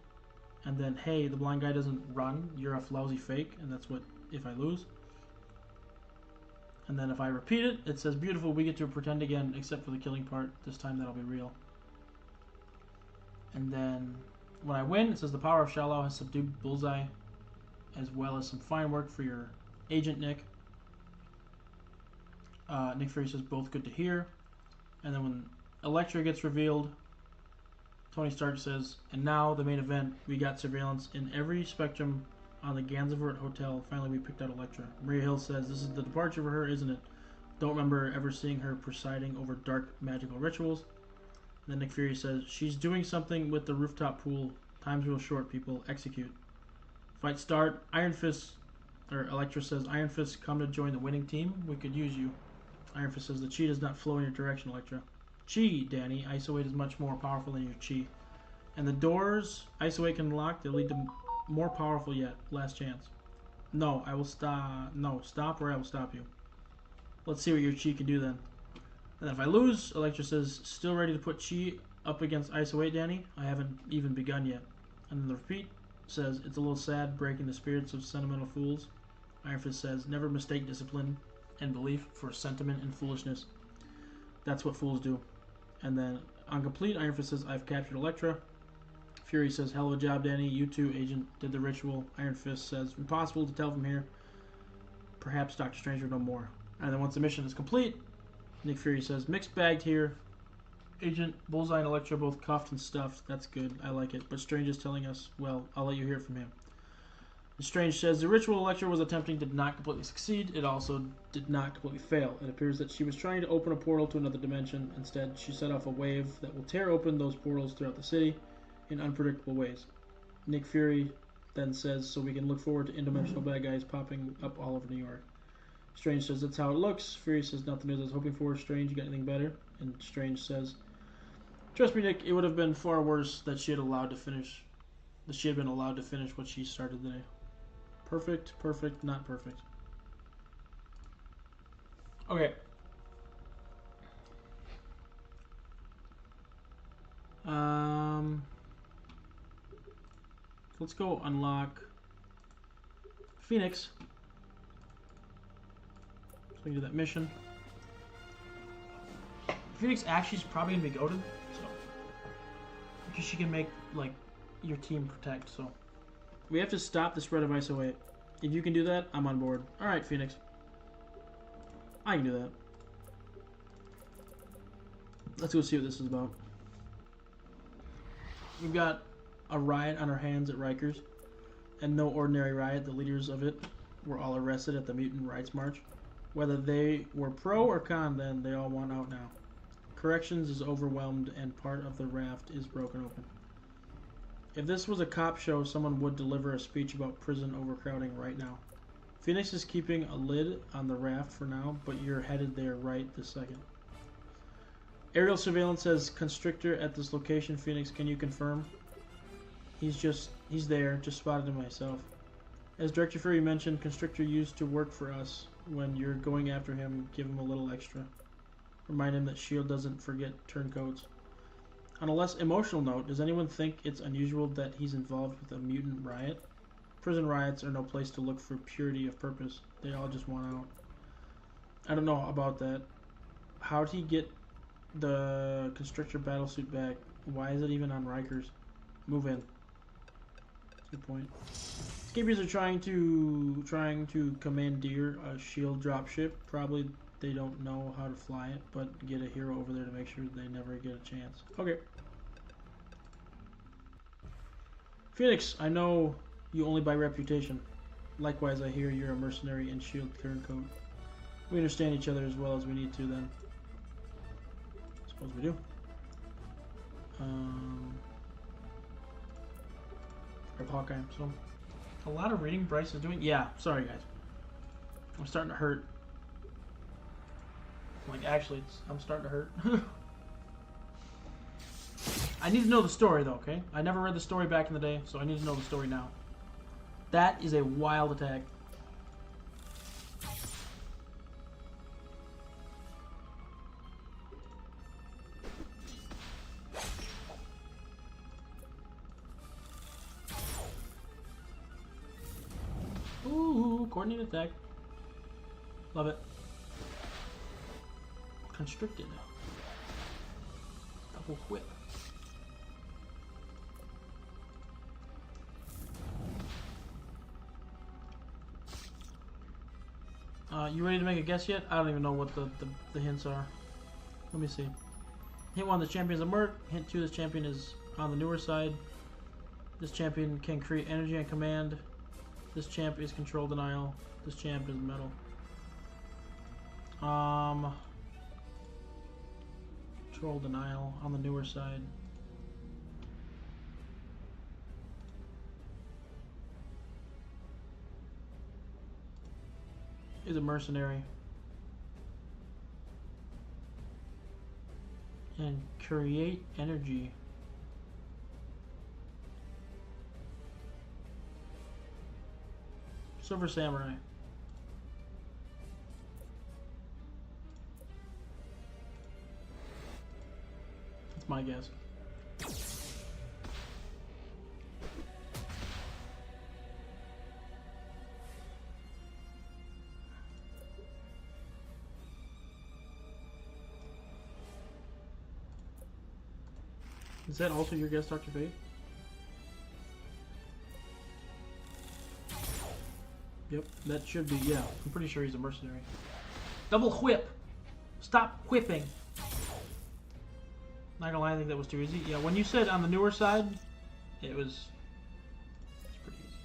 And then, hey, the blind guy doesn't run. You're a lousy fake. And that's what, if I lose. And then if I repeat it, it says, beautiful, we get to pretend again, except for the killing part. This time that'll be real. And then, when I win, it says the power of Shallow has subdued Bullseye, as well as some fine work for your agent, Nick. Nick Fury says, both good to hear. And then when Elektra gets revealed, Tony Stark says, and now the main event, we got surveillance in every spectrum on the Gansevoort Hotel. Finally, we picked out Elektra. Maria Hill says, this is the departure for her, isn't it? Don't remember ever seeing her presiding over dark magical rituals. And then Nick Fury says, she's doing something with the rooftop pool. Time's real short, people. Execute. Fight start. Iron Fist, or Elektra says, Iron Fist, come to join the winning team. We could use you. Iron Fist says, the chi does not flow in your direction, Elektra. Chi, Danny. Iso-weight is much more powerful than your chi. And the doors Iso-weight can unlock, they'll lead to more powerful yet. Last chance. No, I will stop. No, stop or I will stop you. Let's see what your chi can do then. And then if I lose, Elektra says, still ready to put chi up against Iso-weight, Danny? I haven't even begun yet. And then the repeat says, it's a little sad breaking the spirits of sentimental fools. Iron Fist says, never mistake discipline and belief for sentiment and foolishness. That's what fools do. And then On complete, Iron Fist says, I've captured Elektra. Fury says, hell of a job, Danny. You too, Agent, did the ritual. Iron Fist says, impossible to tell from here. Perhaps Doctor Strange will know more. And then once the mission is complete, Nick Fury says, mixed bagged here. Agent, Bullseye, and Elektra both cuffed and stuffed. That's good. I like it. But Strange is telling us, well, I'll let you hear from him. Strange says, the ritual Elektra was attempting did not completely succeed. It also did not completely fail. It appears that she was trying to open a portal to another dimension. Instead, she set off a wave that will tear open those portals throughout the city in unpredictable ways. Nick Fury then says, so we can look forward to interdimensional bad guys popping up all over New York. Strange says, that's how it looks. Fury says, not the news I was hoping for. Strange, you got anything better? And Strange says, trust me, Nick, it would have been far worse that she had been allowed to finish what she started today. Perfect, perfect, not perfect. Okay. Let's go unlock Phoenix. So we can do that mission. Phoenix actually is probably gonna be goated, so because she can make like your team protect. So we have to stop the spread of ISO 8. If you can do that, I'm on board. All right, Phoenix. I can do that. Let's go see what this is about. We've got a riot on our hands at Rikers, and no ordinary riot. The leaders of it were all arrested at the Mutant Rights March. Whether they were pro or con then, they all want out now. Corrections is overwhelmed and part of the raft is broken open. If this was a cop show, someone would deliver a speech about prison overcrowding right now. Phoenix is keeping a lid on the raft for now, but you're headed there right this second. Aerial surveillance says Constrictor at this location. Phoenix, can you confirm? He's there, just spotted him myself. As Director Fury mentioned, Constrictor used to work for us. When you're going after him, give him a little extra. Remind him that S.H.I.E.L.D. doesn't forget turncoats. On a less emotional note, does anyone think it's unusual that he's involved with a mutant riot? Prison riots are no place to look for purity of purpose. They all just want out. I don't know about that. How'd he get the Constrictor battlesuit back? Why is it even on Rikers? Move in. Good point. Escapees are trying to commandeer a S.H.I.E.L.D. dropship. Probably they don't know how to fly it, but get a hero over there to make sure they never get a chance. Okay. Phoenix, I know you only by reputation. Likewise, I hear you're a mercenary and S.H.I.E.L.D. turncoat. We understand each other as well as we need to then. Suppose we do. Of Hawkeye, so a lot of reading Bryce is doing. Yeah, sorry guys. I'm starting to hurt. Like actually, I'm starting to hurt. I need to know the story though, okay? I never read the story back in the day, so I need to know the story now. That is a wild attack. Ooh, coordinated attack. Love it. Constricted. Double whip. You ready to make a guess yet? I don't even know what the hints are. Let me see. Hint 1, the champion is a merc. Hint 2, this champion is on the newer side. This champion can create energy on command. This champ is control denial. This champ is metal. Control denial on the newer side. Is a mercenary. And create energy. Silver Samurai. That's my guess. Is that also your guess, Dr. Fate? Yep, that should be, yeah. I'm pretty sure he's a mercenary. Double whip! Stop whipping! Not gonna lie, I think that was too easy. Yeah, when you said on the newer side, it's pretty easy,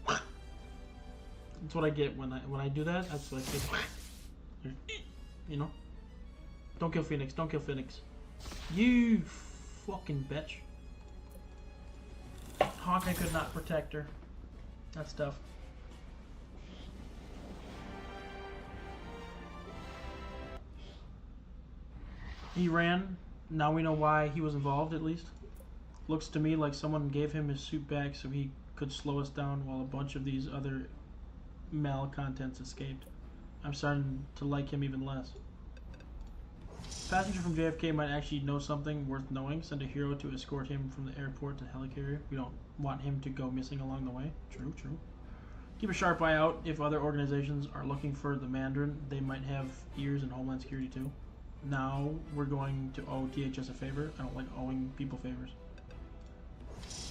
so. That's what I get when I do that. That's what I get. You know? Don't kill Phoenix, don't kill Phoenix. You fucking bitch. Hawkeye could not protect her. That's tough. He ran. Now we know why he was involved, at least. Looks to me like someone gave him his suit back so he could slow us down while a bunch of these other malcontents escaped. I'm starting to like him even less. Passenger from JFK might actually know something worth knowing. Send a hero to escort him from the airport to the helicarrier. We don't want him to go missing along the way. True, true. Keep a sharp eye out. If other organizations are looking for the Mandarin, they might have ears in Homeland Security too. Now we're going to owe DHS a favor. I don't like owing people favors.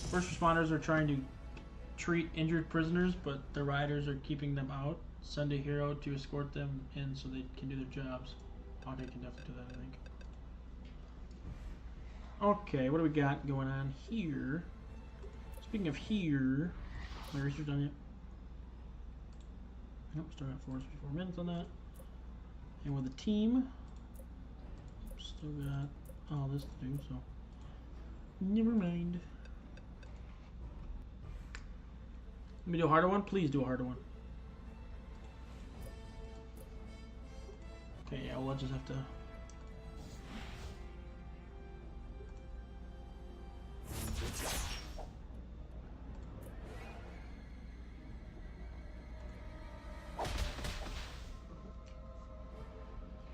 First responders are trying to treat injured prisoners, but the rioters are keeping them out. Send a hero to escort them in so they can do their jobs. Okay, can definitely do that, I think. Okay, what do we got going on here? Speaking of here, my research done yet? Nope, still got 4 minutes on that. And with the team, still got all this to do, so never mind. Let me do a harder one? Please do a harder one. Okay, yeah, well, I'll just have to.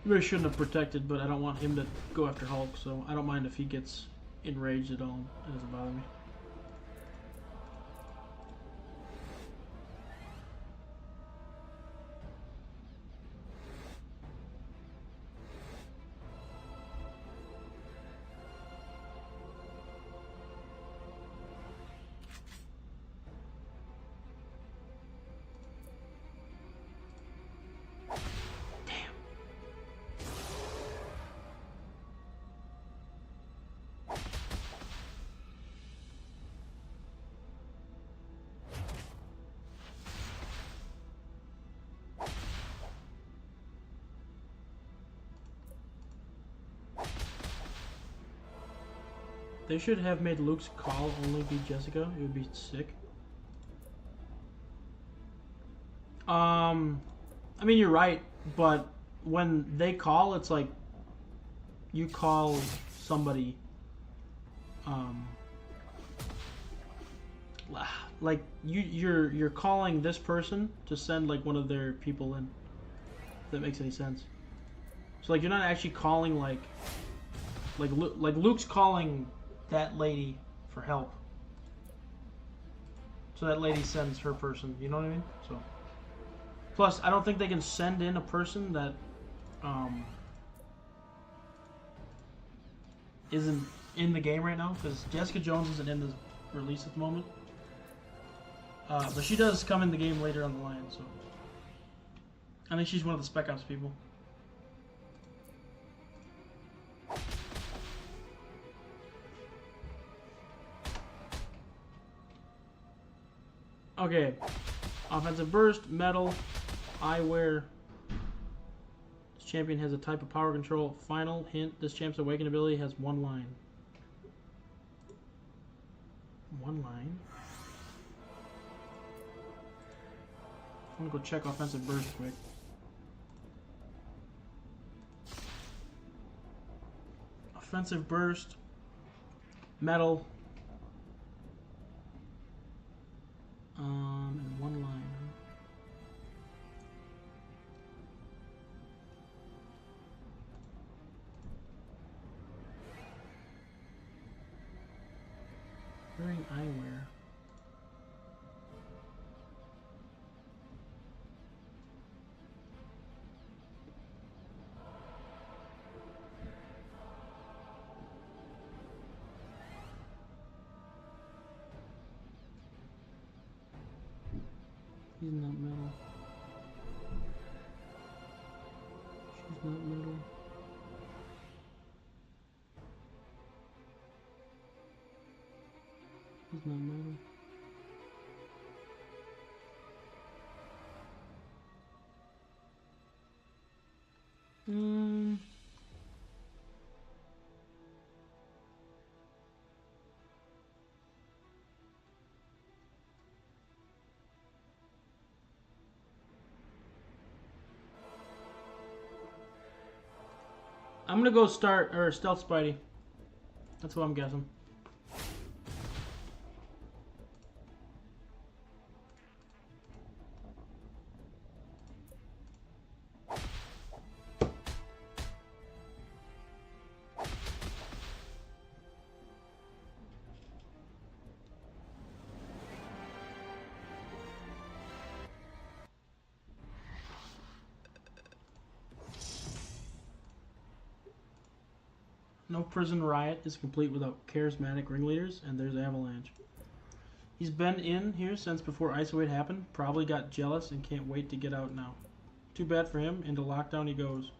Maybe I shouldn't have protected, but I don't want him to go after Hulk, so I don't mind if he gets enraged at all. It doesn't bother me. They should have made Luke's call only be Jessica. It would be sick. I mean, you're right, but when they call, it's like you call somebody. Like you're calling this person to send like one of their people in. If that makes any sense. So like you're not actually calling like Luke's calling that lady for help. So that lady sends her person, you know what I mean? So plus I don't think they can send in a person that isn't in the game right now, because Jessica Jones isn't in the release at the moment. But she does come in the game later on the line, so I think she's one of the Spec Ops people. Okay, offensive burst, metal, eyewear. This champion has a type of power control. Final hint, this champ's awakened ability has one line. One line? I'm gonna go check offensive burst quick. Offensive burst, metal. And one line. Wearing eyewear. He's not metal. She's not metal. He's not metal. I'm gonna go stealth Spidey. That's what I'm guessing. No prison riot is complete without charismatic ringleaders, and there's Avalanche. He's been in here since before Isolate happened, probably got jealous and can't wait to get out now. Too bad for him, into lockdown he goes.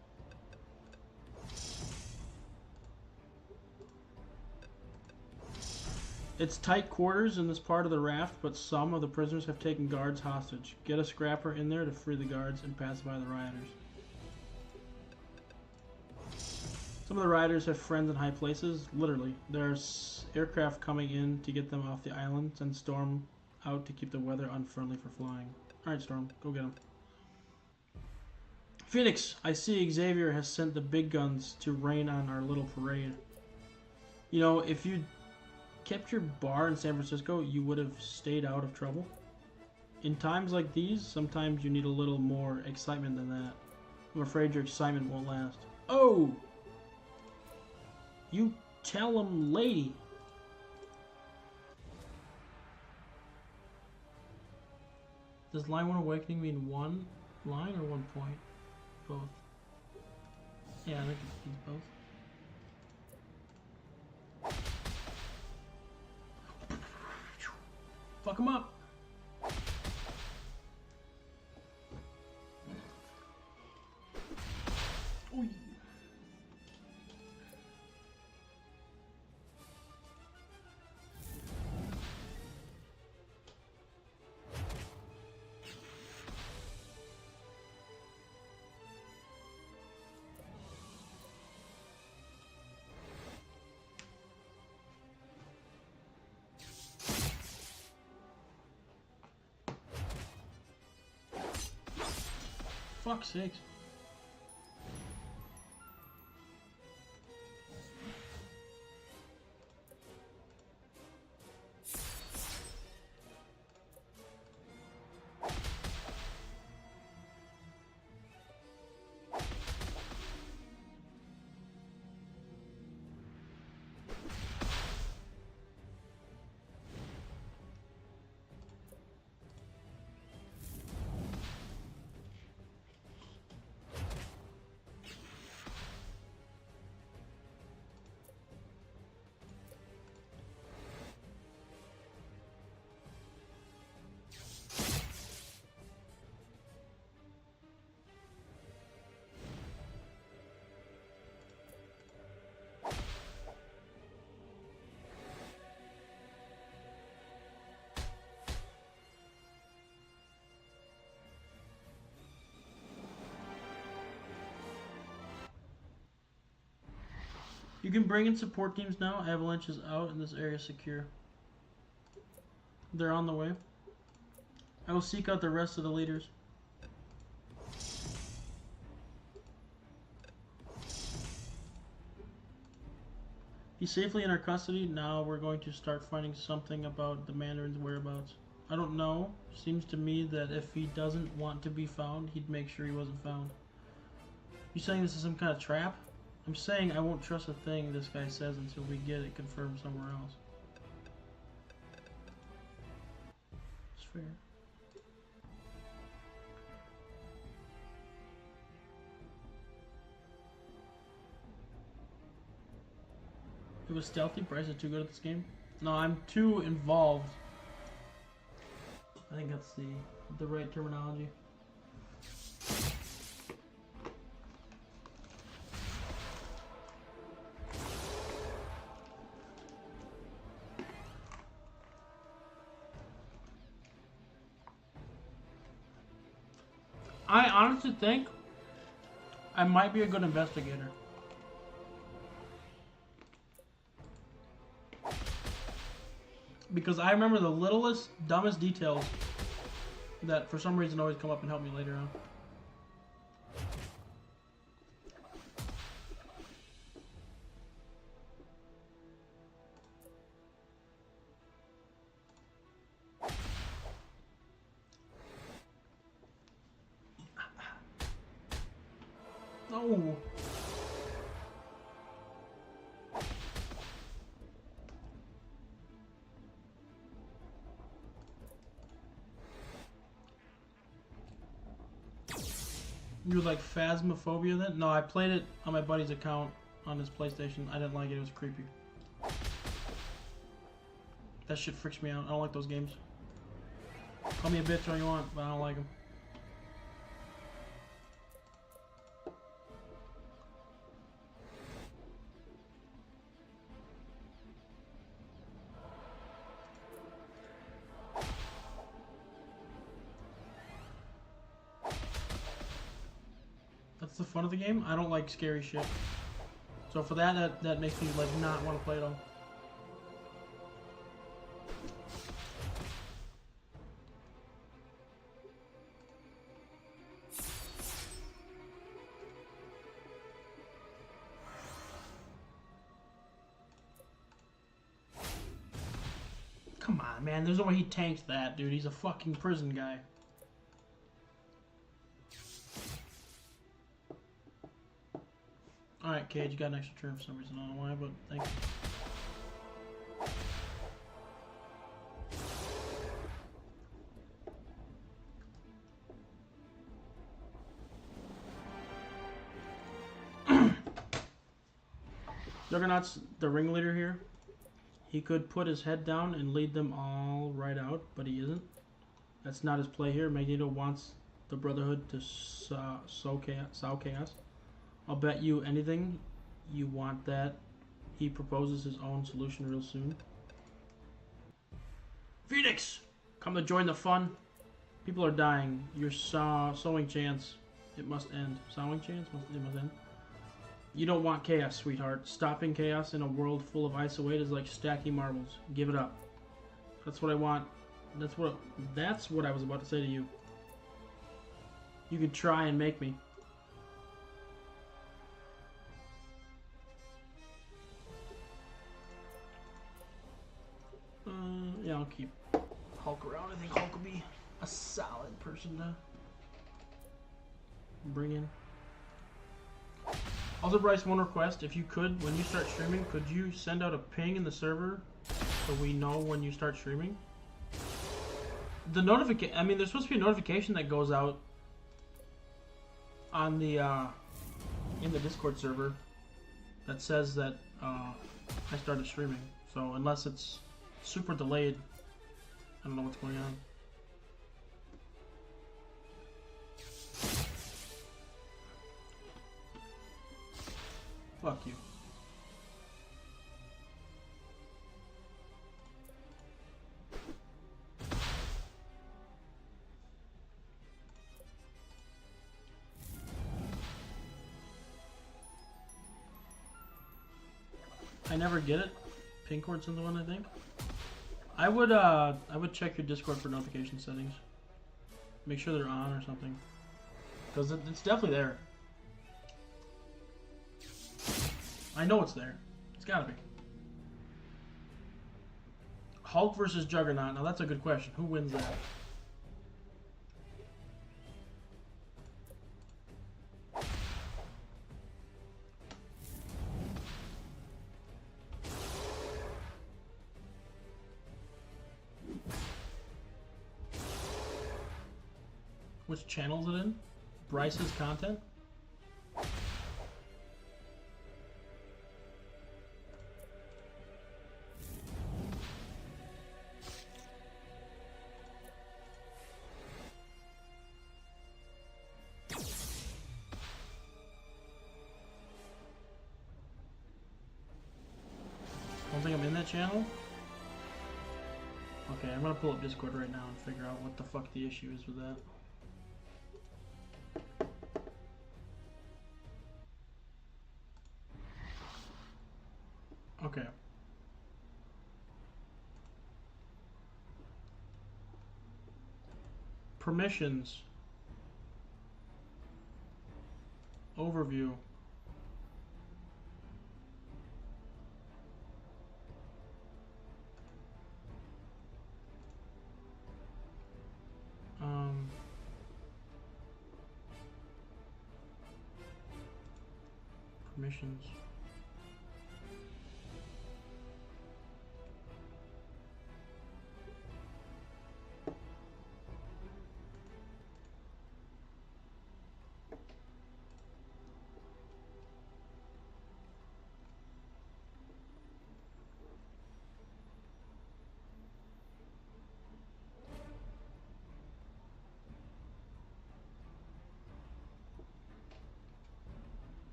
It's tight quarters in this part of the raft, but some of the prisoners have taken guards hostage. Get a scrapper in there to free the guards and pacify the rioters. Some of the riders have friends in high places, literally. There's aircraft coming in to get them off the island, send Storm out to keep the weather unfriendly for flying. Alright, Storm, go get him. Phoenix, I see Xavier has sent the big guns to rain on our little parade. You know, if you kept your bar in San Francisco, you would have stayed out of trouble. In times like these, sometimes you need a little more excitement than that. I'm afraid your excitement won't last. Oh! You tell him, lady. Does line 1 awakening mean one line or 1 point? Both. Yeah, I think it means both. Fuck him up. Oy. Fuck's sakes. You can bring in support teams now. Avalanche is out and this area is secure. They're on the way. I will seek out the rest of the leaders. He's safely in our custody. Now we're going to start finding something about the Mandarin's whereabouts. I don't know. Seems to me that if he doesn't want to be found, he'd make sure he wasn't found. You saying this is some kind of trap? I'm saying I won't trust a thing this guy says until we get it confirmed somewhere else. It's fair. It was stealthy. Bryce is too good at this game. No, I'm too involved. I think that's the the right terminology. I honestly think I might be a good investigator. Because I remember the littlest, dumbest details that for some reason always come up and help me later on. No. You like Phasmophobia then? No, I played it on my buddy's account on his PlayStation. I didn't like it. It was creepy. That shit freaks me out. I don't like those games. Call me a bitch all you want, but I don't like them. That's the fun of the game. I don't like scary shit. So for that makes me like not want to play it all. Come on, man. There's no way he tanks that, dude. He's a fucking prison guy. Alright, Cage, you got an extra turn for some reason. I don't know why, but thank you. Juggernaut's the ringleader here. He could put his head down and lead them all right out, but he isn't. That's not his play here. Magneto wants the Brotherhood to sow chaos. I'll bet you anything you want that. He proposes his own solution real soon. Phoenix! Come to join the fun. People are dying. Your sowing chance. It must end. Sowing chance? It must end. You don't want chaos, sweetheart. Stopping chaos in a world full of isolate is like stacking marbles. Give it up. That's what I want. That's what I was about to say to you. You can try and make me. Yeah, I'll keep Hulk around. I think Hulk will be a solid person to bring in. Also, Bryce, one request. If you could, when you start streaming, could you send out a ping in the server so we know when you start streaming? The notification, I mean, there's supposed to be a notification that goes out on the, in the Discord server that says that, I started streaming. So, unless it's super delayed, I don't know what's going on. Fuck you. I never get it. Ping cord's in the one, I think. I would check your Discord for notification settings. Make sure they're on or something. Because it's definitely there. I know it's there. It's gotta be. Hulk versus Juggernaut. Now that's a good question. Who wins that? Which channel is it in? Bryce's content? private channel? Okay, I'm gonna pull up Discord right now and figure out what the fuck the issue is with that. Okay. Permissions. Overview. Permissions.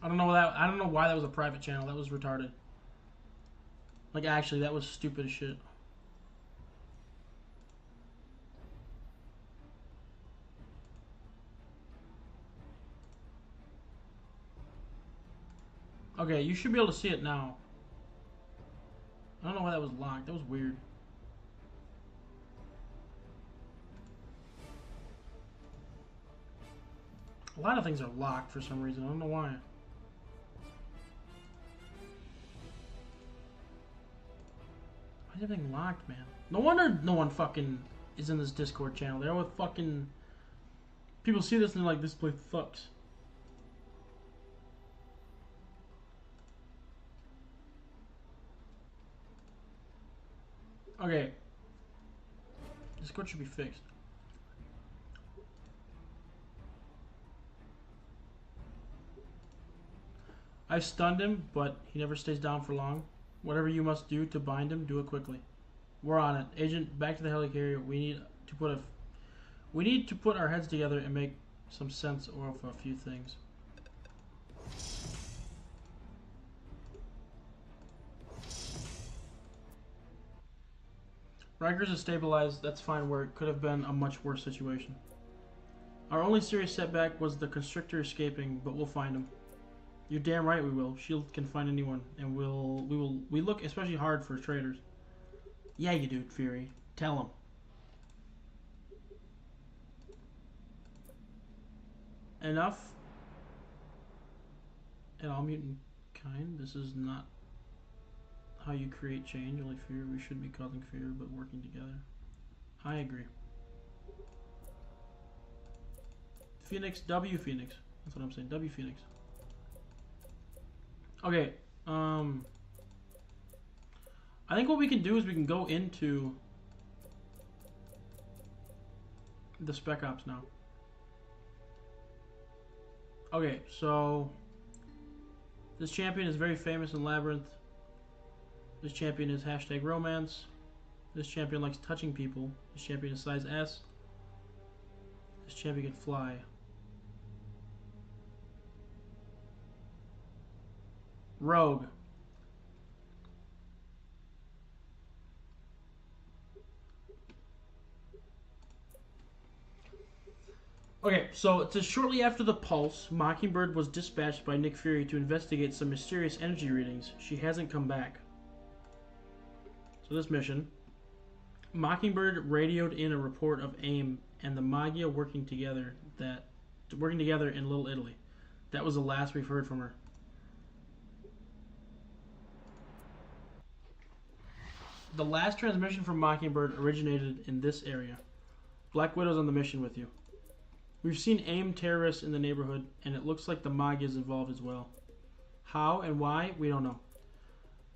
I don't know why that was a private channel. That was retarded. Like, actually, that was stupid as shit. Okay, you should be able to see it now. I don't know why that was locked. That was weird. A lot of things are locked for some reason. I don't know why. Why is everything locked, man? No wonder no one fucking is in this Discord channel. They're all fucking... People see this and they're like, this place sucks. Okay. Discord should be fixed. I stunned him, but he never stays down for long. Whatever you must do to bind him, do it quickly. We're on it. Agent, back to the helicarrier. We need to put our heads together and make some sense of a few things. Rikers is stabilized. That's fine where it could have been a much worse situation. Our only serious setback was the Constrictor escaping, but we'll find him. You're damn right we will. S.H.I.E.L.D. can find anyone, and we look especially hard for traitors. Yeah, you do, Fury. Tell him. Enough. And all mutant kind. This is not how you create change. Only fear. We should be causing fear, but working together. I agree. Phoenix. W Phoenix. That's what I'm saying. W Phoenix. Okay, I think what we can do is we can go into the Spec Ops now. Okay, so this champion is very famous in Labyrinth. This champion is #romance. This champion likes touching people. This champion is size S. This champion can fly. Rogue. Okay, so it says shortly after the Pulse, Mockingbird was dispatched by Nick Fury to investigate some mysterious energy readings. She hasn't come back. So this mission, Mockingbird radioed in a report of AIM and the Magia working together in Little Italy. That was the last we've heard from her. The last transmission from Mockingbird originated in this area. Black Widow's on the mission with you. We've seen AIM terrorists in the neighborhood, and it looks like the Magia is involved as well. How and why, we don't know.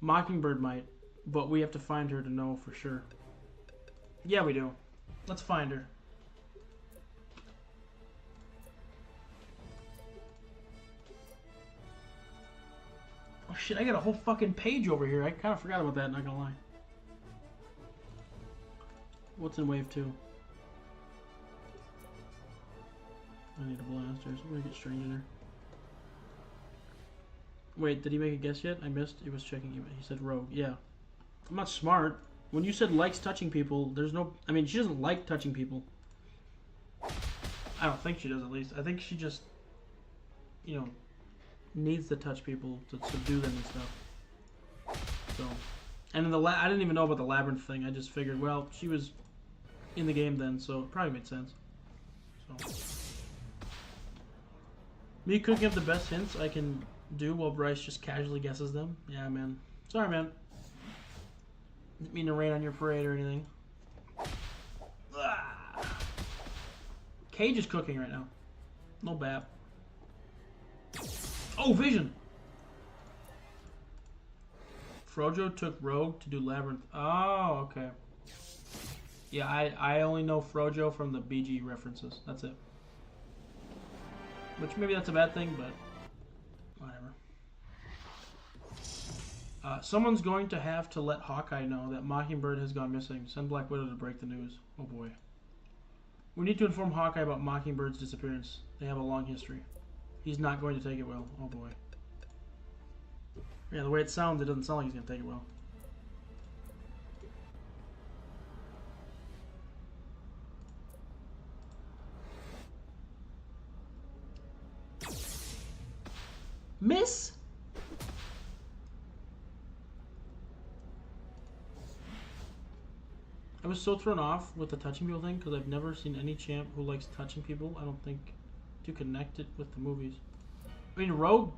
Mockingbird might, but we have to find her to know for sure. Yeah, we do. Let's find her. Oh shit, I got a whole fucking page over here. I kind of forgot about that, not gonna lie. What's in wave 2? I need a blaster, so we're gonna get strange in there. Wait, did he make a guess yet? I missed. He was checking. He said rogue. Yeah. I'm not smart. When you said likes touching people, there's no... I mean, she doesn't like touching people. I don't think she does, at least. I think she just, you know, needs to touch people to subdue them and stuff. So... And in I didn't even know about the labyrinth thing. I just figured, well, she was in the game then, so it probably made sense. So... Me cooking up the best hints I can do while Bryce just casually guesses them. Yeah, man. Sorry, man. Didn't mean to rain on your parade or anything. Cage is cooking right now. No bap. Oh, vision! Frojo took Rogue to do Labyrinth. Oh, okay. Yeah, I only know Frojo from the BG references. That's it. Which maybe that's a bad thing, but whatever. Someone's going to have to let Hawkeye know that Mockingbird has gone missing. Send Black Widow to break the news. Oh boy. We need to inform Hawkeye about Mockingbird's disappearance. They have a long history. He's not going to take it well. Oh boy. Yeah, the way it sounds, it doesn't sound like he's going to take it well. Miss? I was so thrown off with the touching people thing because I've never seen any champ who likes touching people, I don't think, to connect it with the movies. I mean, Rogue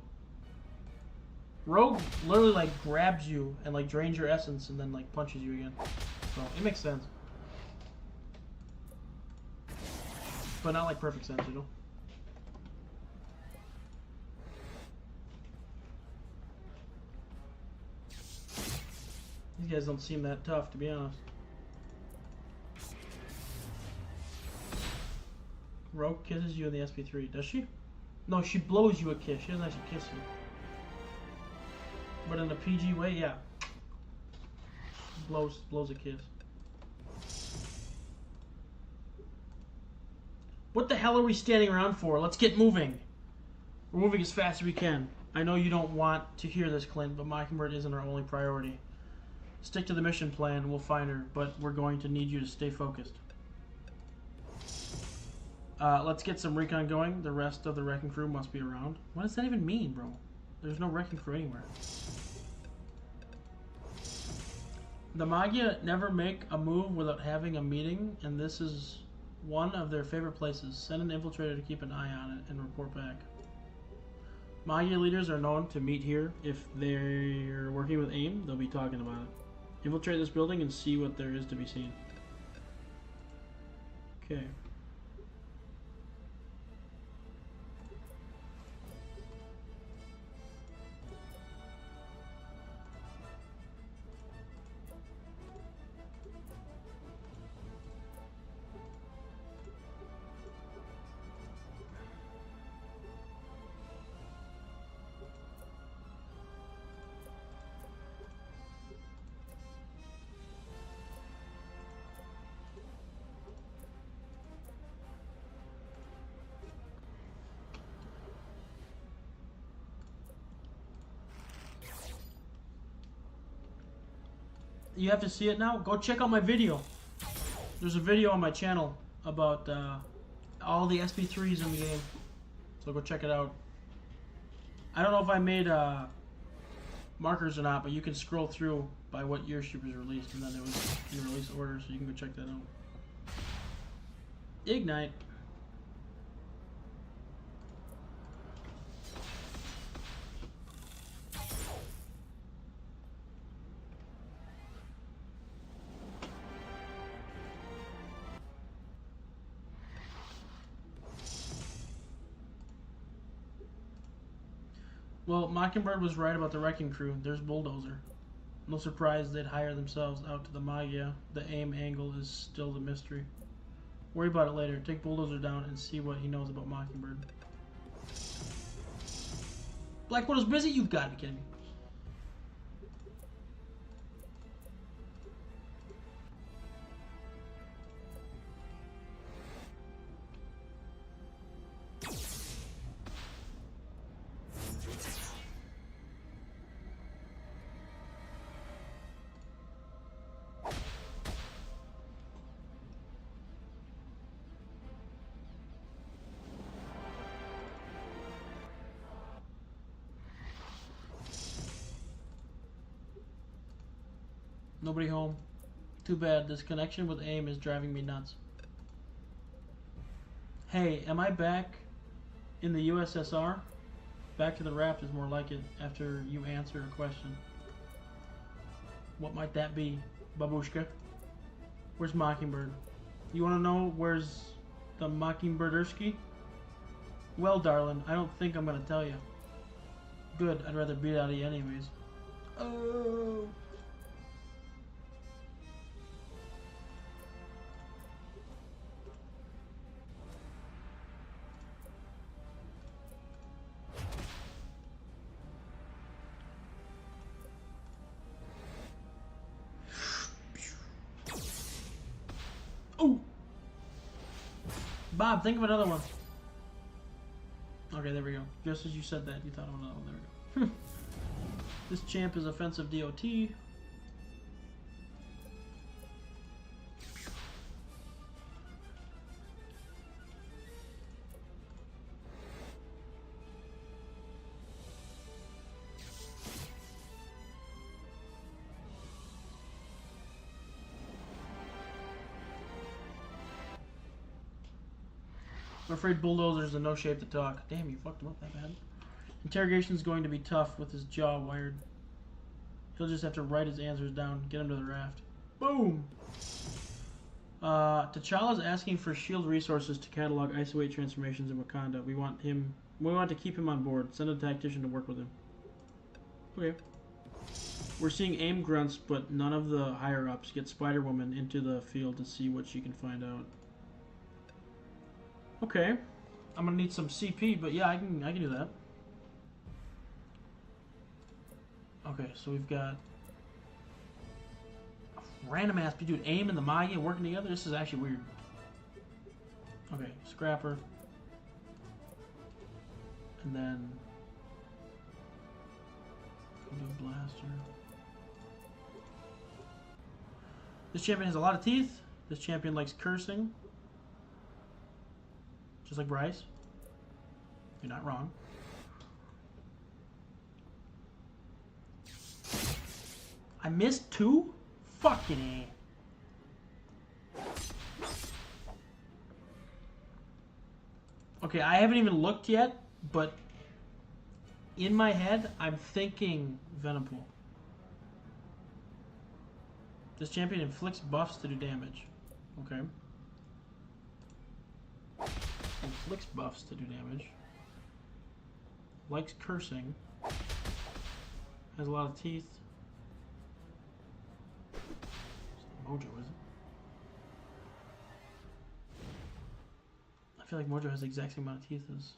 literally like grabs you and like drains your essence and then like punches you again. So it makes sense. But not like perfect sense, you know? These guys don't seem that tough, to be honest. Rogue kisses you in the SP3. Does she? No, she blows you a kiss. She doesn't actually kiss you. But in a PG way, yeah. Blows a kiss. What the hell are we standing around for? Let's get moving. We're moving as fast as we can. I know you don't want to hear this, Clint, but Mockingbird isn't our only priority. Stick to the mission plan and we'll find her, but we're going to need you to stay focused. Let's get some recon going. The rest of the wrecking crew must be around. What does that even mean, bro? There's no wrecking crew anywhere. The Magia never make a move without having a meeting, and this is one of their favorite places. Send an infiltrator to keep an eye on it and report back. Magia leaders are known to meet here. If they're working with AIM, they'll be talking about it. Infiltrate this building and see what there is to be seen. Okay. You have to see it now? Go check out my video. There's a video on my channel about all the SP3s in the game. So go check it out. I don't know if I made markers or not, but you can scroll through by what year she was released, and then it was in release order, so you can go check that out. Ignite. Well, Mockingbird was right about the wrecking crew. There's Bulldozer. No surprise they'd hire themselves out to the Magia. The AIM angle is still the mystery. Worry about it later. Take Bulldozer down and see what he knows about Mockingbird. Black Widow's busy? You've got to be kidding me. Nobody home. Too bad. This connection with AIM is driving me nuts. Hey, am I back in the USSR? Back to the raft is more like it after you answer a question. What might that be, babushka? Where's Mockingbird? You want to know where's the Mockingbirderski? Well, darling, I don't think I'm going to tell you. Good, I'd rather beat out of you anyways. Oh. Oh! Bob, think of another one. Okay, there we go. Just as you said that, you thought of another one. There we go. This champ is offensive DOT. I'm afraid Bulldozer's in no shape to talk. Damn, you fucked him up that bad. Interrogation's going to be tough with his jaw wired. He'll just have to write his answers down, get him to the raft. Boom! T'Challa's asking for SHIELD resources to catalog ISO-8 transformations in Wakanda. We want to keep him on board. Send a tactician to work with him. Okay. We're seeing AIM grunts, but none of the higher-ups. Get Spider-Woman into the field to see what she can find out. Okay. I'm gonna need some CP, but yeah, I can do that. Okay, so we've got a random ass dude, AIM and the Maya working together. This is actually weird. Okay, Scrapper, and then go to Blaster. This champion has a lot of teeth. This champion likes cursing. Just like Bryce. You're not wrong. I missed two? Fucking A. Okay, I haven't even looked yet, but in my head, I'm thinking Venompool. This champion inflicts buffs to do damage. Okay. Inflicts buffs to do damage. Likes cursing. Has a lot of teeth. It's not Mojo, is it? I feel like Mojo has the exact same amount of teeth as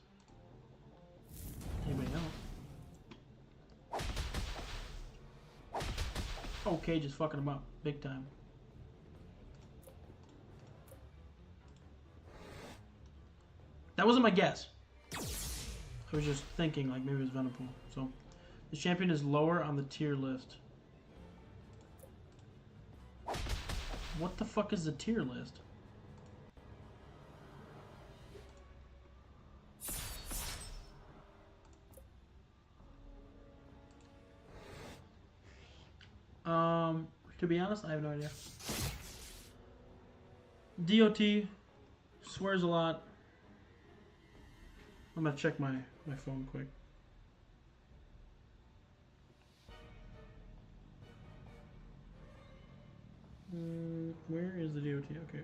anybody else. Oh, Cage is fucking him up big time. That wasn't my guess. I was just thinking like maybe it was Venompool. So the champion is lower on the tier list. What the fuck is the tier list? To be honest, I have no idea. DOT swears a lot. I'm gonna check my phone quick. Where is the DOT? Okay.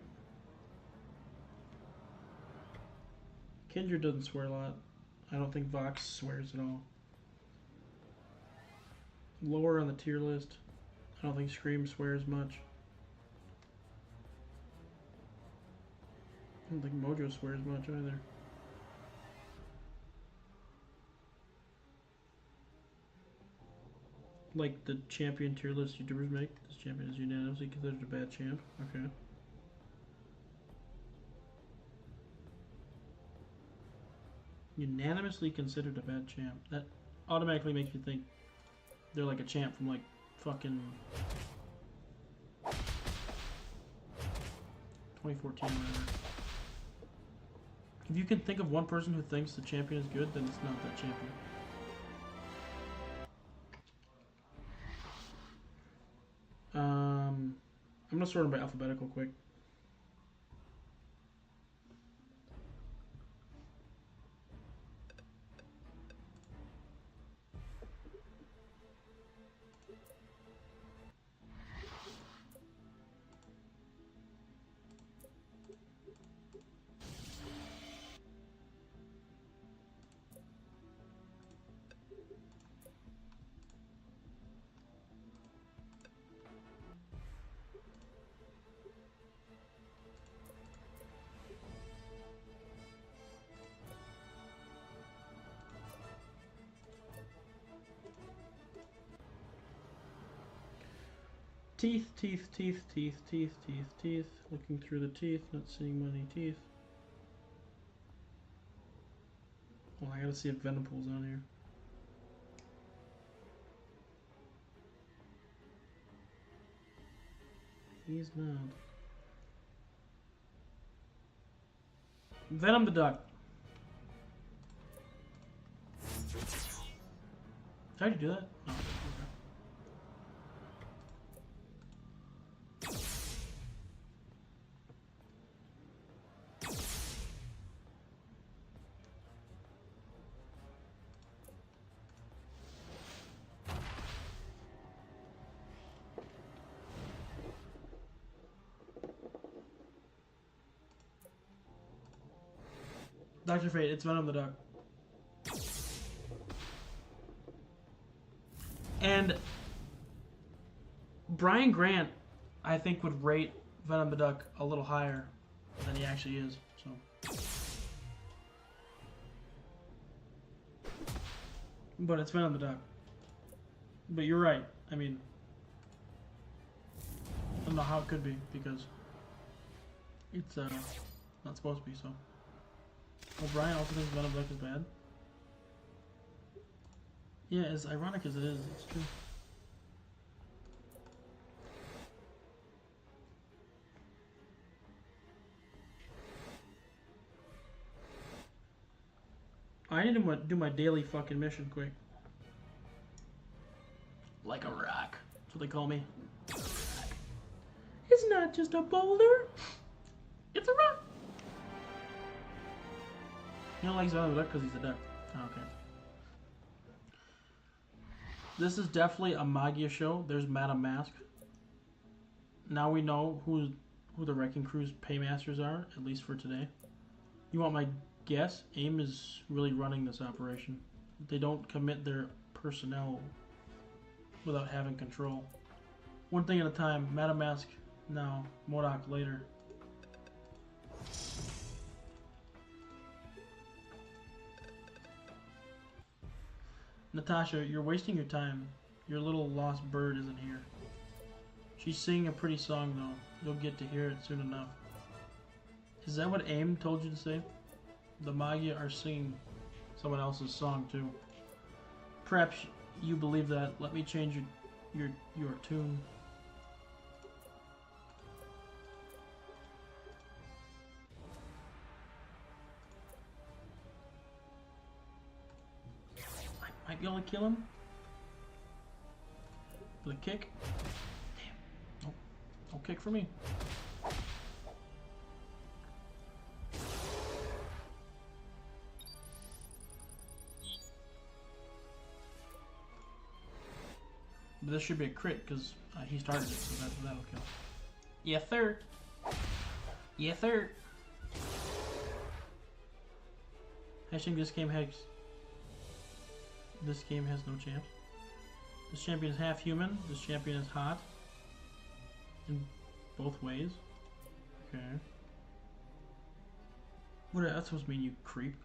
Kindred doesn't swear a lot. I don't think Vox swears at all. Lower on the tier list. I don't think Scream swears much. I don't think Mojo swears much either. Like the champion tier list YouTubers make, this champion is unanimously considered a bad champ. Okay. Unanimously considered a bad champ. That automatically makes me think they're like a champ from like fucking 2014 or whatever. If you can think of one person who thinks the champion is good, then it's not that champion. gonna sort them by alphabetical quick. Teeth, teeth, teeth, teeth, teeth, teeth, teeth. Looking through the teeth, not seeing many teeth. Well, I gotta see if Venompool's on here. He's not. Venom the Duck. How did you do that? No. Dr. Fate, it's Venom the Duck. And Brian Grant, I think, would rate Venom the Duck a little higher than he actually is. So, but it's Venom the Duck. But you're right. I mean, I don't know how it could be because it's not supposed to be so. Well, Brian also thinks Venom Duck is bad. Yeah, as ironic as it is, it's true. I need to do my daily fucking mission quick. Like a rock. That's what they call me. It's not just a boulder. It's a rock. You don't like Venom the Duck because he's a duck. Oh, okay. This is definitely a Magia show. There's Madame Mask. Now we know who the Wrecking Crew's paymasters are, at least for today. You want my guess? AIM is really running this operation. They don't commit their personnel without having control. One thing at a time. Madame Mask now. MODOK later. Natasha, you're wasting your time. Your little lost bird isn't here. She's singing a pretty song, though. You'll get to hear it soon enough. Is that what AIM told you to say? The Magia are singing someone else's song, too. Perhaps you believe that. Let me change your tune. Might be able to kill him with a kick. Damn. Nope. No kick for me. But this should be a crit because he started it, so that'll kill. Yeah, third. Yeah, third. Hashtag this game has. This game has no champs. This champion is half human. This champion is hot. In both ways. Okay. What is that supposed to mean, you creep?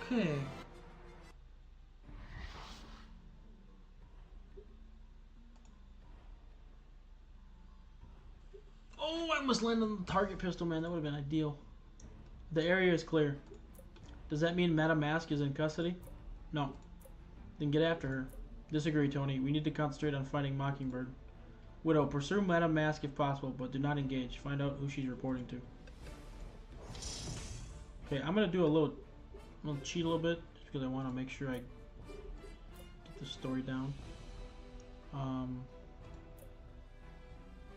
Okay. Oh, I almost landed on the target pistol, man. That would have been ideal. The area is clear. Does that mean Madame Mask is in custody? No. Then get after her. Disagree, Tony. We need to concentrate on fighting Mockingbird. Widow, pursue Madame Mask if possible, but do not engage. Find out who she's reporting to. Okay, I'm gonna do a little cheat a little bit, just because I want to make sure I get the story down.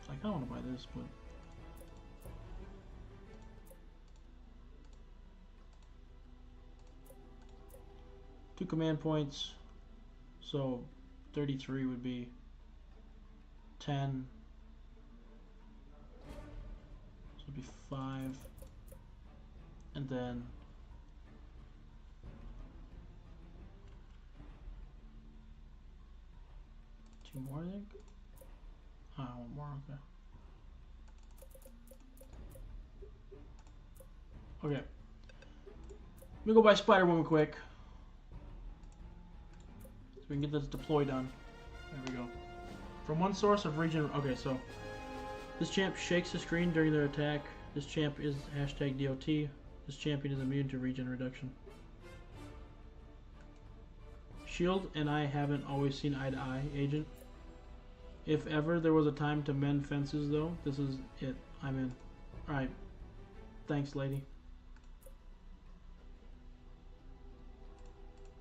I kind of want to buy this, but... Two command points, so 33 would be 10. So it'd be 5. And then... Two more, I think? Ah, one more, okay. Okay. Let me go buy Spider-Woman quick. So we can get this deploy done. There we go. From one source of region... Okay, so... This champ shakes the screen during their attack. This champ is #DOT. This champion is immune to regen reduction. Shield and I haven't always seen eye to eye, Agent. If ever there was a time to mend fences, though, this is it. I'm in. Alright. Thanks, lady.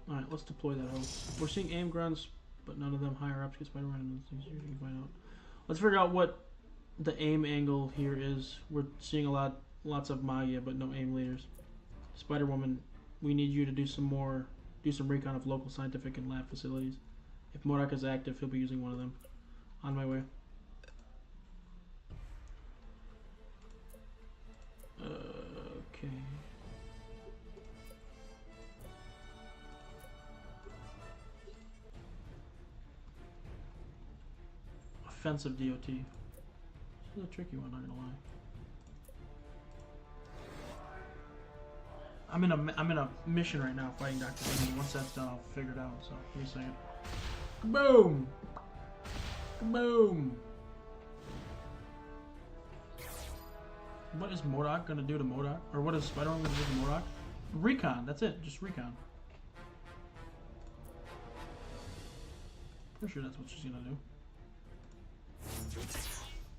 Alright, let's deploy that hoe. We're seeing aim grunts, but none of them higher ups get Spider-Man and things you can find out. Let's figure out what the aim angle here is. We're seeing lots of Magia, but no aim leaders. Spider-Woman, we need you to do some recon of local scientific and lab facilities. If MODOK is active, he'll be using one of them. On my way. Okay. Offensive DOT. This is a tricky one, not gonna lie. I'm in a mission right now fighting Dr. Doom. Once that's done, I'll figure it out. So give me a second. Boom! Boom! What is MODOK gonna do to MODOK? Or what is Spider-Man gonna do to MODOK? Recon, that's it, just recon. Pretty sure that's what she's gonna do.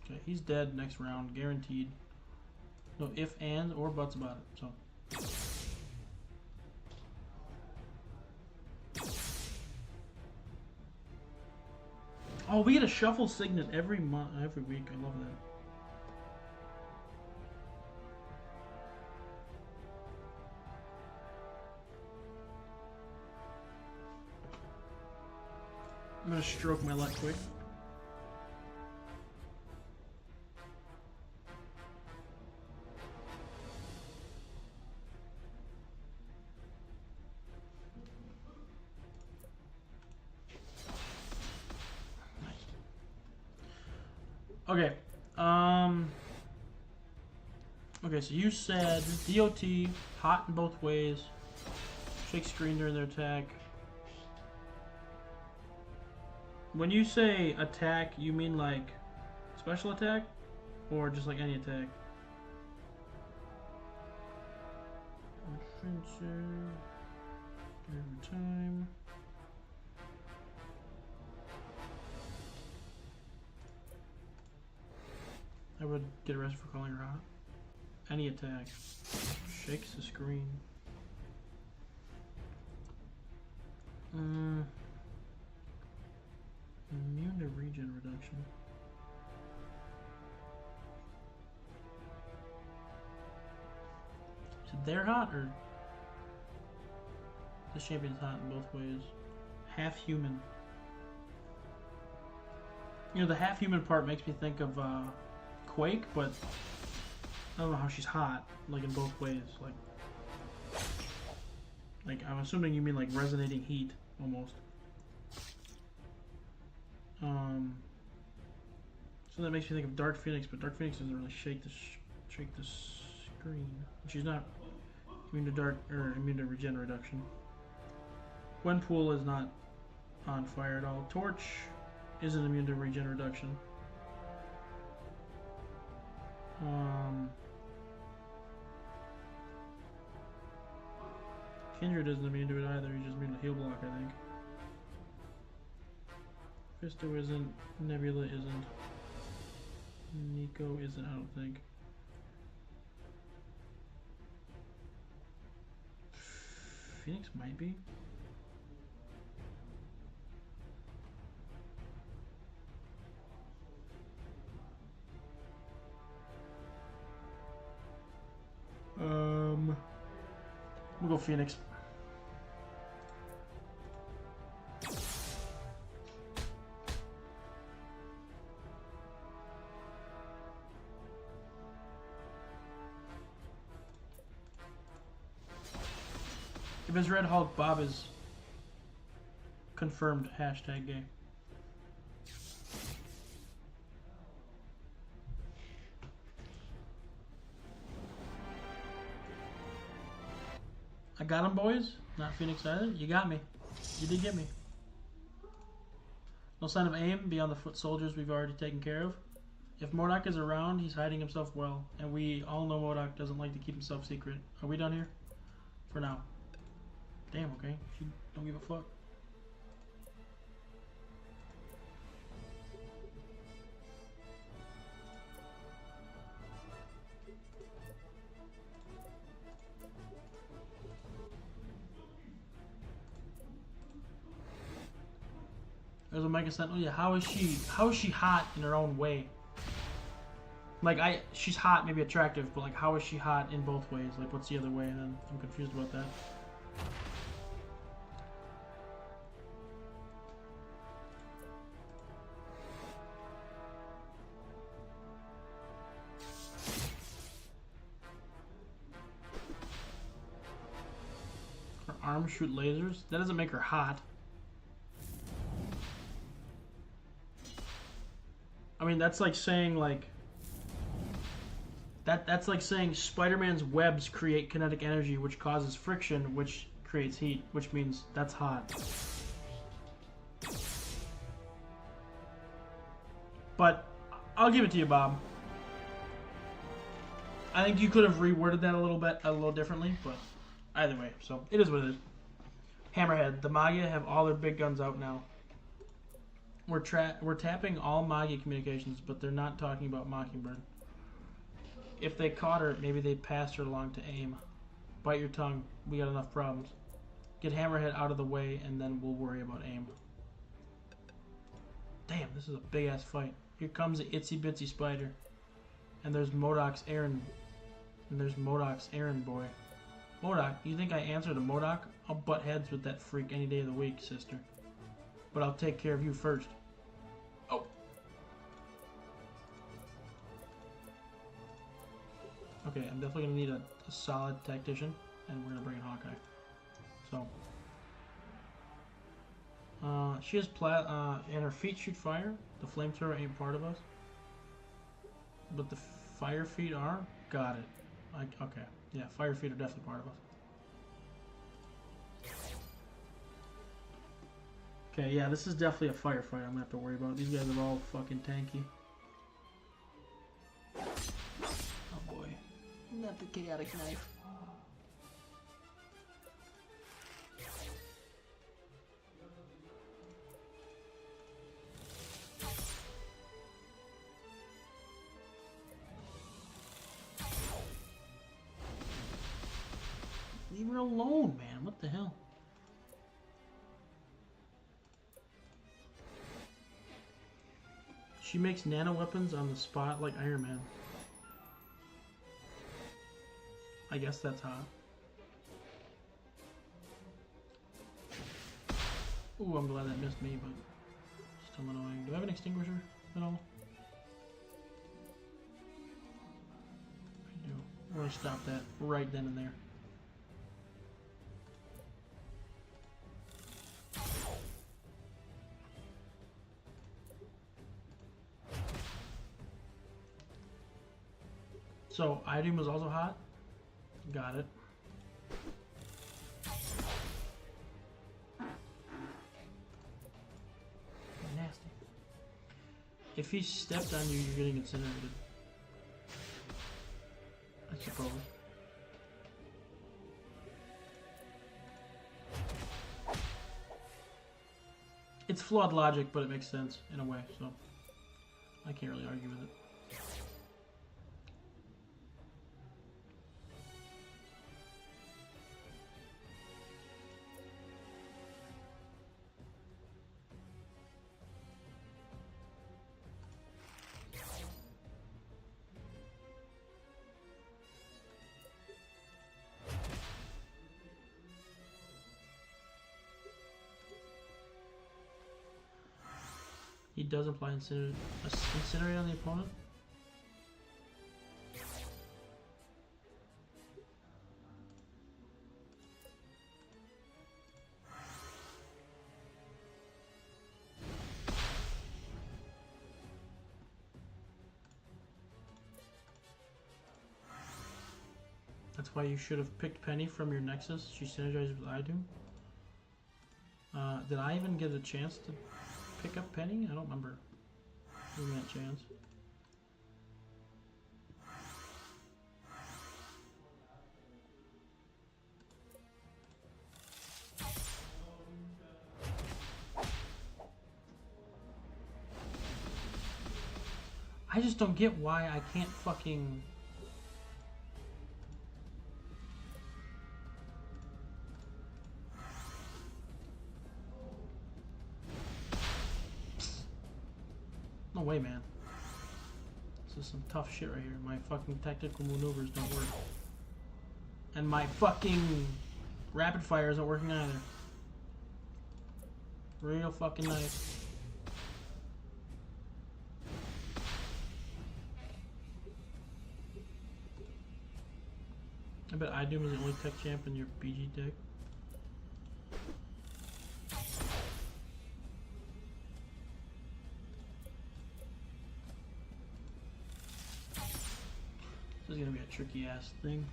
Okay, he's dead next round, guaranteed. No if, and, or buts about it, so. Oh, we get a shuffle signet every week. I love that. I'm gonna stroke my luck quick. Okay. Okay, so you said DOT, hot in both ways, shake screen during their attack. When you say attack, you mean like special attack? Or just like any attack? Offensive. Every time. I would get arrested for calling her hot. Any attack. Shakes the screen. Immune to regen reduction. Is it they're hot or this champion's hot in both ways? Half human. You know, the half human part makes me think of Quake, but I don't know how she's hot, like in both ways. Like I'm assuming you mean like resonating heat, almost. So that makes me think of Dark Phoenix, but Dark Phoenix doesn't really shake the screen. She's not immune to dark or immune to regen reduction. Gwenpool is not on fire at all. Torch isn't immune to regen reduction. Kindred isn't immune to it either, he's just immune to heal block, I think. Fisto isn't, Nebula isn't. Nico isn't, I don't think. Phoenix might be. We'll go Phoenix. If it's Red Hulk, Bob is confirmed hashtag gay. I got him, boys. Not Phoenix either. You got me. You did get me. No sign of aim beyond the foot soldiers we've already taken care of. If MODOK is around, he's hiding himself well, and we all know MODOK doesn't like to keep himself secret. Are we done here? For now. Damn, okay. She don't give a fuck. There's a Mega Sentinel. Yeah, how is she hot in her own way? Like, she's hot, maybe attractive, but like, how is she hot in both ways? Like, what's the other way? And then I'm confused about that. Her arms shoot lasers? That doesn't make her hot. I mean, that's like saying, like... That's like saying Spider-Man's webs create kinetic energy, which causes friction, which creates heat, which means that's hot. But I'll give it to you, Bob. I think you could have reworded that a little differently, but either way, so it is what it is. Hammerhead, the Magia have all their big guns out now. We're tapping all Magia communications, but they're not talking about Mockingbird. If they caught her, maybe they passed her along to AIM. Bite your tongue. We got enough problems. Get Hammerhead out of the way, and then we'll worry about AIM. Damn, this is a big-ass fight. Here comes the itsy-bitsy spider. And there's MODOK's errand. And there's MODOK's errand boy. MODOK, you think I answer to MODOK? I'll butt heads with that freak any day of the week, sister. But I'll take care of you first. Oh. Okay, I'm definitely going to need a solid tactician, and we're going to bring in Hawkeye. So. She has and her feet shoot fire. The flamethrower ain't part of us. But the fire feet are? Got it. Okay. Yeah, fire feet are definitely part of us. Okay, yeah, this is definitely a firefight I'm going to have to worry about. These guys are all fucking tanky. Oh boy. Not the chaotic knife. Leave her alone, man. What the hell? She makes nano weapons on the spot like Iron Man. I guess that's hot. Ooh, I'm glad that missed me, but still annoying. Do I have an extinguisher at all? I do. I'm gonna stop that right then and there. So, Idiom was also hot? Got it. Nasty. If he stepped on you, you're getting incinerated. I suppose. It's flawed logic, but it makes sense in a way, so I can't really argue with it. He does apply Incinerate on the opponent. That's why you should have picked Penny from your Nexus. She synergizes with I do. Did I even get a chance to pick up Penny? I don't remember giving that chance. I just don't get why I can't fucking... No way, man. This is some tough shit right here. My fucking tactical maneuvers don't work. And my fucking rapid fire isn't working either. Real fucking nice. I bet Idoom is the only tech champ in your BG deck. This is gonna be a tricky ass thing.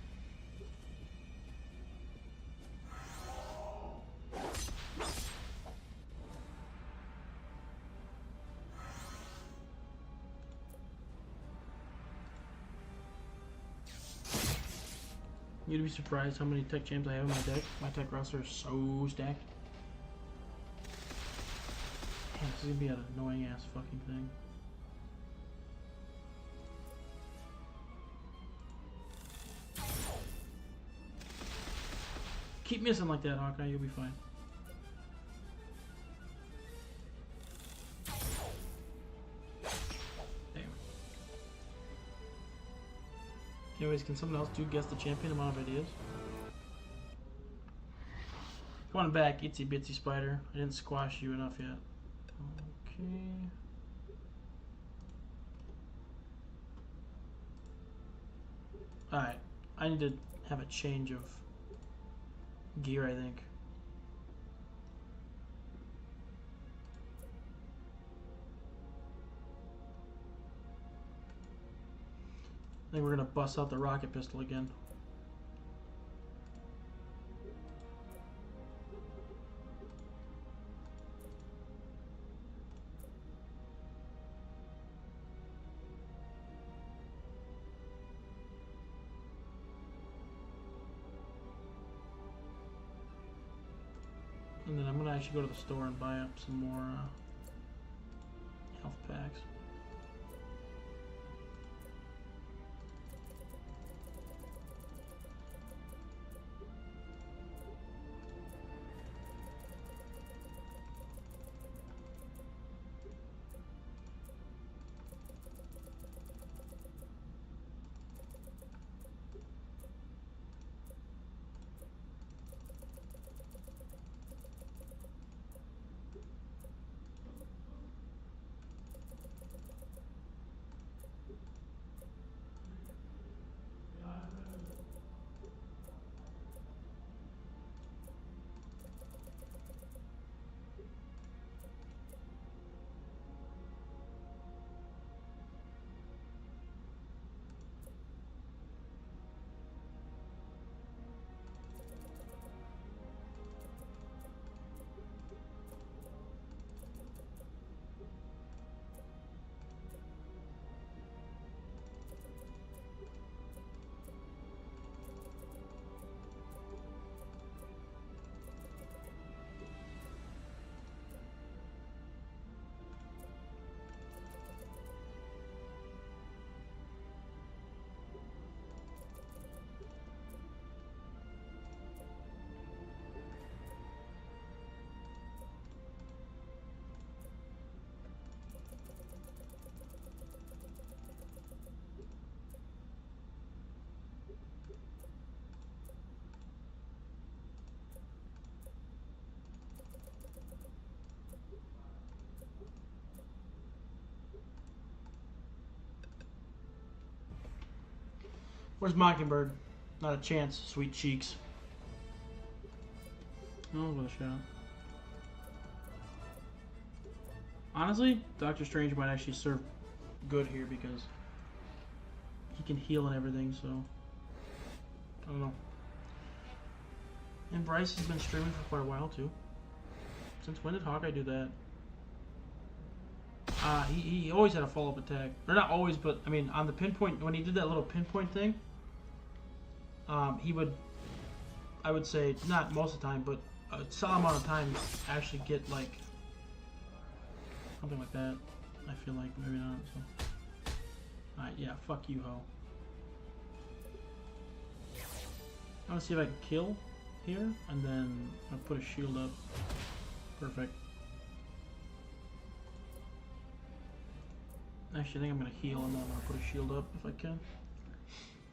You'd be surprised how many tech champs I have in my deck. My tech roster is so stacked. Man, this is gonna be an annoying ass fucking thing. Keep missing like that, Hawkeye, you'll be fine. Damn. Anyways, can someone else do guess the champion? I'm out of ideas. Come on back, itsy bitsy spider. I didn't squash you enough yet. Okay. Alright, I need to have a change of gear, I think. I think we're gonna bust out the rocket pistol again. And then I'm gonna actually go to the store and buy up some more health packs. Where's Mockingbird? Not a chance, sweet cheeks. Oh, what a shot. Honestly, Doctor Strange might actually serve good here because he can heal and everything, so I don't know. And Bryce has been streaming for quite a while too. Since when did Hawkeye do that? He always had a follow-up attack. Or not always, but I mean on the pinpoint, when he did that little pinpoint thing, he would, I would say, not most of the time, but a solid amount of times actually get like something like that. I feel like maybe not. So. Alright, yeah, fuck you, ho. I'm gonna see if I can kill here, and then I'll put a shield up. Perfect. Actually, I think I'm gonna heal, and then I'm gonna put a shield up if I can.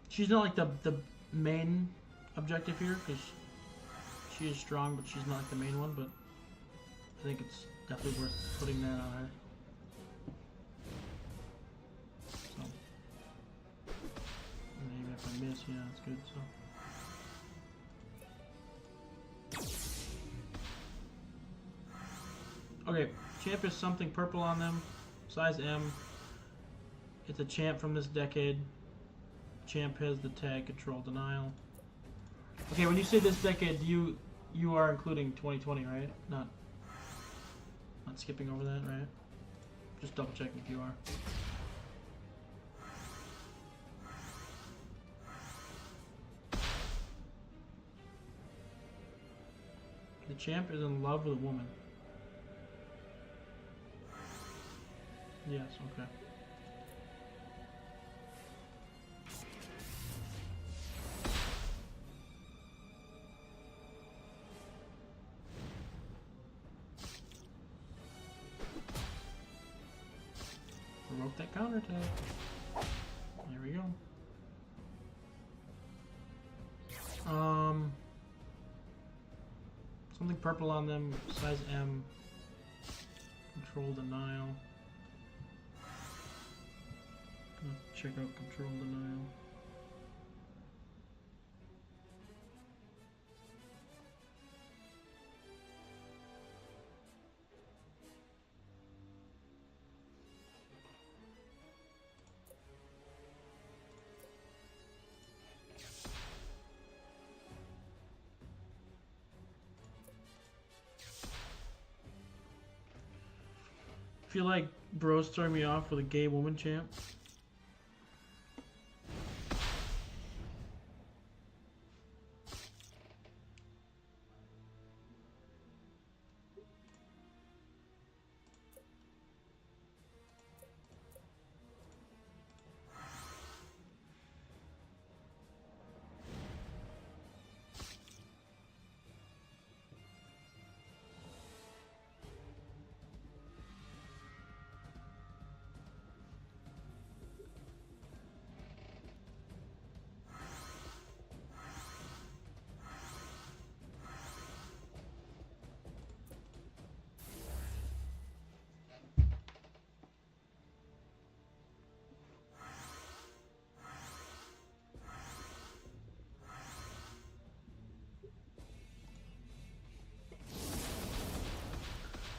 She's not like the main objective here, because she is strong, but she's not like the main one, but I think it's definitely worth putting that on her. So, and even if I miss, yeah, it's good, so. Okay, champ is something purple on them, size M. It's a champ from this decade. Champ has the tag control denial. Okay, when you say this decade, you are including 2020, right? Not skipping over that, right? Just double checking if you are. The champ is in love with a woman. Yes, okay. Provoke that counterattack. There we go. Something purple on them, size M. Control denial. Check out control denial. Feel like bro's throwing me off with a gay woman champ.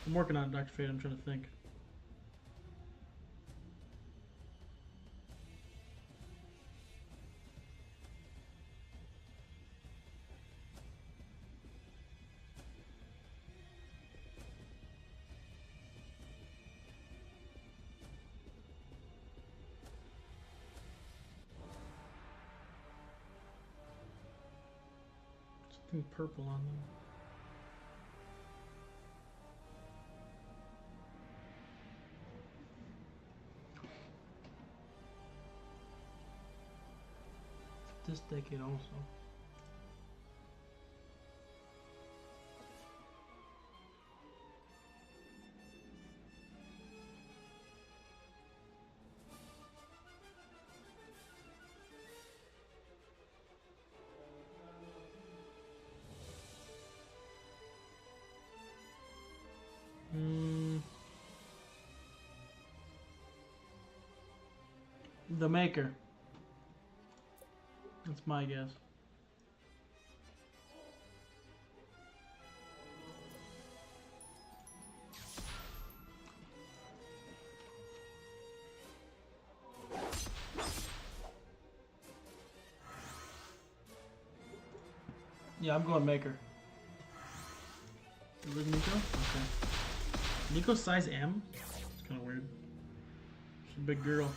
I'm working on it, Dr. Fate. I'm trying to think. Something purple on them. This decade also. The Maker. That's my guess. Yeah, I'm going Maker. Is it Nico? Okay. Nico's size M? It's kind of weird. She's a big girl.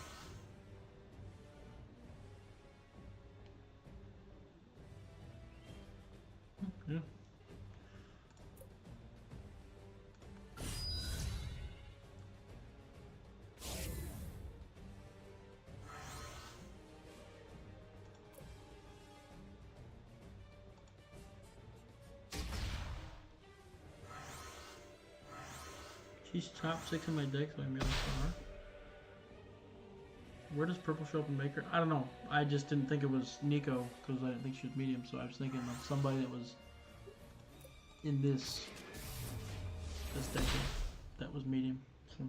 Yeah. She's top 6 in my deck, so I'm really far. Where does purple show up in Maker? I don't know. I just didn't think it was Nico because I didn't think she was medium, so I was thinking of somebody that was in this decade that was medium. So.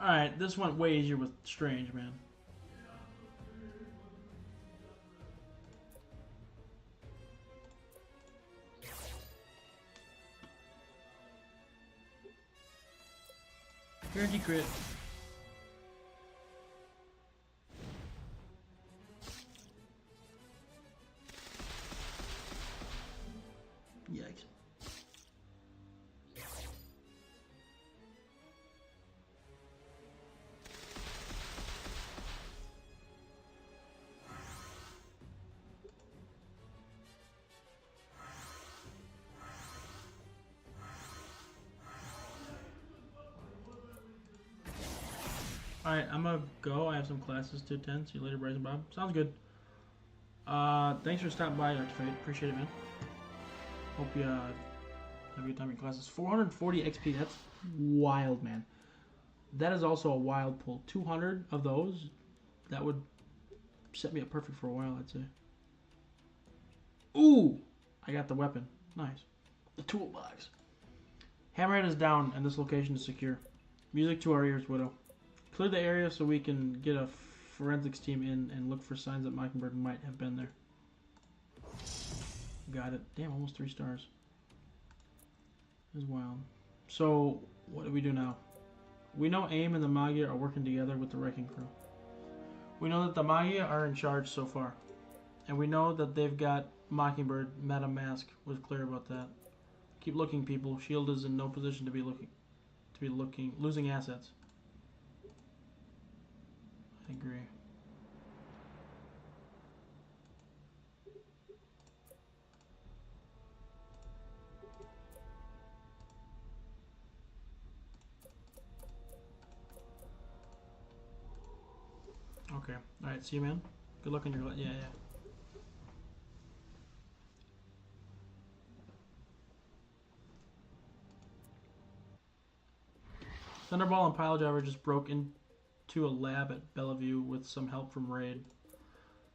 Alright, this went way easier with Strange, man. Guarantee crit. Yikes. Alright, I'm gonna go. I have some classes to attend. See you later, Bryson Bob. Sounds good. Thanks for stopping by, Dr. Fate. Appreciate it, man. Hope you have a good time in classes. 440 XP. That's wild, man. That is also a wild pull. 200 of those, that would set me up perfect for a while, I'd say. Ooh! I got the weapon. Nice. The toolbox. Hammerhead is down, and this location is secure. Music to our ears, Widow. Clear the area so we can get a forensics team in and look for signs that Mockingbird might have been there. Got it. Damn, almost 3 stars. This is wild. So, what do we do now? We know AIM and the Magia are working together with the Wrecking Crew. We know that the Magia are in charge so far. And we know that they've got Mockingbird. Madame Mask was clear about that. Keep looking, people. SHIELD is in no position to be losing assets. I agree. Okay. Alright, see you, man. Good luck on your... Yeah. Thunderball and Piledriver just broke into a lab at Bellevue with some help from Raid.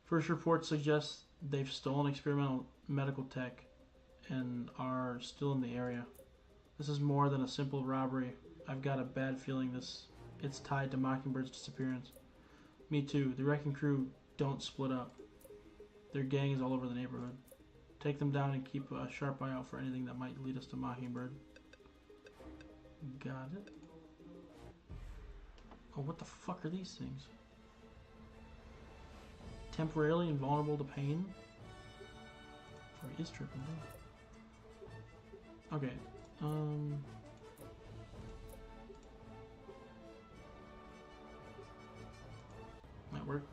First report suggests they've stolen experimental medical tech and are still in the area. This is more than a simple robbery. I've got a bad feeling it's tied to Mockingbird's disappearance. Me too. The Wrecking Crew don't split up. Their gang is all over the neighborhood. Take them down and keep a sharp eye out for anything that might lead us to Mockingbird. Got it. Oh, what the fuck are these things? Temporarily invulnerable to pain? Oh, he is tripping, dude. Okay. Might work.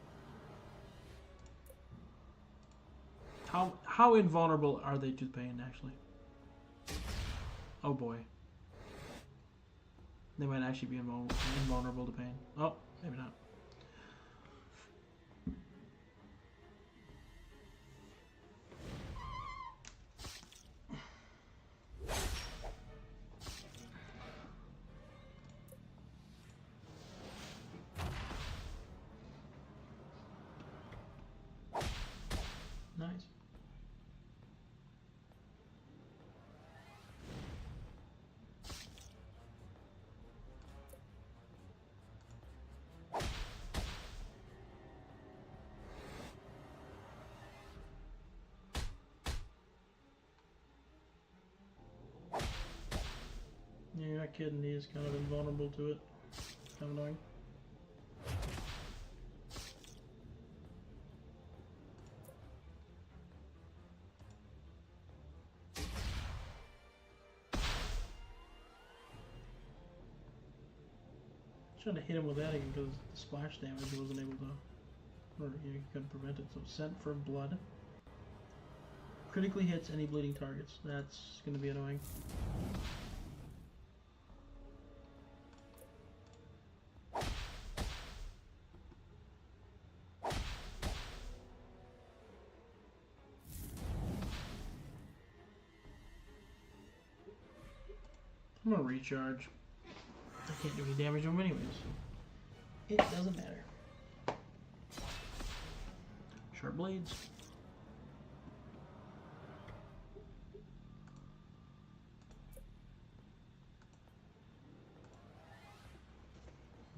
How invulnerable are they to pain, actually? Oh boy. They might actually be invulnerable to pain. Oh, maybe not. Nice. fat kid and he is kind of invulnerable to it. Kind of annoying. Trying to hit him with that again because the splash damage wasn't able to, or you couldn't prevent it. So scent for blood. Critically hits any bleeding targets. That's going to be annoying. I'm going to recharge. I can't do any damage to him anyways. It doesn't matter. Sharp blades.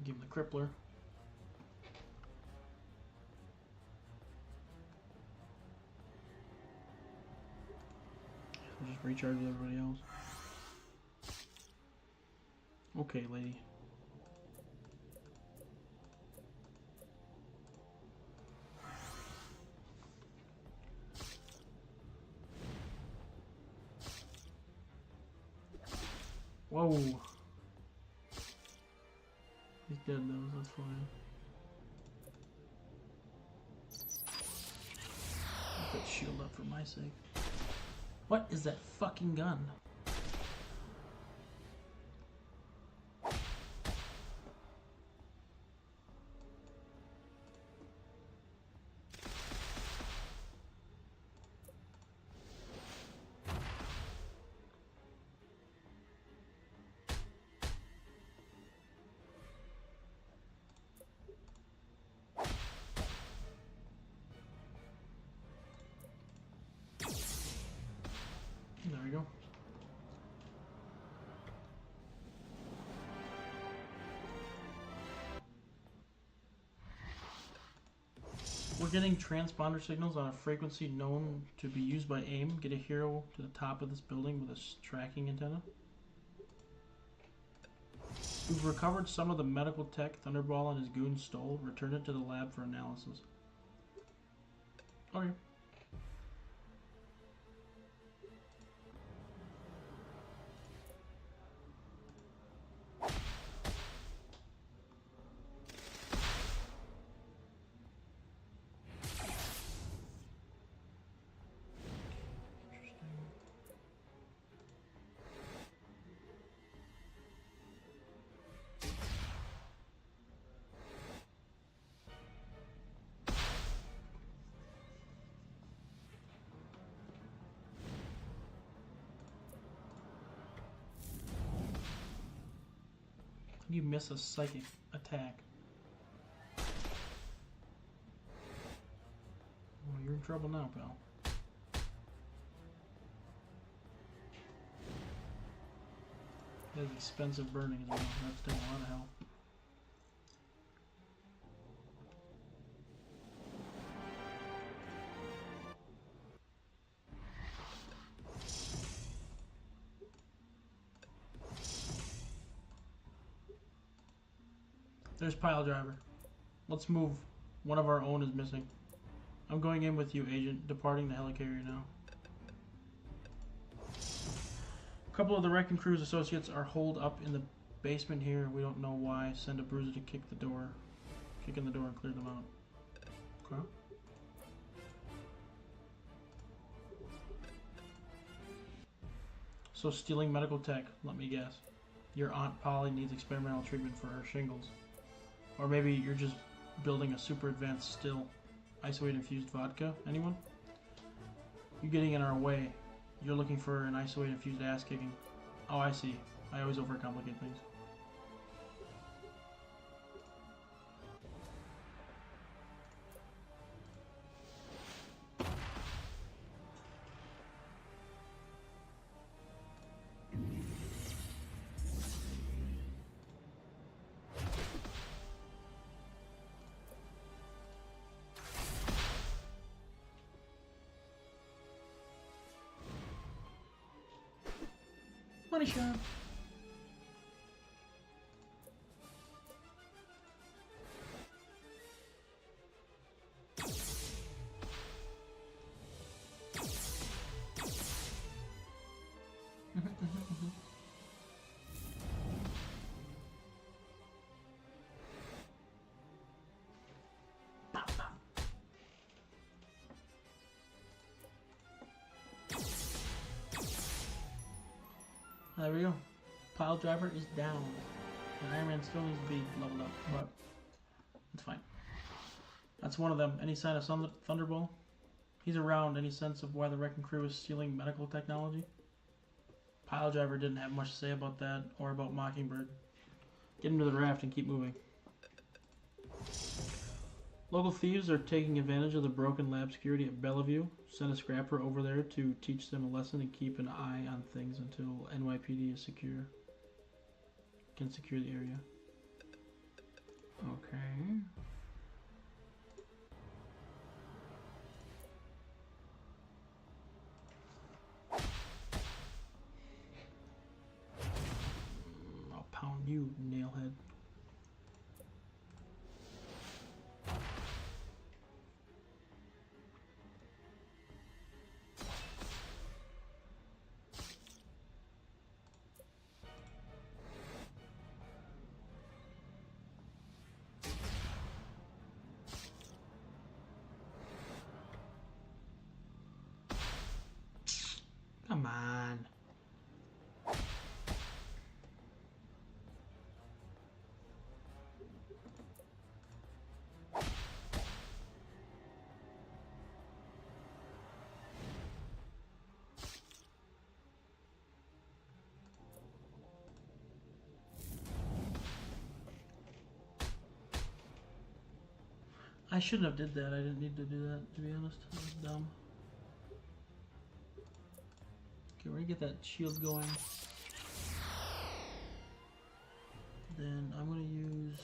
Give him the crippler. I'll just recharge with everybody else. Okay, lady. Whoa. He's dead though, that's fine. Put shield up for my sake. What is that fucking gun? There we go. We're getting transponder signals on a frequency known to be used by AIM. Get a hero to the top of this building with a tracking antenna. We've recovered some of the medical tech Thunderball and his goons stole. Return it to the lab for analysis. Okay. You miss a psychic attack. Well, you're in trouble now, pal. That is expensive burning as well. That's doing a lot of health. There's pile driver. Let's move. One of our own is missing. I'm going in with you, agent. Departing the helicarrier now. A couple of the Wrecking Crew's associates are holed up in the basement here. We don't know why. Send a bruiser to kick in the door and clear them out. Okay. So stealing medical tech, let me guess. Your Aunt Polly needs experimental treatment for her shingles. Or maybe you're just building a super advanced still. Isoate infused vodka? Anyone? You're getting in our way. You're looking for an isoate infused ass kicking. Oh, I see. I always overcomplicate things. Money shot. There we go. Pile driver is down. And Iron Man still needs to be leveled up, but it's fine. That's one of them. Any sign of Thunderbolt? He's around. Any sense of why the Wrecking Crew is stealing medical technology? Pile driver didn't have much to say about that or about Mockingbird. Get him to the raft and keep moving. Local thieves are taking advantage of the broken lab security at Bellevue. Send a scrapper over there to teach them a lesson and keep an eye on things until NYPD is secure. Can secure the area. Okay. I'll pound you, nailhead. Come on. I shouldn't have did that. I didn't need to do that, to be honest. That was dumb. Okay, we're gonna get that shield going. Then I'm gonna use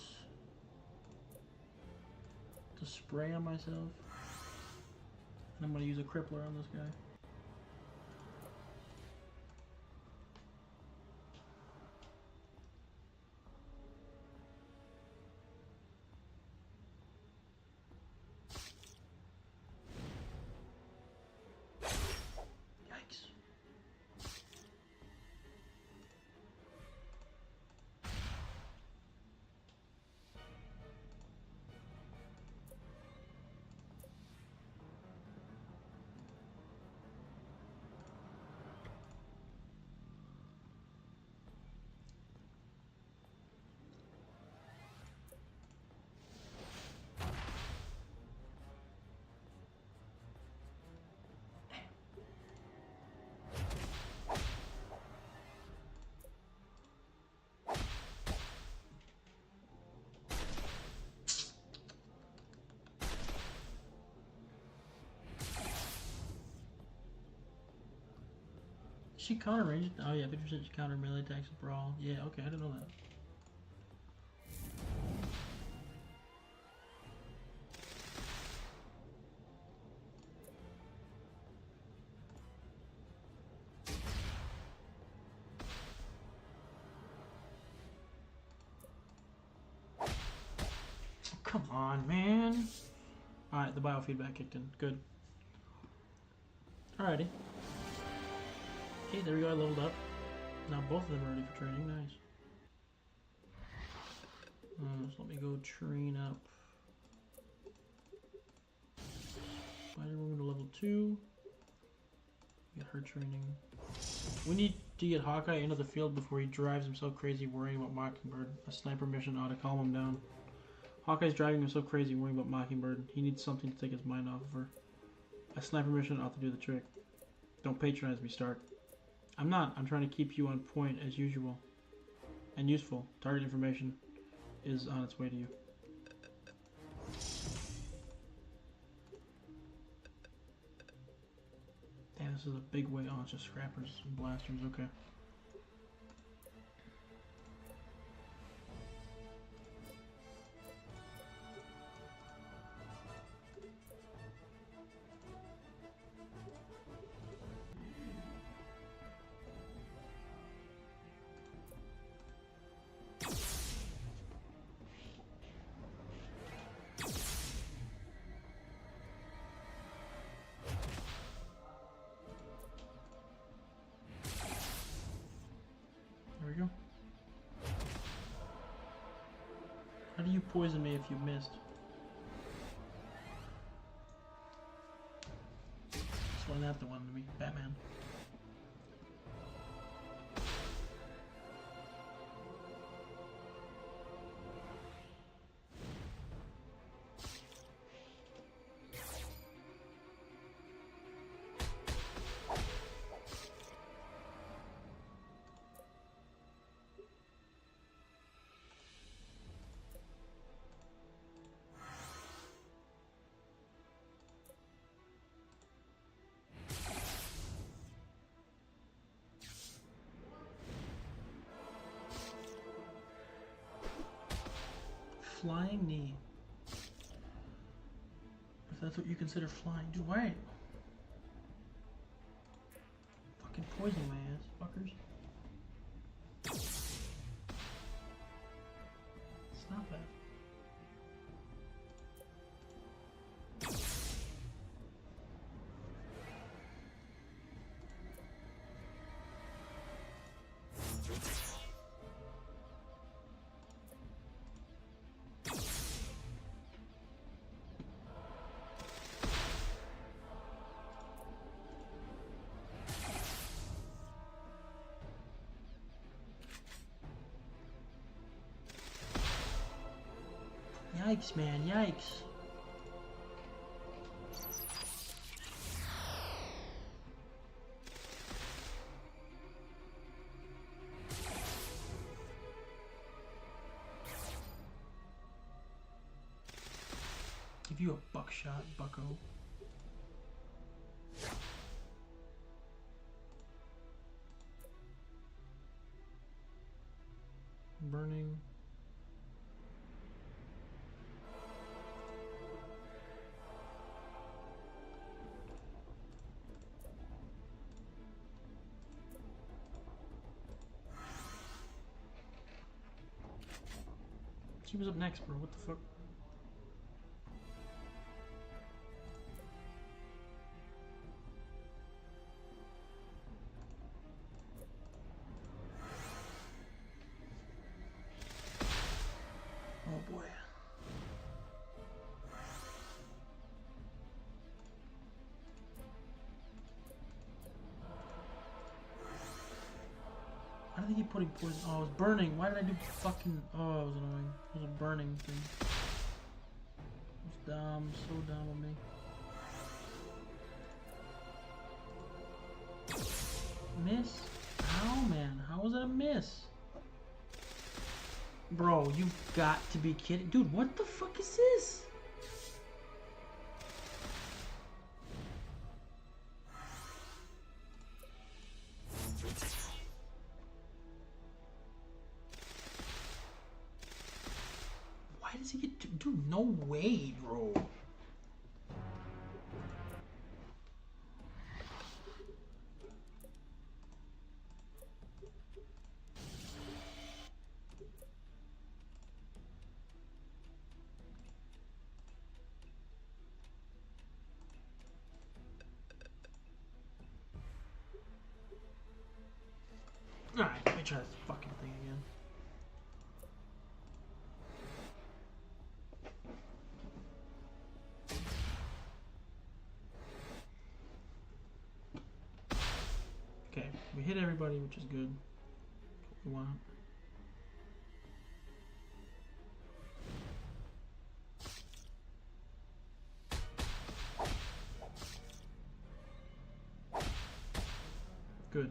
the spray on myself. And I'm gonna use a crippler on this guy. She counter ranged? Oh yeah, 50% she counter melee attacks and brawl. Yeah, okay, I didn't know that. Come on, man. Alright, the biofeedback kicked in. Good. Alrighty. Okay, there we go, I leveled up. Now both of them are ready for training, nice. So let me go train up Spider-Woman to level 2. Get her training. We need to get Hawkeye into the field before he drives himself crazy worrying about Mockingbird. A sniper mission ought to calm him down. Hawkeye's driving himself crazy worrying about Mockingbird. He needs something to take his mind off of her. A sniper mission ought to do the trick. Don't patronize me, Stark. I'm not. I'm trying to keep you on point as usual. And useful. Target information is on its way to you. Damn, this is a big way. Oh, it's just scrappers and blasters. Okay. There we go. How do you poison me if you missed? Explain that the one to me, Batman. flying knee. If that's what you consider flying. Dude, why? Fucking poisoning my ass, fuckers. Stop that. Yikes, man, yikes. Give you a buckshot, bucko. Burning. He was up next, bro. What the fuck? Oh boy. Why did he keep putting poison? Oh, it was burning. Why did I do fucking... Oh, it was annoying. It was a burning thing. It was dumb. So dumb of me. Miss? How, man? How was that a miss? Bro, you've got to be kidding. Dude, what the fuck is this? Why does he get to... Dude, no way, bro. Alright, let me try this fucking thing again. Okay, we hit everybody, which is good. That's what we want. Good.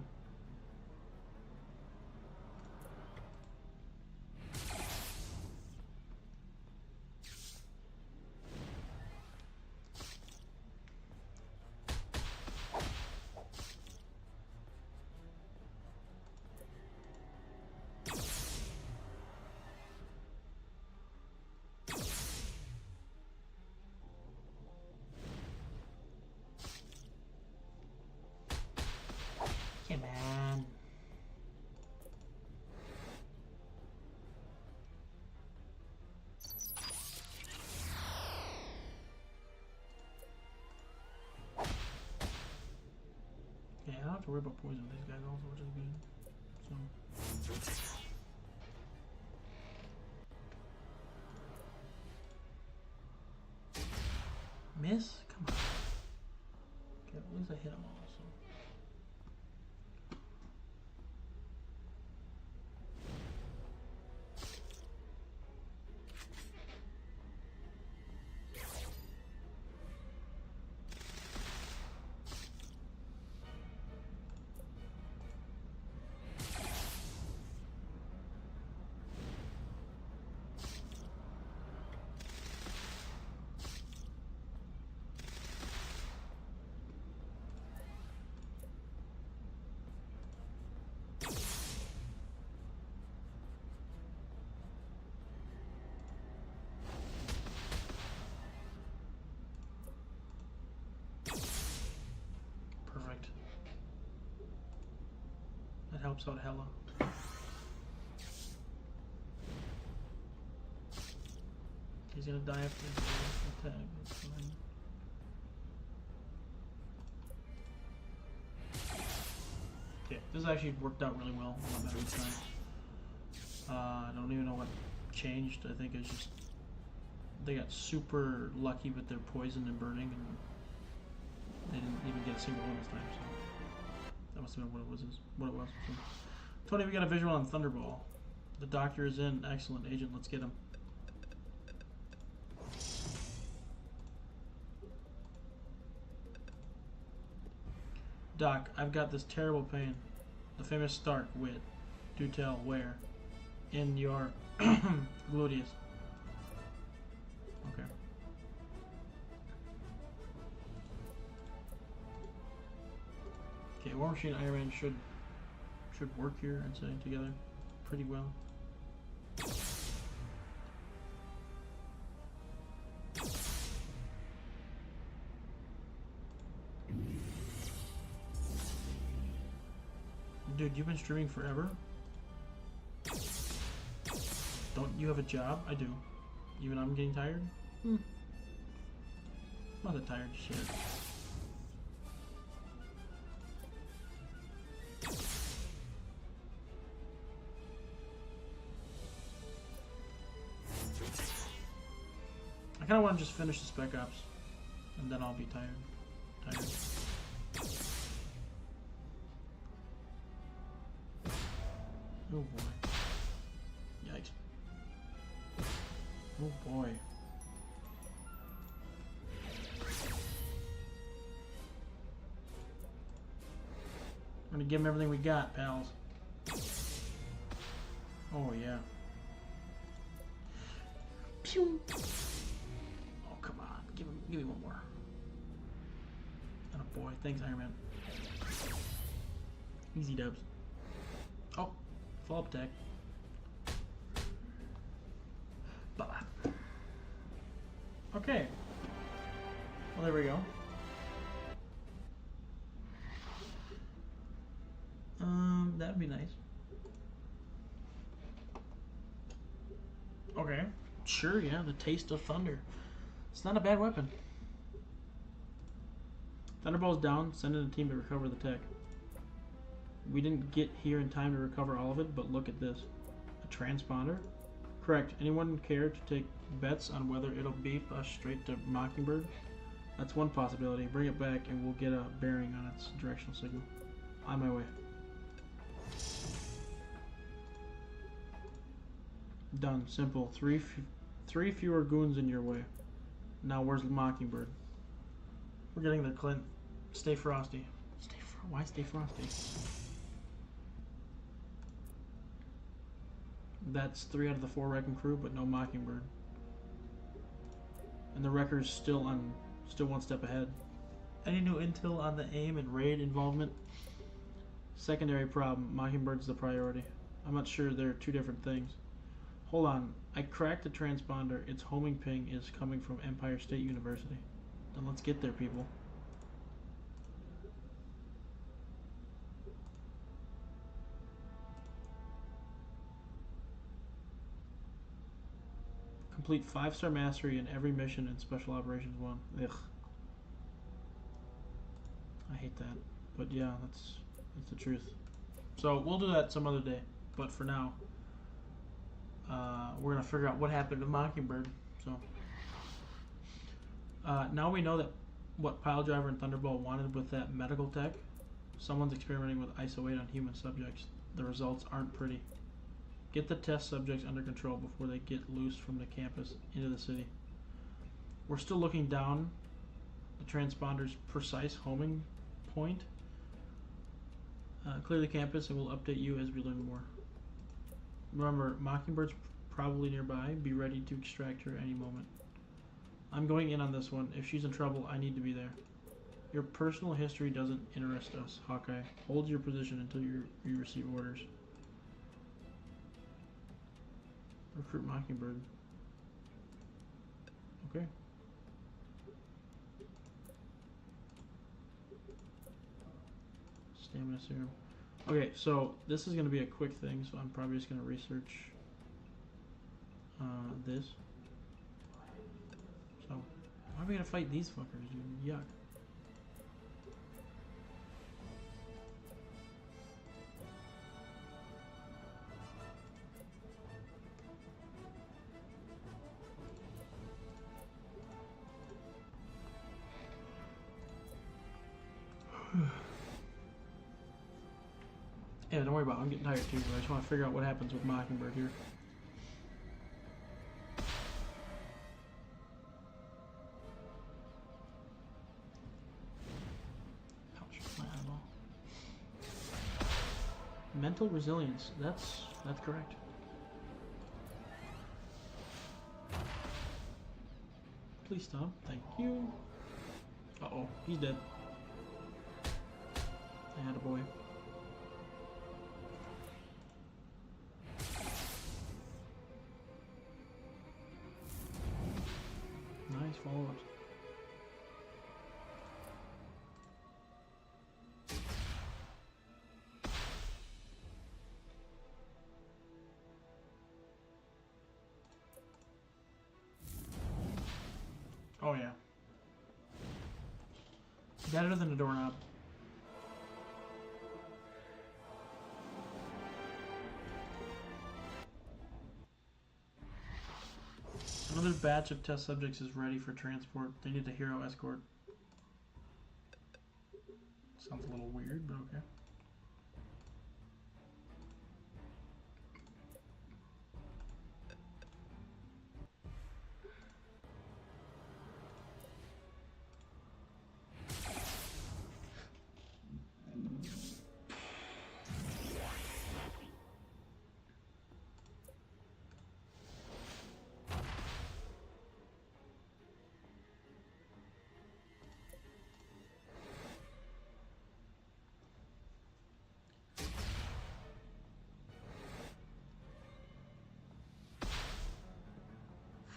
Come on. Yeah, I don't have to worry about poison with these guys also, which is good. So. Miss? Come on. Okay, at least I hit him also. That helps out hella. He's gonna die after the attack. That's fine. Okay, this actually worked out really well. A lot better this time. I don't even know what changed. I think it's just they got super lucky with their poison and burning, and they didn't even get a single one this time. So that must have been what it was. So, Tony, we got a visual on Thunderball. The doctor is in. Excellent, Agent. Let's get him. Doc, I've got this terrible pain. The famous Stark wit. Do tell where. In your gluteus. Okay. Okay, War Machine and Iron Man should work here, I'd say, together pretty well. Dude, you've been streaming forever? Don't you have a job? I do. Even I'm getting tired? I'm not that tired, shit. I kinda wanna just finish the Spec Ops, and then I'll be tired. Oh boy. Yikes. Oh boy. We're gonna give him everything we got, pals. Oh yeah. Pew! Oh come on, give me one more. Oh boy, thanks Iron Man. Easy dubs. Oh, fall up attack. Bye-bye. Okay. Well, there we go. That'd be nice. Okay. Sure, yeah, the taste of thunder. It's not a bad weapon. Thunderball's down, send in a team to recover the tech. We didn't get here in time to recover all of it, but look at this. A transponder? Correct. Anyone care to take bets on whether it'll beep us straight to Mockingbird? That's one possibility. Bring it back and we'll get a bearing on its directional signal. On my way. Done. Simple. Three fewer goons in your way. Now where's Mockingbird? We're getting there, Clint. Stay frosty. Why stay frosty? That's 3 out of the 4 wrecking crew, but no Mockingbird. And the wrecker's still one step ahead. Any new intel on the AIM and raid involvement? Secondary problem. Mockingbird's the priority. I'm not sure they're 2 different things. Hold on. I cracked the transponder. Its homing ping is coming from Empire State University. Then let's get there, people. Complete 5-star mastery in every mission in Special Operations 1. Ugh. I hate that. But yeah, that's the truth. So we'll do that some other day. But for now, we're going to figure out what happened to Mockingbird. So now we know that what Piledriver and Thunderball wanted with that medical tech. Someone's experimenting with ISO 8 on human subjects. The results aren't pretty. Get the test subjects under control before they get loose from the campus into the city. We're still looking down the transponder's precise homing point. Clear the campus and we'll update you as we learn more. Remember, Mockingbird's probably nearby. Be ready to extract her any moment. I'm going in on this one. If she's in trouble, I need to be there. Your personal history doesn't interest us, Hawkeye. Hold your position until you receive orders. Recruit Mockingbird. Okay. Stamina serum. Okay, so this is going to be a quick thing, so I'm probably just going to research this. So, why are we going to fight these fuckers, dude? Yuck. Yeah, don't worry about it. I'm getting tired too, but I just want to figure out what happens with Mockingbird here. Ouch, my eyeball. Mental resilience. That's correct. Please stop. Thank you. Uh-oh, he's dead. Attaboy. Nice follow-ups. Oh yeah. Better than a doorknob. Another batch of test subjects is ready for transport. They need a hero escort. Sounds a little weird, but okay.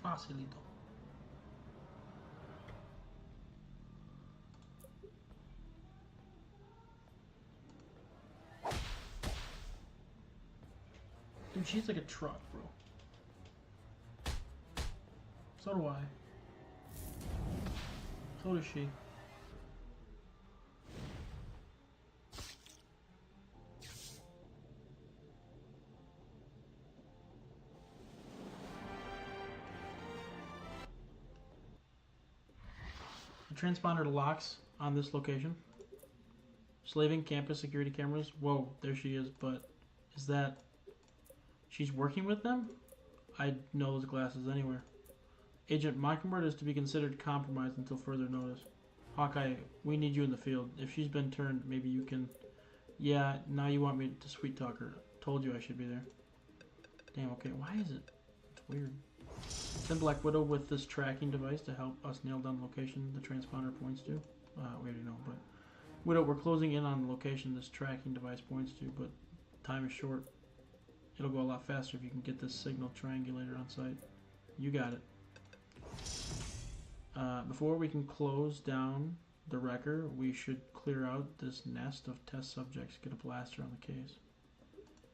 Facilito. Dude, she's like a truck, bro. So do I. So does she. The transponder locks on this location. Slaving campus security cameras. Whoa, there she is, but is that... she's working with them? I'd know those glasses anywhere. Agent Mockingbird is to be considered compromised until further notice. Hawkeye, we need you in the field. If she's been turned, maybe you can... Yeah, now you want me to sweet talk her. Told you I should be there. Damn, okay, why is it? It's weird. Send Black Widow with this tracking device to help us nail down the location the transponder points to. We already know, but... Widow, we're closing in on the location this tracking device points to, but time is short. It'll go a lot faster if you can get this signal triangulator on site. You got it. Before we can close down the wrecker, we should clear out this nest of test subjects. Get a blaster on the case.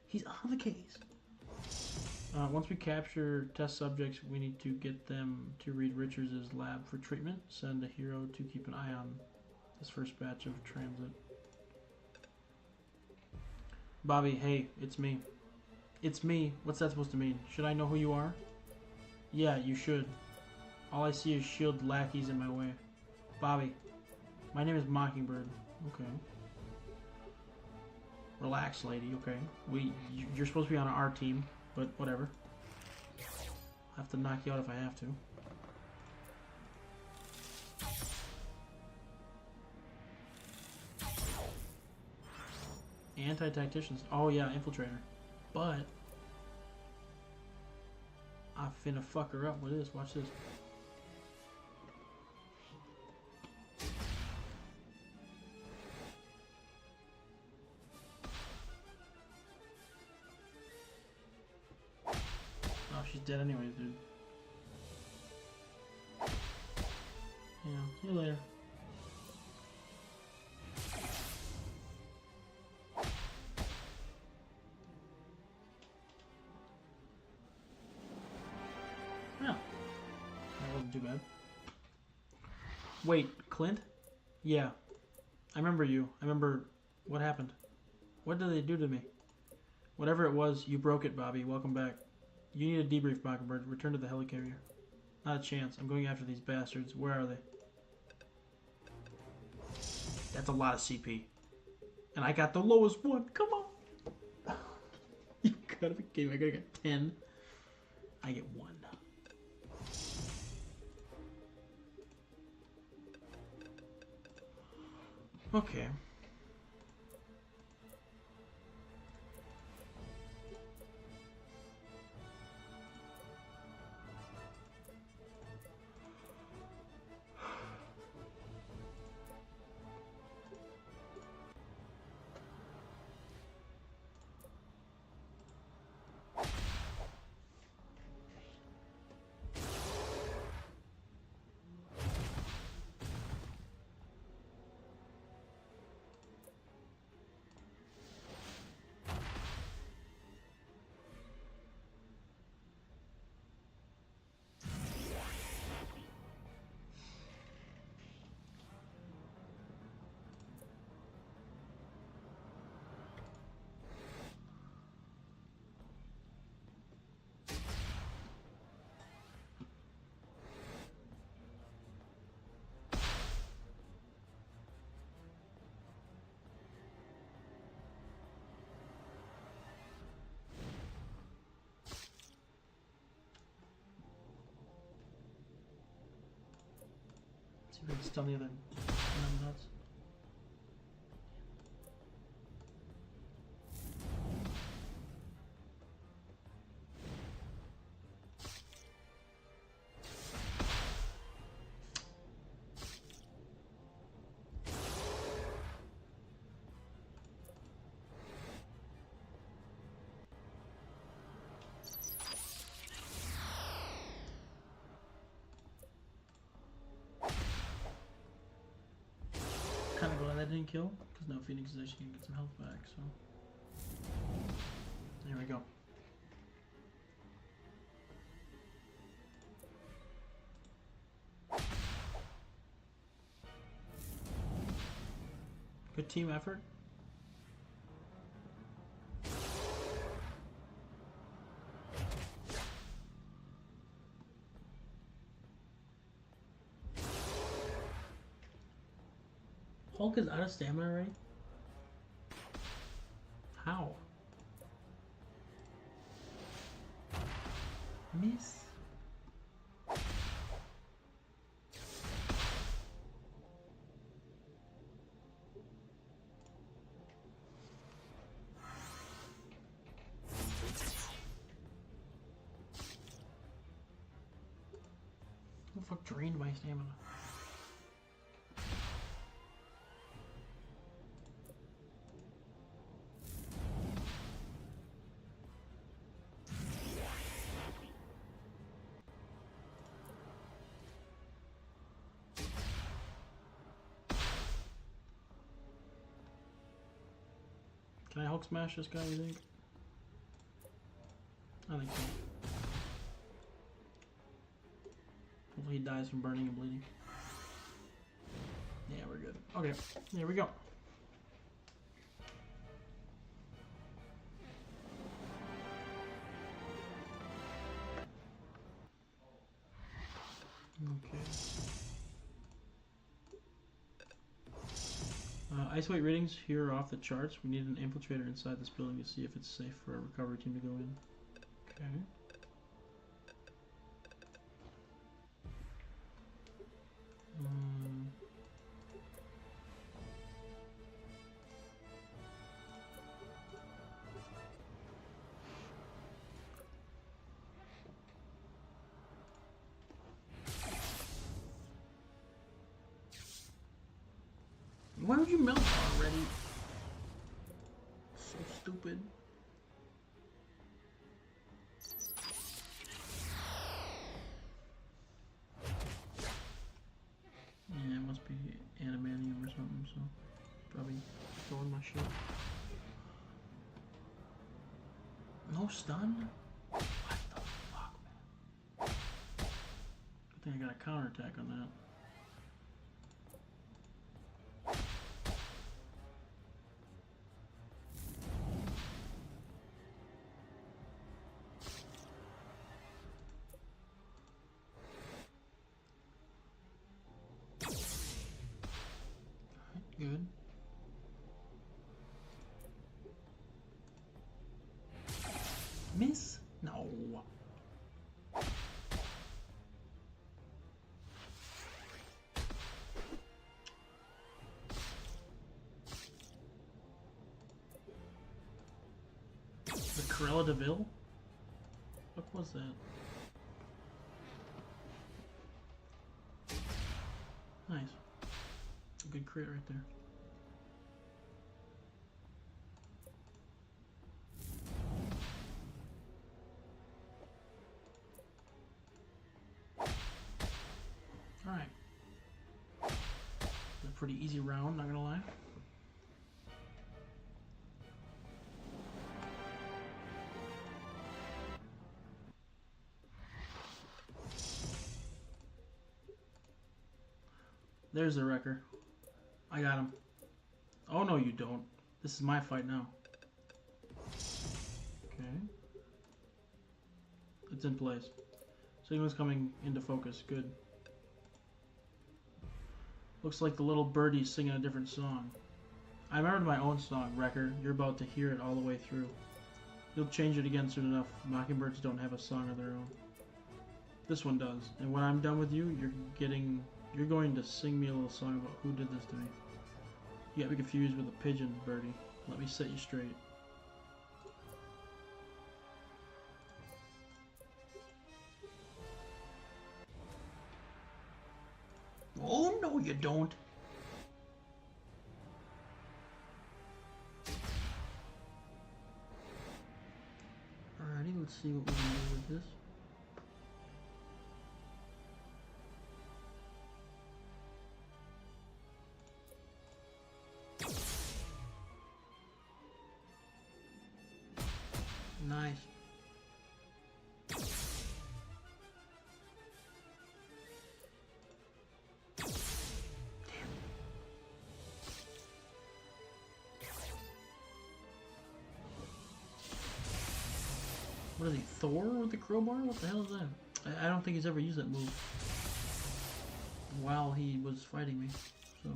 He's on the case. Once we capture test subjects, we need to get them to Reed Richards' lab for treatment. Send a hero to keep an eye on this first batch of transit. Bobby, hey, it's me. It's me. What's that supposed to mean? Should I know who you are? Yeah, you should. All I see is shield lackeys in my way. Bobby, my name is Mockingbird. Okay. Relax, lady. Okay. You're supposed to be on our team, but whatever. I'll have to knock you out if I have to. Anti-tacticians. Oh yeah, infiltrator. But I'm finna fuck her up with this. Watch this. Oh, she's dead anyways, dude. Yeah, see you later. too bad. Wait, Clint? Yeah. I remember you. I remember what happened. What did they do to me? Whatever it was, you broke it, Bobby. Welcome back. You need a debrief, Mockingbird. Return to the helicarrier. Not a chance. I'm going after these bastards. Where are they? That's a lot of CP. And I got the lowest one. Come on. You gotta be kidding me. I gotta get 10. I get 1. Okay. See if I can stun the other nuts. Kind of glad that didn't kill, because now Phoenix is actually going to get some health back, so. There we go. Good team effort. Hulk is out of stamina already? How? Miss? Who the fuck drained my stamina? Can I Hulk smash this guy, you think? I think so. Hopefully he dies from burning and bleeding. Yeah, we're good. Okay, here we go. Okay. Ice weight ratings here are off the charts. We need an infiltrator inside this building to see if it's safe for a recovery team to go in. Okay. Why would you melt already? So stupid. Yeah, it must be adamantium or something, so probably throwing my shit. No stun? What the fuck, man? Good think I got a counterattack on that. Good. Miss? No. The Corella DeVille? What was that? Nice. A good crit right there. Alright. A pretty easy round, not gonna lie. There's the wrecker. I got him. Oh no, you don't. This is my fight now. Okay. It's in place. Signal's coming into focus. Good. Looks like the little birdie's singing a different song. I remembered my own song, Wrecker. You're about to hear it all the way through. You'll change it again soon enough. Mockingbirds don't have a song of their own. This one does. And when I'm done with you, you're going to sing me a little song about who did this to me. You got me confused with a pigeon, birdie. Let me set you straight. Oh, no, you don't. Alrighty, let's see what we can do with this. Nice. What is he, Thor with the crowbar? What the hell is that? I don't think he's ever used that move while he was fighting me, so.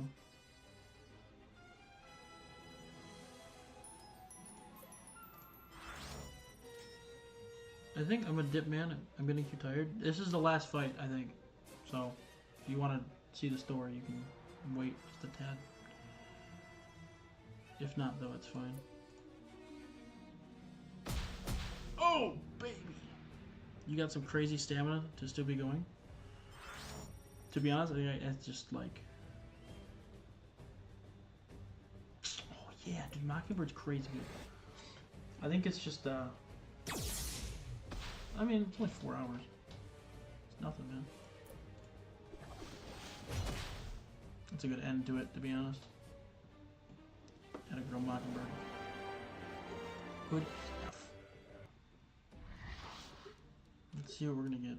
I think I'm a dip man. I'm getting too tired. This is the last fight, I think. So, if you want to see the story, you can wait just a tad. If not, though, it's fine. Oh, baby! You got some crazy stamina to still be going? To be honest, I think it's just like... Oh, yeah, dude, Mockingbird's crazy good. I think it's just, I mean, it's only 4 hours. It's nothing, man. That's a good end to it, to be honest. Had a girl Mockingbird. Good stuff. Let's see what we're gonna get.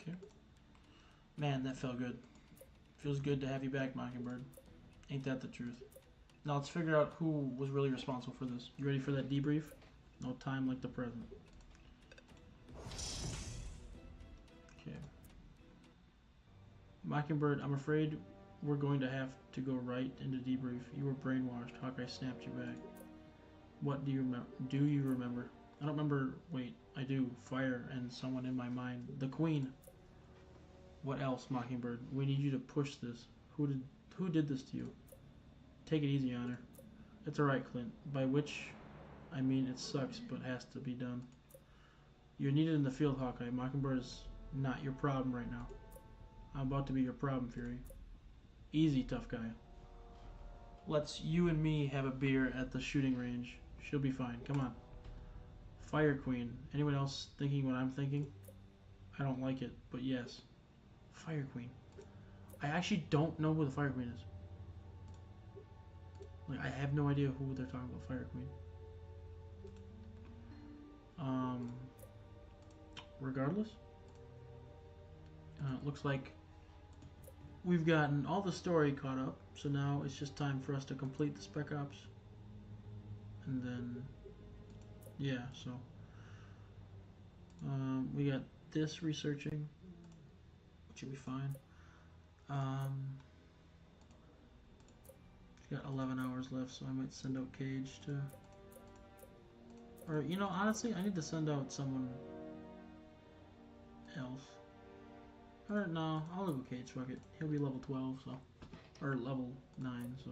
Okay. Man, that felt good. Feels good to have you back, Mockingbird. Ain't that the truth? Now let's figure out who was really responsible for this. You ready for that debrief? No time like the present. Okay. Mockingbird, I'm afraid we're going to have to go right into debrief. You were brainwashed. Hawkeye snapped you back. What do you remember? Do you remember? I don't remember. Wait, I do. Fire and someone in my mind. The Queen. What else, Mockingbird? We need you to push this. Who did this to you? Take it easy on her. It's alright, Clint. By which I mean it sucks, but has to be done. You're needed in the field, Hawkeye. Mockingbird is not your problem right now. I'm about to be your problem, Fury. Easy, tough guy. Let's you and me have a beer at the shooting range. She'll be fine. Come on. Fire Queen. Anyone else thinking what I'm thinking? I don't like it, but yes. Fire Queen. I actually don't know who the Fire Queen is. Like, I have no idea who they're talking about, Fire Queen. Regardless, It looks like we've gotten all the story caught up, so now it's just time for us to complete the Spec Ops. And then, yeah, so we got this researching, which should be fine. Got 11 hours left, so I might send out Cage to... Or, you know, honestly, I need to send out someone else. Or, no, I'll live with Cage, fuck it. He'll be level 12, so... Or level 9, so...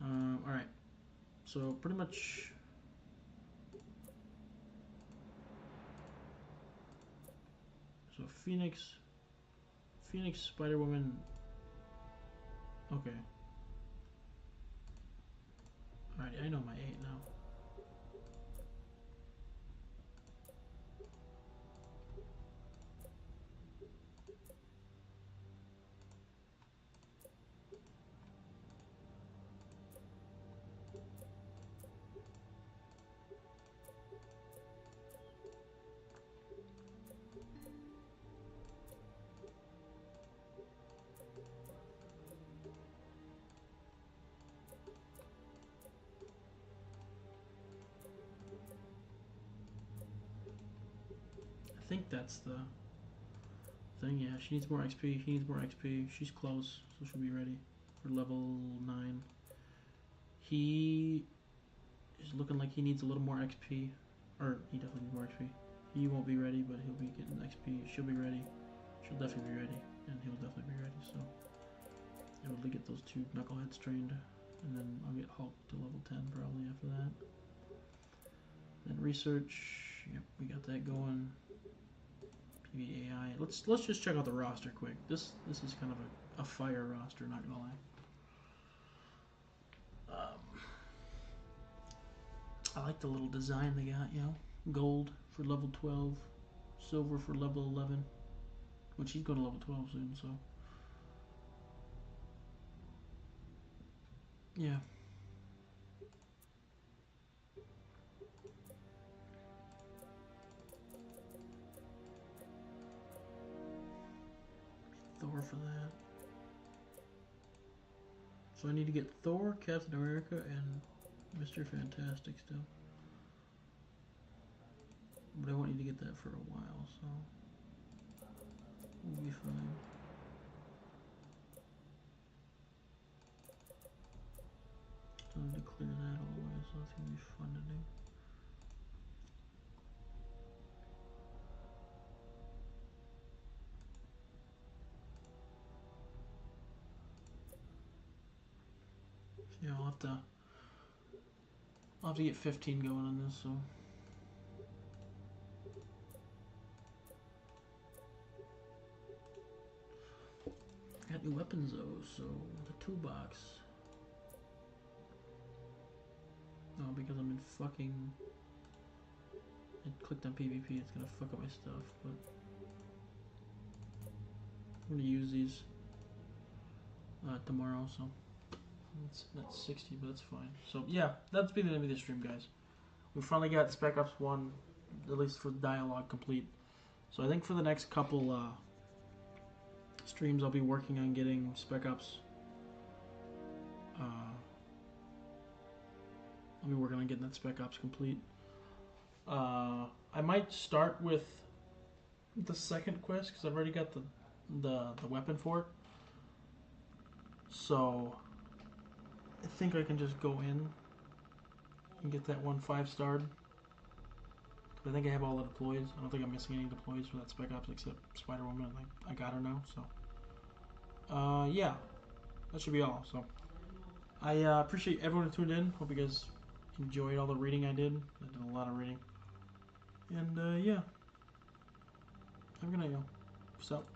Alright. So, pretty much... So, Phoenix, Spider-Woman... Okay. Alright, I know my 8 now. I think that's the thing, yeah. She needs more XP, he needs more XP. She's close, so she'll be ready for level 9. He is looking like he needs a little more XP. Or, he definitely needs more XP. He won't be ready, but he'll be getting XP. She'll be ready. She'll definitely be ready. And he'll definitely be ready, so... Able to get those 2 knuckleheads trained. And then I'll get Hulk to level 10 probably after that. Then research, yep, we got that going. PvAI. Let's just check out the roster quick. This is kind of a fire roster, not gonna lie. I like the little design they got, you know. Gold for level 12, silver for level 11, which he's going to level 12 soon, so. Yeah. Thor for that. So I need to get Thor, Captain America, and Mr. Fantastic still. But I won't need to get that for a while, so we'll be fine. Still need to clear that all the way, so that's gonna be fun to do. Yeah, I'll have to get 15 going on this, so. Got new weapons though, so the toolbox. No, because I'm in fucking... I clicked on PvP, it's gonna fuck up my stuff, but... I'm gonna use these tomorrow, so... That's 60, but that's fine. So, yeah, that's been the end of the stream, guys. We finally got Spec Ops 1, at least for the dialogue, complete. So I think for the next couple streams, I'll be working on getting Spec Ops. I'll be working on getting that Spec Ops complete. I might start with the second quest, because I've already got the weapon for it. So... I think I can just go in and get that one 5-starred. I think I have all the deploys. I don't think I'm missing any deploys for that Spec Ops except Spider-Woman. I got her now, so. Yeah. That should be all. So, I appreciate everyone who tuned in. Hope you guys enjoyed all the reading I did. I did a lot of reading. And, yeah. Have a good night, y'all. Peace out.